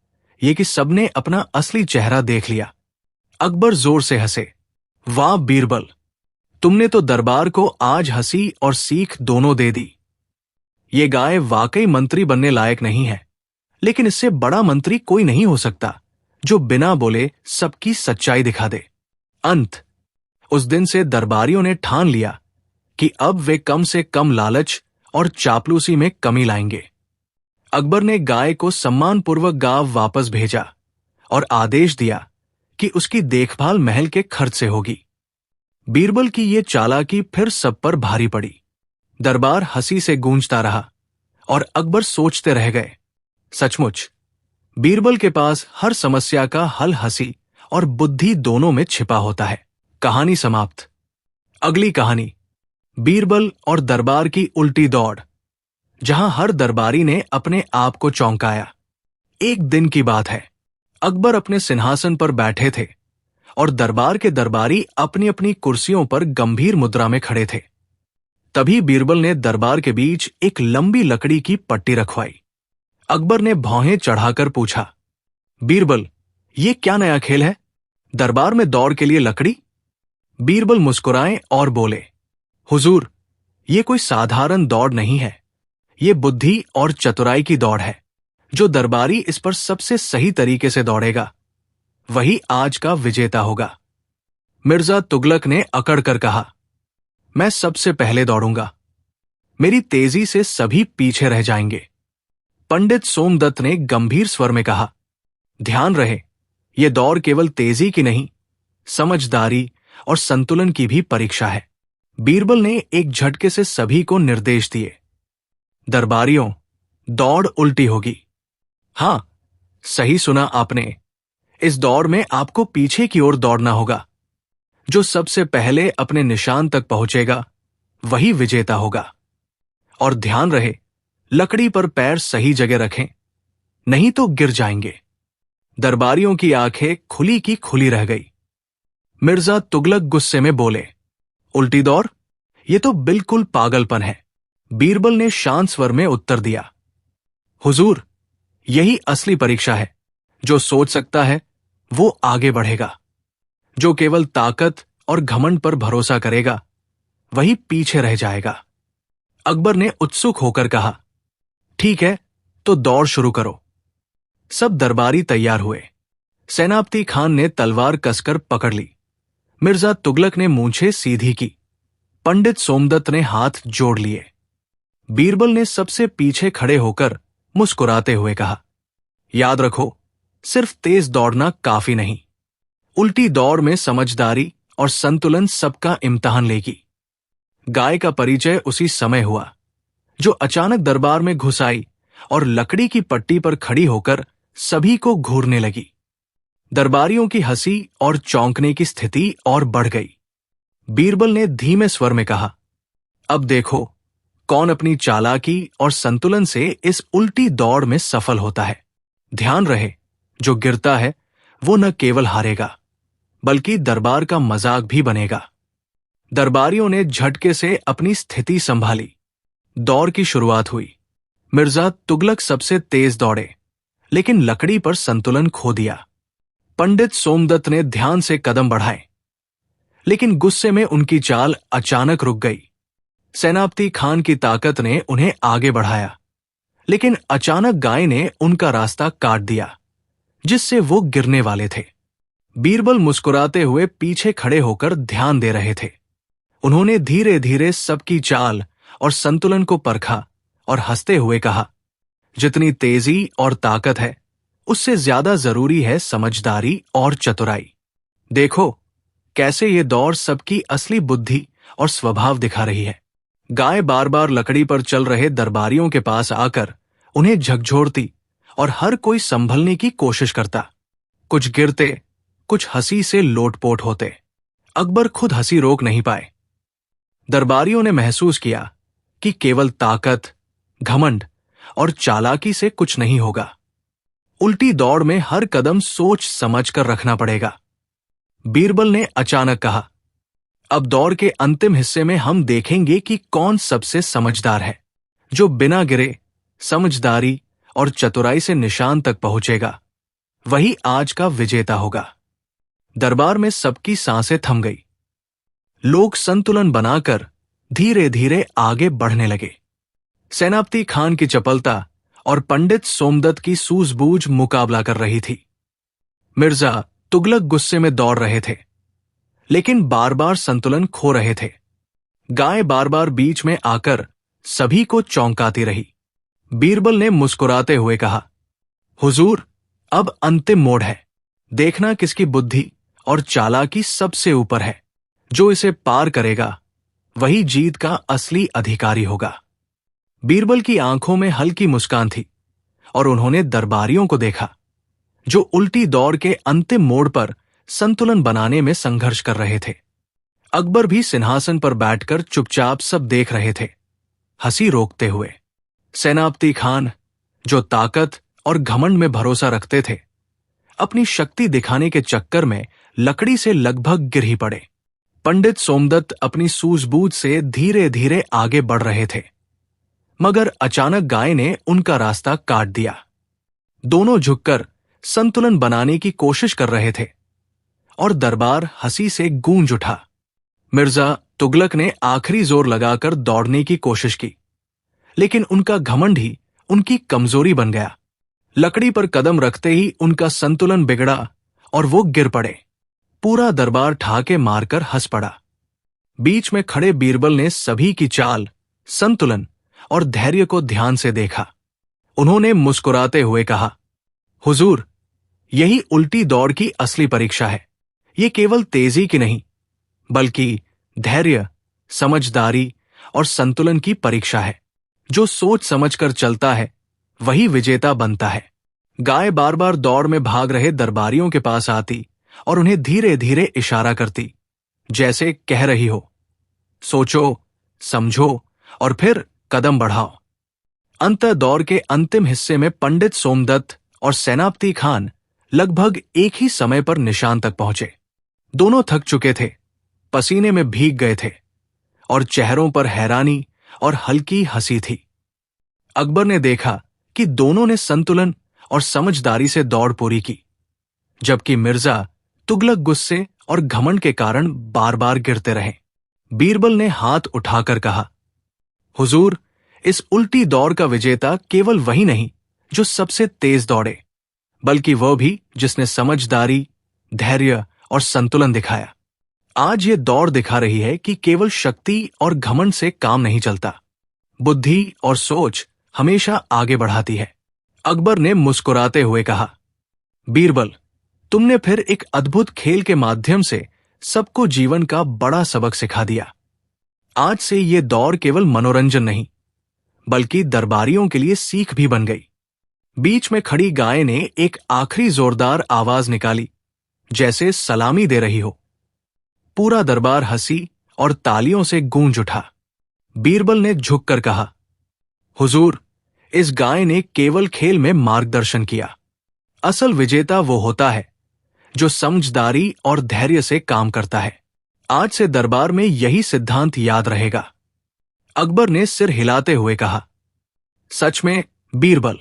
यह कि सबने अपना असली चेहरा देख लिया। अकबर जोर से हंसे। वाह बीरबल, तुमने तो दरबार को आज हंसी और सीख दोनों दे दी। ये गाय वाकई मंत्री बनने लायक नहीं है, लेकिन इससे बड़ा मंत्री कोई नहीं हो सकता जो बिना बोले सबकी सच्चाई दिखा दे। अंत। उस दिन से दरबारियों ने ठान लिया कि अब वे कम से कम लालच और चापलूसी में कमी लाएंगे। अकबर ने गाय को सम्मानपूर्वक गांव वापस भेजा और आदेश दिया कि उसकी देखभाल महल के खर्च से होगी। बीरबल की ये चालाकी फिर सब पर भारी पड़ी। दरबार हंसी से गूंजता रहा और अकबर सोचते रह गए, सचमुच बीरबल के पास हर समस्या का हल हंसी और बुद्धि दोनों में छिपा होता है। कहानी समाप्त। अगली कहानी, बीरबल और दरबार की उल्टी दौड़, जहां हर दरबारी ने अपने आप को चौंकाया। एक दिन की बात है, अकबर अपने सिंहासन पर बैठे थे और दरबार के दरबारी अपनी अपनी कुर्सियों पर गंभीर मुद्रा में खड़े थे। तभी बीरबल ने दरबार के बीच एक लंबी लकड़ी की पट्टी रखवाई। अकबर ने भौहें चढ़ाकर पूछा, बीरबल, ये क्या नया खेल है? दरबार में दौड़ के लिए लकड़ी? बीरबल मुस्कुराए और बोले, हुजूर, ये कोई साधारण दौड़ नहीं है। ये बुद्धि और चतुराई की दौड़ है। जो दरबारी इस पर सबसे सही तरीके से दौड़ेगा, वही आज का विजेता होगा। मिर्जा तुगलक ने अकड़ कर कहा, मैं सबसे पहले दौड़ूंगा। मेरी तेजी से सभी पीछे रह जाएंगे। पंडित सोमदत्त ने गंभीर स्वर में कहा, ध्यान रहे, यह दौड़ केवल तेजी की नहीं, समझदारी और संतुलन की भी परीक्षा है। बीरबल ने एक झटके से सभी को निर्देश दिए, दरबारियों, दौड़ उल्टी होगी। हां, सही सुना आपने। इस दौड़ में आपको पीछे की ओर दौड़ना होगा। जो सबसे पहले अपने निशान तक पहुंचेगा, वही विजेता होगा। और ध्यान रहे, लकड़ी पर पैर सही जगह रखें, नहीं तो गिर जाएंगे। दरबारियों की आंखें खुली की खुली रह गई। मिर्जा तुगलक गुस्से में बोले, उल्टी दौड़? ये तो बिल्कुल पागलपन है। बीरबल ने शांत स्वर में उत्तर दिया, हुजूर, यही असली परीक्षा है। जो सोच सकता है वो आगे बढ़ेगा। जो केवल ताकत और घमंड पर भरोसा करेगा, वही पीछे रह जाएगा। अकबर ने उत्सुक होकर कहा, ठीक है, तो दौड़ शुरू करो। सब दरबारी तैयार हुए। सेनापति खान ने तलवार कसकर पकड़ ली। मिर्जा तुगलक ने मूंछें सीधी की। पंडित सोमदत्त ने हाथ जोड़ लिए। बीरबल ने सबसे पीछे खड़े होकर मुस्कुराते हुए कहा, याद रखो, सिर्फ तेज दौड़ना काफी नहीं। उल्टी दौड़ में समझदारी और संतुलन सबका इम्तिहान लेगी। गाय का परिचय उसी समय हुआ, जो अचानक दरबार में घुस आई और लकड़ी की पट्टी पर खड़ी होकर सभी को घूरने लगी। दरबारियों की हंसी और चौंकने की स्थिति और बढ़ गई। बीरबल ने धीमे स्वर में कहा, अब देखो कौन अपनी चालाकी और संतुलन से इस उल्टी दौड़ में सफल होता है। ध्यान रहे, जो गिरता है वो न केवल हारेगा, बल्कि दरबार का मजाक भी बनेगा। दरबारियों ने झटके से अपनी स्थिति संभाली। दौड़ की शुरुआत हुई। मिर्जा तुगलक सबसे तेज दौड़े, लेकिन लकड़ी पर संतुलन खो दिया। पंडित सोमदत्त ने ध्यान से कदम बढ़ाए, लेकिन गुस्से में उनकी चाल अचानक रुक गई। सेनापति खान की ताकत ने उन्हें आगे बढ़ाया, लेकिन अचानक गाय ने उनका रास्ता काट दिया, जिससे वो गिरने वाले थे। बीरबल मुस्कुराते हुए पीछे खड़े होकर ध्यान दे रहे थे। उन्होंने धीरे धीरे सबकी चाल और संतुलन को परखा और हंसते हुए कहा, जितनी तेजी और ताकत है, उससे ज्यादा जरूरी है समझदारी और चतुराई। देखो कैसे ये दौड़ सबकी असली बुद्धि और स्वभाव दिखा रही है। गाय बार बार लकड़ी पर चल रहे दरबारियों के पास आकर उन्हें झकझोरती और हर कोई संभलने की कोशिश करता। कुछ गिरते, कुछ हंसी से लोटपोट होते। अकबर खुद हंसी रोक नहीं पाए। दरबारियों ने महसूस किया कि केवल ताकत, घमंड और चालाकी से कुछ नहीं होगा। उल्टी दौड़ में हर कदम सोच समझ कर रखना पड़ेगा। बीरबल ने अचानक कहा, अब दौड़ के अंतिम हिस्से में हम देखेंगे कि कौन सबसे समझदार है। जो बिना गिरे समझदारी और चतुराई से निशान तक पहुंचेगा, वही आज का विजेता होगा। दरबार में सबकी सांसें थम गई। लोग संतुलन बनाकर धीरे धीरे आगे बढ़ने लगे। सेनापति खान की चपलता और पंडित सोमदत्त की सूझबूझ मुकाबला कर रही थी। मिर्जा तुगलक गुस्से में दौड़ रहे थे, लेकिन बार बार संतुलन खो रहे थे। गाय बार बार बीच में आकर सभी को चौंकाती रही। बीरबल ने मुस्कुराते हुए कहा, हुजूर, अब अंतिम मोड़ है। देखना किसकी बुद्धि और चालाकी सबसे ऊपर है। जो इसे पार करेगा, वही जीत का असली अधिकारी होगा। बीरबल की आंखों में हल्की मुस्कान थी और उन्होंने दरबारियों को देखा, जो उल्टी दौड़ के अंतिम मोड़ पर संतुलन बनाने में संघर्ष कर रहे थे। अकबर भी सिंहासन पर बैठकर चुपचाप सब देख रहे थे, हंसी रोकते हुए। सेनापति खान, जो ताकत और घमंड में भरोसा रखते थे, अपनी शक्ति दिखाने के चक्कर में लकड़ी से लगभग गिर ही पड़े। पंडित सोमदत्त अपनी सूझबूझ से धीरे धीरे आगे बढ़ रहे थे, मगर अचानक गाय ने उनका रास्ता काट दिया। दोनों झुककर संतुलन बनाने की कोशिश कर रहे थे और दरबार हंसी से गूंज उठा। मिर्जा तुगलक ने आखिरी जोर लगाकर दौड़ने की कोशिश की, लेकिन उनका घमंड ही उनकी कमजोरी बन गया। लकड़ी पर कदम रखते ही उनका संतुलन बिगड़ा और वो गिर पड़े। पूरा दरबार ठाके मारकर हंस पड़ा। बीच में खड़े बीरबल ने सभी की चाल, संतुलन और धैर्य को ध्यान से देखा। उन्होंने मुस्कुराते हुए कहा, हुजूर, यही उल्टी दौड़ की असली परीक्षा है। ये केवल तेजी की नहीं, बल्कि धैर्य, समझदारी और संतुलन की परीक्षा है। जो सोच समझकर चलता है, वही विजेता बनता है। गाय बार बार दौड़ में भाग रहे दरबारियों के पास आती और उन्हें धीरे धीरे इशारा करती, जैसे कह रही हो, सोचो, समझो और फिर कदम बढ़ाओ। अंतः दौड़ के अंतिम हिस्से में पंडित सोमदत्त और सेनापति खान लगभग एक ही समय पर निशान तक पहुंचे। दोनों थक चुके थे, पसीने में भीग गए थे और चेहरों पर हैरानी और हल्की हंसी थी। अकबर ने देखा कि दोनों ने संतुलन और समझदारी से दौड़ पूरी की, जबकि मिर्जा तुगलक गुस्से और घमंड के कारण बार बार गिरते रहे। बीरबल ने हाथ उठाकर कहा, हुजूर, इस उल्टी दौड़ का विजेता केवल वही नहीं जो सबसे तेज दौड़े, बल्कि वह भी जिसने समझदारी, धैर्य और संतुलन दिखाया। आज ये दौड़ दिखा रही है कि केवल शक्ति और घमंड से काम नहीं चलता। बुद्धि और सोच हमेशा आगे बढ़ाती है। अकबर ने मुस्कुराते हुए कहा, बीरबल, तुमने फिर एक अद्भुत खेल के माध्यम से सबको जीवन का बड़ा सबक सिखा दिया। आज से ये दौड़ केवल मनोरंजन नहीं, बल्कि दरबारियों के लिए सीख भी बन गई। बीच में खड़ी गाय ने एक आखिरी जोरदार आवाज निकाली, जैसे सलामी दे रही हो। पूरा दरबार हंसी और तालियों से गूंज उठा। बीरबल ने झुककर कहा, हुजूर, इस गाय ने केवल खेल में मार्गदर्शन किया। असल विजेता वो होता है जो समझदारी और धैर्य से काम करता है। आज से दरबार में यही सिद्धांत याद रहेगा। अकबर ने सिर हिलाते हुए कहा, सच में बीरबल,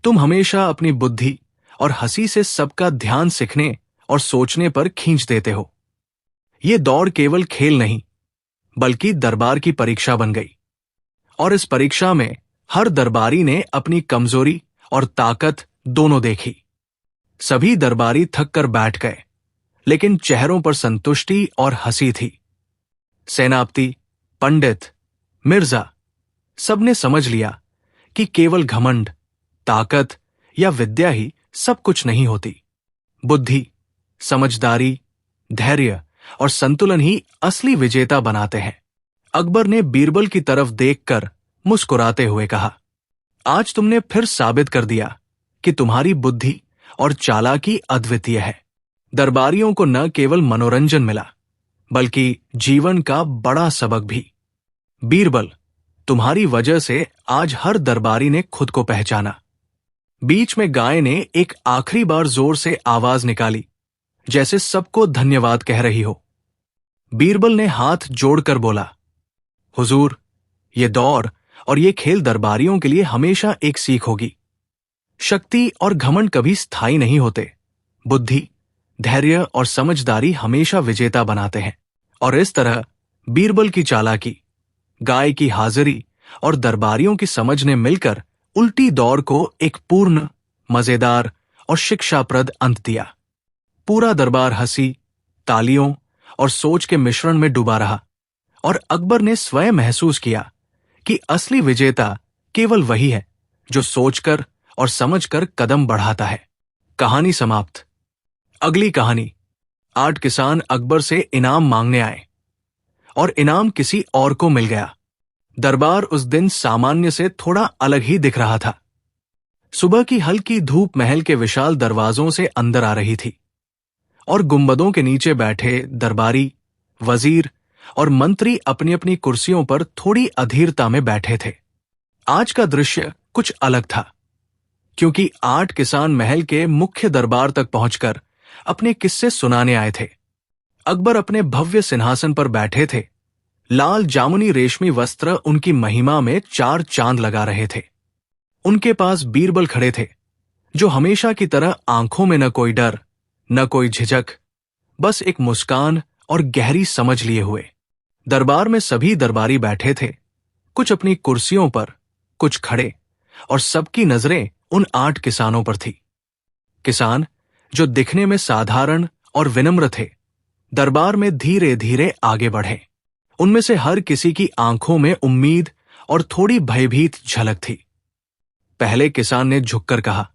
तुम हमेशा अपनी बुद्धि और हंसी से सबका ध्यान सीखने और सोचने पर खींच देते हो। ये दौड़ केवल खेल नहीं, बल्कि दरबार की परीक्षा बन गई। और इस परीक्षा में हर दरबारी ने अपनी कमजोरी और ताकत दोनों देखी। सभी दरबारी थक कर बैठ गए लेकिन चेहरों पर संतुष्टि और हंसी थी। सेनापति, पंडित, मिर्जा, सबने समझ लिया कि केवल घमंड, ताकत या विद्या ही सब कुछ नहीं होती। बुद्धि, समझदारी, धैर्य और संतुलन ही असली विजेता बनाते हैं। अकबर ने बीरबल की तरफ देखकर मुस्कुराते हुए कहा, आज तुमने फिर साबित कर दिया कि तुम्हारी बुद्धि और चालाकी अद्वितीय है। दरबारियों को न केवल मनोरंजन मिला, बल्कि जीवन का बड़ा सबक भी। बीरबल, तुम्हारी वजह से आज हर दरबारी ने खुद को पहचाना। बीच में गाय ने एक आखिरी बार जोर से आवाज निकाली, जैसे सबको धन्यवाद कह रही हो। बीरबल ने हाथ जोड़कर बोला, हुजूर, ये दौर और ये खेल दरबारियों के लिए हमेशा एक सीख होगी। शक्ति और घमंड कभी स्थायी नहीं होते। बुद्धि, धैर्य और समझदारी हमेशा विजेता बनाते हैं। और इस तरह बीरबल की चालाकी, गाय की हाजिरी और दरबारियों की समझ ने मिलकर उल्टी दौर को एक पूर्ण, मजेदार और शिक्षाप्रद अंत दिया। पूरा दरबार हंसी, तालियों और सोच के मिश्रण में डूबा रहा, और अकबर ने स्वयं महसूस किया कि असली विजेता केवल वही है जो सोचकर और समझकर कदम बढ़ाता है। कहानी समाप्त। अगली कहानी। 8 किसान अकबर से इनाम मांगने आए और इनाम किसी और को मिल गया। दरबार उस दिन सामान्य से थोड़ा अलग ही दिख रहा था। सुबह की हल्की धूप महल के विशाल दरवाजों से अंदर आ रही थी, और गुंबदों के नीचे बैठे दरबारी, वजीर और मंत्री अपनी अपनी कुर्सियों पर थोड़ी अधीरता में बैठे थे। आज का दृश्य कुछ अलग था, क्योंकि 8 किसान महल के मुख्य दरबार तक पहुंचकर अपने किस्से सुनाने आए थे। अकबर अपने भव्य सिंहासन पर बैठे थे। लाल जामुनी रेशमी वस्त्र उनकी महिमा में 4 चांद लगा रहे थे। उनके पास बीरबल खड़े थे, जो हमेशा की तरह आंखों में न कोई डर, न कोई झिझक, बस एक मुस्कान और गहरी समझ लिए हुए। दरबार में सभी दरबारी बैठे थे, कुछ अपनी कुर्सियों पर, कुछ खड़े, और सबकी नजरें उन 8 किसानों पर थी। किसान, जो दिखने में साधारण और विनम्र थे, दरबार में धीरे धीरे आगे बढ़े। उनमें से हर किसी की आंखों में उम्मीद और थोड़ी भयभीत झलक थी। पहले किसान ने झुककर कहा,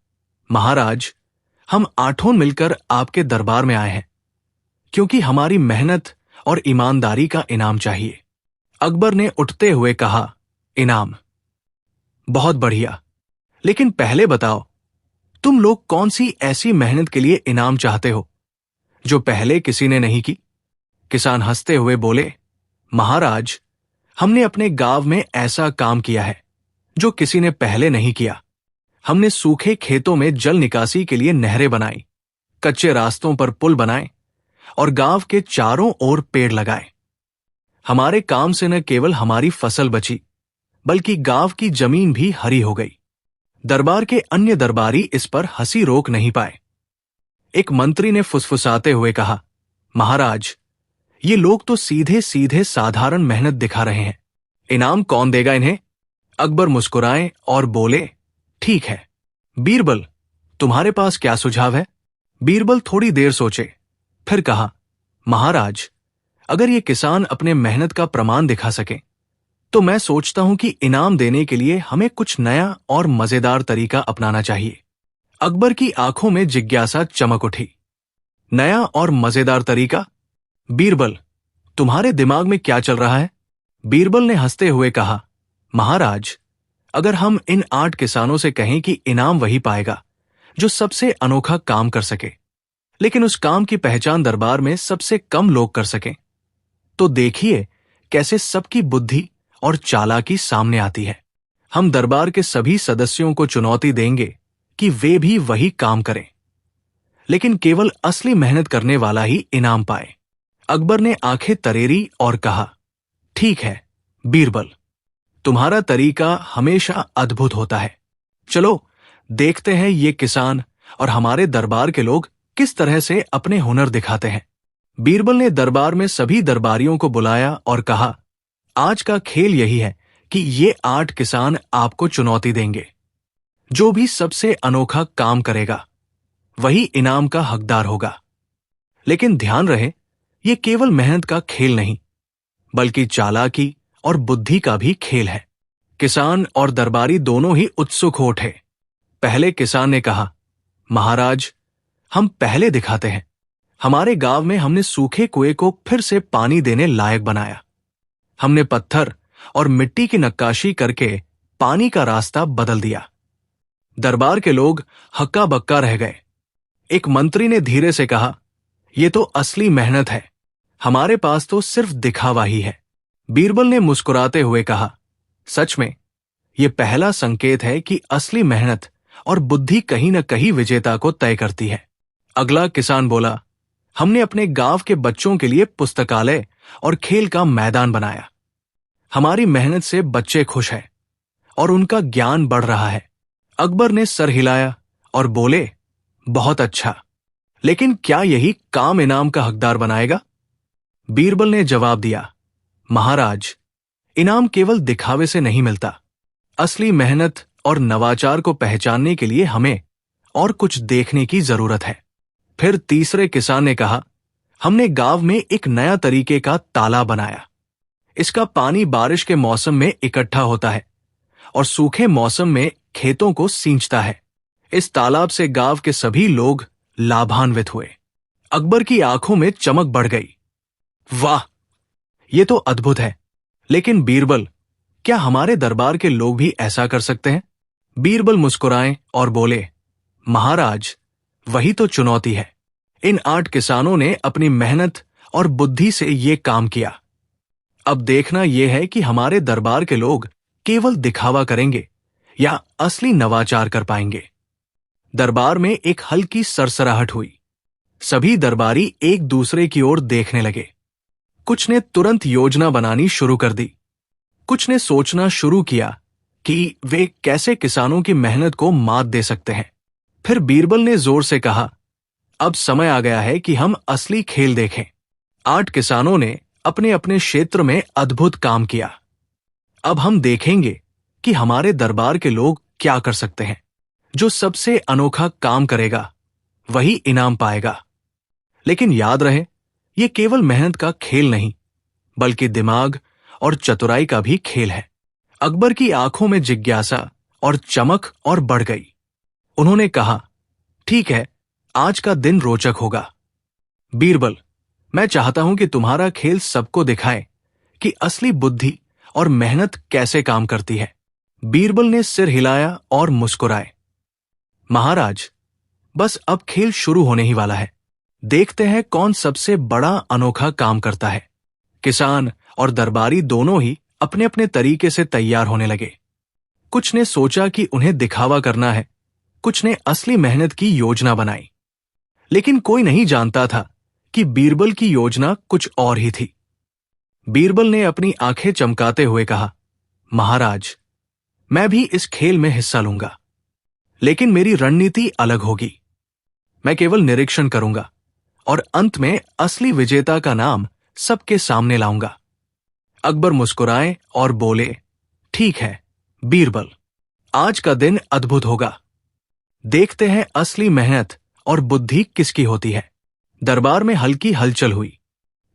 महाराज, हम 8 मिलकर आपके दरबार में आए हैं, क्योंकि हमारी मेहनत और ईमानदारी का इनाम चाहिए। अकबर ने उठते हुए कहा, इनाम? बहुत बढ़िया, लेकिन पहले बताओ, तुम लोग कौन सी ऐसी मेहनत के लिए इनाम चाहते हो जो पहले किसी ने नहीं की? किसान हंसते हुए बोले, महाराज, हमने अपने गांव में ऐसा काम किया है जो किसी ने पहले नहीं किया। हमने सूखे खेतों में जल निकासी के लिए नहरें बनाई, कच्चे रास्तों पर पुल बनाए और गांव के चारों ओर पेड़ लगाए। हमारे काम से न केवल हमारी फसल बची, बल्कि गांव की जमीन भी हरी हो गई। दरबार के अन्य दरबारी इस पर हंसी रोक नहीं पाए। एक मंत्री ने फुसफुसाते हुए कहा, महाराज, ये लोग तो सीधे सीधे साधारण मेहनत दिखा रहे हैं। इनाम कौन देगा इन्हें? अकबर मुस्कुराए और बोले, ठीक है, बीरबल, तुम्हारे पास क्या सुझाव है? बीरबल थोड़ी देर सोचे, फिर कहा, महाराज, अगर ये किसान अपने मेहनत का प्रमाण दिखा सके, तो मैं सोचता हूं कि इनाम देने के लिए हमें कुछ नया और मजेदार तरीका अपनाना चाहिए। अकबर की आंखों में जिज्ञासा चमक उठी। नया और मजेदार तरीका? बीरबल, तुम्हारे दिमाग में क्या चल रहा है? बीरबल ने हंसते हुए कहा, महाराज, अगर हम इन 8 किसानों से कहें कि इनाम वही पाएगा जो सबसे अनोखा काम कर सके, लेकिन उस काम की पहचान दरबार में सबसे कम लोग कर सकें, तो देखिए कैसे सबकी बुद्धि और चालाकी सामने आती है। हम दरबार के सभी सदस्यों को चुनौती देंगे कि वे भी वही काम करें, लेकिन केवल असली मेहनत करने वाला ही इनाम पाए। अकबर ने आंखें तरेरी और कहा, ठीक है बीरबल, तुम्हारा तरीका हमेशा अद्भुत होता है। चलो देखते हैं ये किसान और हमारे दरबार के लोग किस तरह से अपने हुनर दिखाते हैं। बीरबल ने दरबार में सभी दरबारियों को बुलाया और कहा, आज का खेल यही है कि ये 8 किसान आपको चुनौती देंगे। जो भी सबसे अनोखा काम करेगा, वही इनाम का हकदार होगा। लेकिन ध्यान रहे, ये केवल मेहनत का खेल नहीं, बल्कि चालाकी और बुद्धि का भी खेल है। किसान और दरबारी दोनों ही उत्सुक हो उठे। पहले किसान ने कहा, महाराज, हम पहले दिखाते हैं। हमारे गांव में हमने सूखे कुएं को फिर से पानी देने लायक बनाया। हमने पत्थर और मिट्टी की नक्काशी करके पानी का रास्ता बदल दिया। दरबार के लोग हक्का बक्का रह गए। एक मंत्री ने धीरे से कहा, यह तो असली मेहनत है, हमारे पास तो सिर्फ दिखावा ही है। बीरबल ने मुस्कुराते हुए कहा, सच में यह पहला संकेत है कि असली मेहनत और बुद्धि कहीं न कहीं विजेता को तय करती है। अगला किसान बोला, हमने अपने गांव के बच्चों के लिए पुस्तकालय और खेल का मैदान बनाया। हमारी मेहनत से बच्चे खुश हैं और उनका ज्ञान बढ़ रहा है। अकबर ने सर हिलाया और बोले, बहुत अच्छा, लेकिन क्या यही काम इनाम का हकदार बनाएगा? बीरबल ने जवाब दिया, महाराज, इनाम केवल दिखावे से नहीं मिलता। असली मेहनत और नवाचार को पहचानने के लिए हमें और कुछ देखने की जरूरत है। फिर तीसरे किसान ने कहा, हमने गांव में एक नया तरीके का तालाब बनाया। इसका पानी बारिश के मौसम में इकट्ठा होता है और सूखे मौसम में खेतों को सींचता है। इस तालाब से गांव के सभी लोग लाभान्वित हुए। अकबर की आंखों में चमक बढ़ गई। वाह, ये तो अद्भुत है। लेकिन बीरबल, क्या हमारे दरबार के लोग भी ऐसा कर सकते हैं? बीरबल मुस्कुराए और बोले, महाराज, वही तो चुनौती है। इन 8 किसानों ने अपनी मेहनत और बुद्धि से ये काम किया। अब देखना यह है कि हमारे दरबार के लोग केवल दिखावा करेंगे या असली नवाचार कर पाएंगे। दरबार में एक हल्की सरसराहट हुई। सभी दरबारी एक दूसरे की ओर देखने लगे। कुछ ने तुरंत योजना बनानी शुरू कर दी। कुछ ने सोचना शुरू किया कि वे कैसे किसानों की मेहनत को मात दे सकते हैं। फिर बीरबल ने जोर से कहा, अब समय आ गया है कि हम असली खेल देखें। 8 किसानों ने अपने अपने क्षेत्र में अद्भुत काम किया। अब हम देखेंगे कि हमारे दरबार के लोग क्या कर सकते हैं। जो सबसे अनोखा काम करेगा वही इनाम पाएगा। लेकिन याद रहे, यह केवल मेहनत का खेल नहीं, बल्कि दिमाग और चतुराई का भी खेल है। अकबर की आंखों में जिज्ञासा और चमक और बढ़ गई। उन्होंने कहा, ठीक है, आज का दिन रोचक होगा। बीरबल, मैं चाहता हूं कि तुम्हारा खेल सबको दिखाए कि असली बुद्धि और मेहनत कैसे काम करती है। बीरबल ने सिर हिलाया और मुस्कुराए। महाराज, बस अब खेल शुरू होने ही वाला है। देखते हैं कौन सबसे बड़ा अनोखा काम करता है। किसान और दरबारी दोनों ही अपने अपने तरीके से तैयार होने लगे। कुछ ने सोचा कि उन्हें दिखावा करना है, कुछ ने असली मेहनत की योजना बनाई। लेकिन कोई नहीं जानता था कि बीरबल की योजना कुछ और ही थी। बीरबल ने अपनी आंखें चमकाते हुए कहा, महाराज, मैं भी इस खेल में हिस्सा लूंगा, लेकिन मेरी रणनीति अलग होगी। मैं केवल निरीक्षण करूंगा और अंत में असली विजेता का नाम सबके सामने लाऊंगा। अकबर मुस्कुराए और बोले, ठीक है बीरबल, आज का दिन अद्भुत होगा। देखते हैं असली मेहनत और बुद्धि किसकी होती है। दरबार में हल्की हलचल हुई।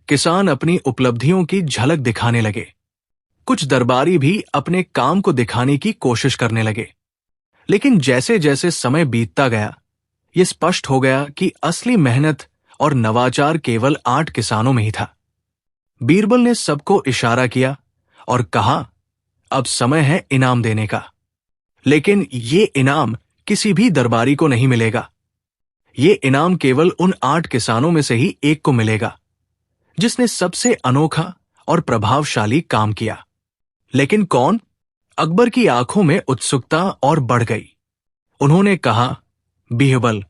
किसान अपनी उपलब्धियों की झलक दिखाने लगे। कुछ दरबारी भी अपने काम को दिखाने की कोशिश करने लगे। लेकिन जैसे जैसे समय बीतता गया, यह स्पष्ट हो गया कि असली मेहनत और नवाचार केवल 8 किसानों में ही था। बीरबल ने सबको इशारा किया और कहा, अब समय है इनाम देने का। लेकिन ये इनाम किसी भी दरबारी को नहीं मिलेगा। ये इनाम केवल उन 8 किसानों में से ही एक को मिलेगा जिसने सबसे अनोखा और प्रभावशाली काम किया। लेकिन कौन? अकबर की आंखों में उत्सुकता और बढ़ गई। उन्होंने कहा, बीरबल,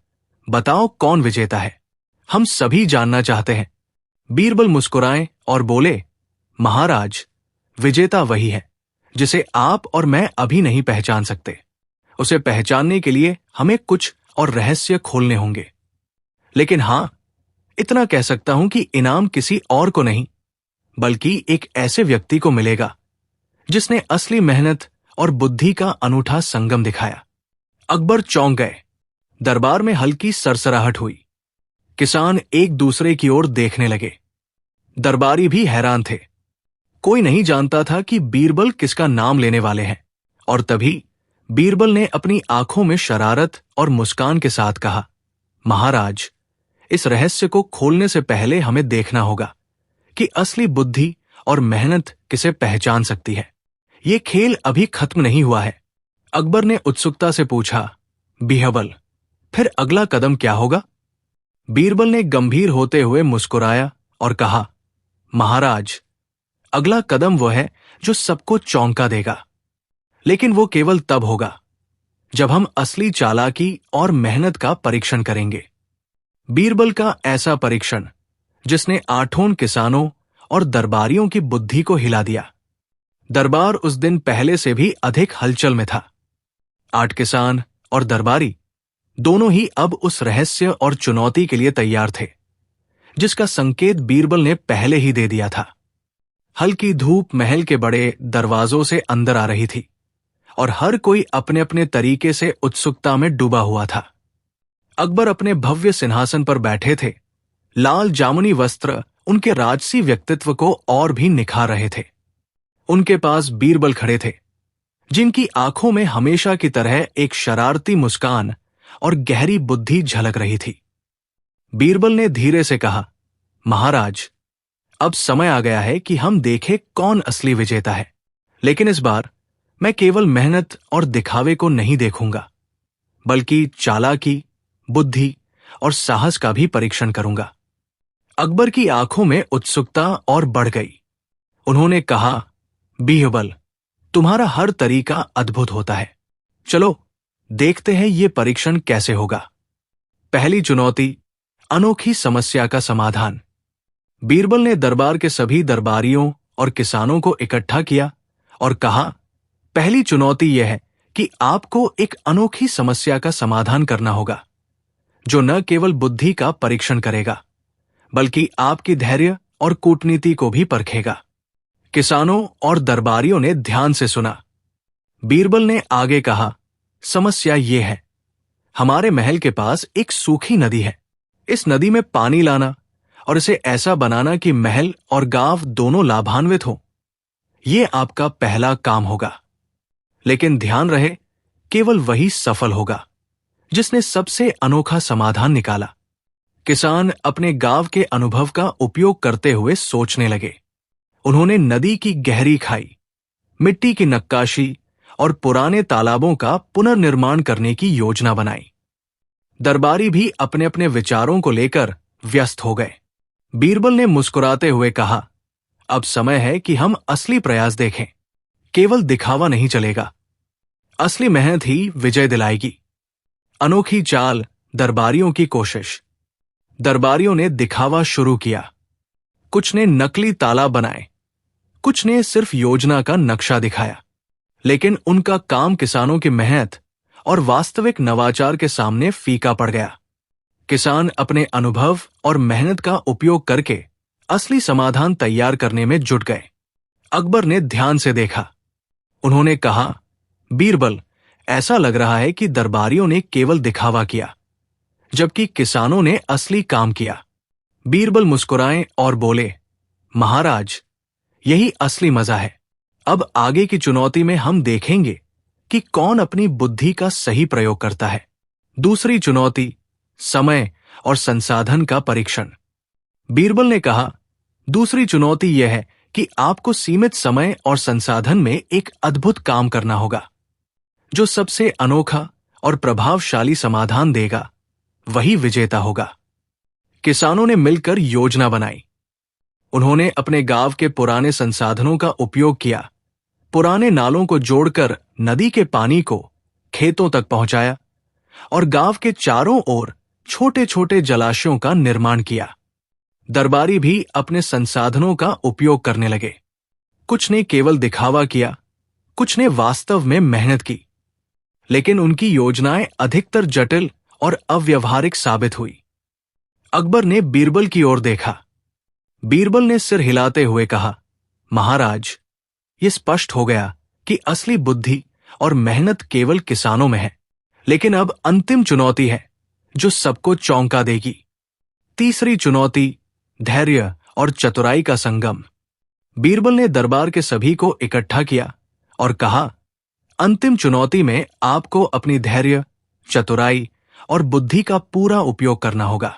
बताओ कौन विजेता है? हम सभी जानना चाहते हैं। बीरबल मुस्कुराए और बोले, महाराज, विजेता वही है जिसे आप और मैं अभी नहीं पहचान सकते। उसे पहचानने के लिए हमें कुछ और रहस्य खोलने होंगे। लेकिन हां, इतना कह सकता हूं कि इनाम किसी और को नहीं, बल्कि एक ऐसे व्यक्ति को मिलेगा जिसने असली मेहनत और बुद्धि का अनूठा संगम दिखाया। अकबर चौंक गए। दरबार में हल्की सरसराहट हुई। किसान एक दूसरे की ओर देखने लगे। दरबारी भी हैरान थे। कोई नहीं जानता था कि बीरबल किसका नाम लेने वाले हैं। और तभी बीरबल ने अपनी आंखों में शरारत और मुस्कान के साथ कहा, महाराज, इस रहस्य को खोलने से पहले हमें देखना होगा कि असली बुद्धि और मेहनत किसे पहचान सकती है। ये खेल अभी खत्म नहीं हुआ है। अकबर ने उत्सुकता से पूछा, बीरबल, फिर अगला कदम क्या होगा? बीरबल ने गंभीर होते हुए मुस्कुराया और कहा, महाराज, अगला कदम वो है जो सबको चौंका देगा। लेकिन वो केवल तब होगा जब हम असली चालाकी और मेहनत का परीक्षण करेंगे। बीरबल का ऐसा परीक्षण जिसने आठों किसानों और दरबारियों की बुद्धि को हिला दिया। दरबार उस दिन पहले से भी अधिक हलचल में था। 8 किसान और दरबारी दोनों ही अब उस रहस्य और चुनौती के लिए तैयार थे जिसका संकेत बीरबल ने पहले ही दे दिया था। हल्की धूप महल के बड़े दरवाजों से अंदर आ रही थी और हर कोई अपने अपने तरीके से उत्सुकता में डूबा हुआ था। अकबर अपने भव्य सिंहासन पर बैठे थे। लाल जामुनी वस्त्र उनके राजसी व्यक्तित्व को और भी निखार रहे थे। उनके पास बीरबल खड़े थे, जिनकी आंखों में हमेशा की तरह एक शरारती मुस्कान और गहरी बुद्धि झलक रही थी। बीरबल ने धीरे से कहा, महाराज, अब समय आ गया है कि हम देखें कौन असली विजेता है। लेकिन इस बार मैं केवल मेहनत और दिखावे को नहीं देखूंगा, बल्कि चालाकी, बुद्धि और साहस का भी परीक्षण करूंगा। अकबर की आंखों में उत्सुकता और बढ़ गई। उन्होंने कहा, बीरबल, तुम्हारा हर तरीका अद्भुत होता है। चलो देखते हैं ये परीक्षण कैसे होगा। पहली चुनौती, अनोखी समस्या का समाधान। बीरबल ने दरबार के सभी दरबारियों और किसानों को इकट्ठा किया और कहा, पहली चुनौती यह है कि आपको एक अनोखी समस्या का समाधान करना होगा जो न केवल बुद्धि का परीक्षण करेगा बल्कि आपकी धैर्य और कूटनीति को भी परखेगा। किसानों और दरबारियों ने ध्यान से सुना। बीरबल ने आगे कहा, समस्या ये है, हमारे महल के पास एक सूखी नदी है। इस नदी में पानी लाना और इसे ऐसा बनाना कि महल और गांव दोनों लाभान्वित हों, ये आपका पहला काम होगा। लेकिन ध्यान रहे, केवल वही सफल होगा जिसने सबसे अनोखा समाधान निकाला। किसान अपने गांव के अनुभव का उपयोग करते हुए सोचने लगे। उन्होंने नदी की गहरी खाई, मिट्टी की नक्काशी और पुराने तालाबों का पुनर्निर्माण करने की योजना बनाई। दरबारी भी अपने अपने विचारों को लेकर व्यस्त हो गए। बीरबल ने मुस्कुराते हुए कहा, अब समय है कि हम असली प्रयास देखें। केवल दिखावा नहीं चलेगा, असली मेहनत ही विजय दिलाएगी। अनोखी चाल, दरबारियों की कोशिश। दरबारियों ने दिखावा शुरू किया। कुछ ने नकली ताला बनाए, कुछ ने सिर्फ योजना का नक्शा दिखाया। लेकिन उनका काम किसानों की मेहनत और वास्तविक नवाचार के सामने फीका पड़ गया। किसान अपने अनुभव और मेहनत का उपयोग करके असली समाधान तैयार करने में जुट गए। अकबर ने ध्यान से देखा। उन्होंने कहा, बीरबल, ऐसा लग रहा है कि दरबारियों ने केवल दिखावा किया जबकि किसानों ने असली काम किया। बीरबल मुस्कुराए और बोले, महाराज, यही असली मजा है। अब आगे की चुनौती में हम देखेंगे कि कौन अपनी बुद्धि का सही प्रयोग करता है। दूसरी चुनौती, समय और संसाधन का परीक्षण। बीरबल ने कहा, दूसरी चुनौती यह है कि आपको सीमित समय और संसाधन में एक अद्भुत काम करना होगा। जो सबसे अनोखा और प्रभावशाली समाधान देगा वही विजेता होगा। किसानों ने मिलकर योजना बनाई। उन्होंने अपने गांव के पुराने संसाधनों का उपयोग किया। पुराने नालों को जोड़कर नदी के पानी को खेतों तक पहुंचाया और गांव के चारों ओर छोटे छोटे जलाशयों का निर्माण किया। दरबारी भी अपने संसाधनों का उपयोग करने लगे। कुछ ने केवल दिखावा किया, कुछ ने वास्तव में मेहनत की। लेकिन उनकी योजनाएं अधिकतर जटिल और अव्यवहारिक साबित हुई। अकबर ने बीरबल की ओर देखा। बीरबल ने सिर हिलाते हुए कहा, महाराज, ये स्पष्ट हो गया कि असली बुद्धि और मेहनत केवल किसानों में है। लेकिन अब अंतिम चुनौती है जो सबको चौंका देगी। तीसरी चुनौती, धैर्य और चतुराई का संगम। बीरबल ने दरबार के सभी को इकट्ठा किया और कहा, अंतिम चुनौती में आपको अपनी धैर्य, चतुराई और बुद्धि का पूरा उपयोग करना होगा।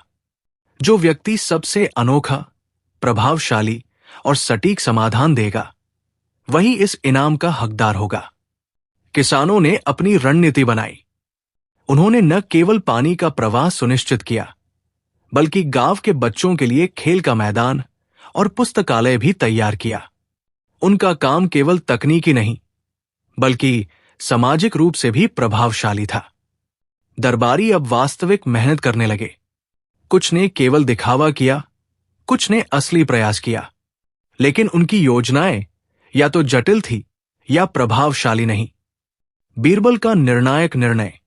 जो व्यक्ति सबसे अनोखा, प्रभावशाली और सटीक समाधान देगा, वही इस इनाम का हकदार होगा। किसानों ने अपनी रणनीति बनाई। उन्होंने न केवल पानी का प्रवाह सुनिश्चित किया, बल्कि गांव के बच्चों के लिए खेल का मैदान और पुस्तकालय भी तैयार किया। उनका काम केवल तकनीकी नहीं, बल्कि सामाजिक रूप से भी प्रभावशाली था। दरबारी अब वास्तविक मेहनत करने लगे। कुछ ने केवल दिखावा किया, कुछ ने असली प्रयास किया, लेकिन उनकी योजनाएं या तो जटिल थी या प्रभावशाली नहीं। बीरबल का निर्णायक निर्णय।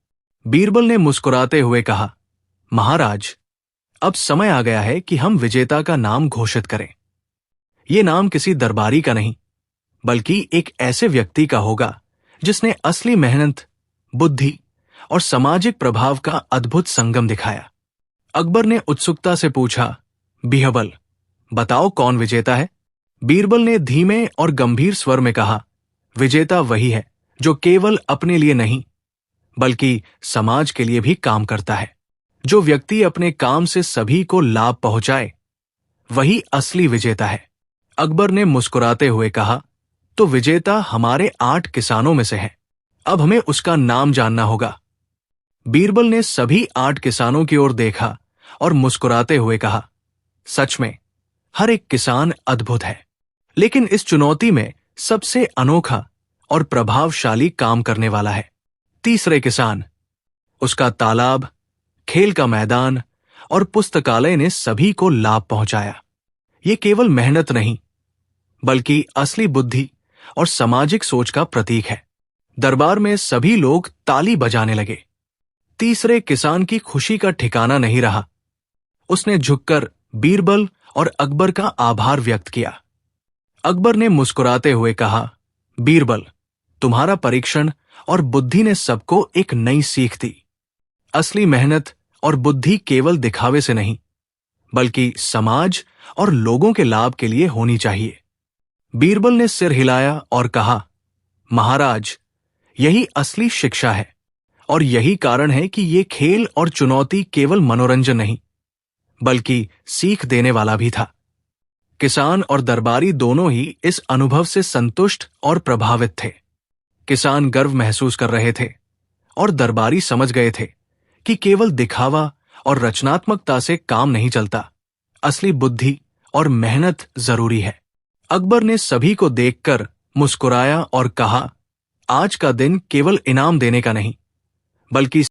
बीरबल ने मुस्कुराते हुए कहा, महाराज, अब समय आ गया है कि हम विजेता का नाम घोषित करें। ये नाम किसी दरबारी का नहीं, बल्कि एक ऐसे व्यक्ति का होगा जिसने असली मेहनत, बुद्धि और सामाजिक प्रभाव का अद्भुत संगम दिखाया। अकबर ने उत्सुकता से पूछा, बीरबल, बताओ कौन विजेता है? बीरबल ने धीमे और गंभीर स्वर में कहा, विजेता वही है जो केवल अपने लिए नहीं, बल्कि समाज के लिए भी काम करता है। जो व्यक्ति अपने काम से सभी को लाभ पहुंचाए, वही असली विजेता है। अकबर ने मुस्कुराते हुए कहा, तो विजेता हमारे 8 किसानों में से है। अब हमें उसका नाम जानना होगा। बीरबल ने सभी 8 किसानों की ओर देखा और मुस्कुराते हुए कहा, सच में हर एक किसान अद्भुत है, लेकिन इस चुनौती में सबसे अनोखा और प्रभावशाली काम करने वाला है तीसरे किसान। उसका तालाब, खेल का मैदान और पुस्तकालय ने सभी को लाभ पहुंचाया। ये केवल मेहनत नहीं, बल्कि असली बुद्धि और सामाजिक सोच का प्रतीक है। दरबार में सभी लोग ताली बजाने लगे। तीसरे किसान की खुशी का ठिकाना नहीं रहा। उसने झुककर बीरबल और अकबर का आभार व्यक्त किया। अकबर ने मुस्कुराते हुए कहा, बीरबल, तुम्हारा परीक्षण और बुद्धि ने सबको एक नई सीख दी। असली मेहनत और बुद्धि केवल दिखावे से नहीं, बल्कि समाज और लोगों के लाभ के लिए होनी चाहिए। बीरबल ने सिर हिलाया और कहा, महाराज, यही असली शिक्षा है और यही कारण है कि ये खेल और चुनौती केवल मनोरंजन नहीं, बल्कि सीख देने वाला भी था। किसान और दरबारी दोनों ही इस अनुभव से संतुष्ट और प्रभावित थे। किसान गर्व महसूस कर रहे थे और दरबारी समझ गए थे कि केवल दिखावा और रचनात्मकता से काम नहीं चलता, असली बुद्धि और मेहनत जरूरी है। अकबर ने सभी को देखकर मुस्कुराया और कहा, आज का दिन केवल इनाम देने का नहीं, बल्कि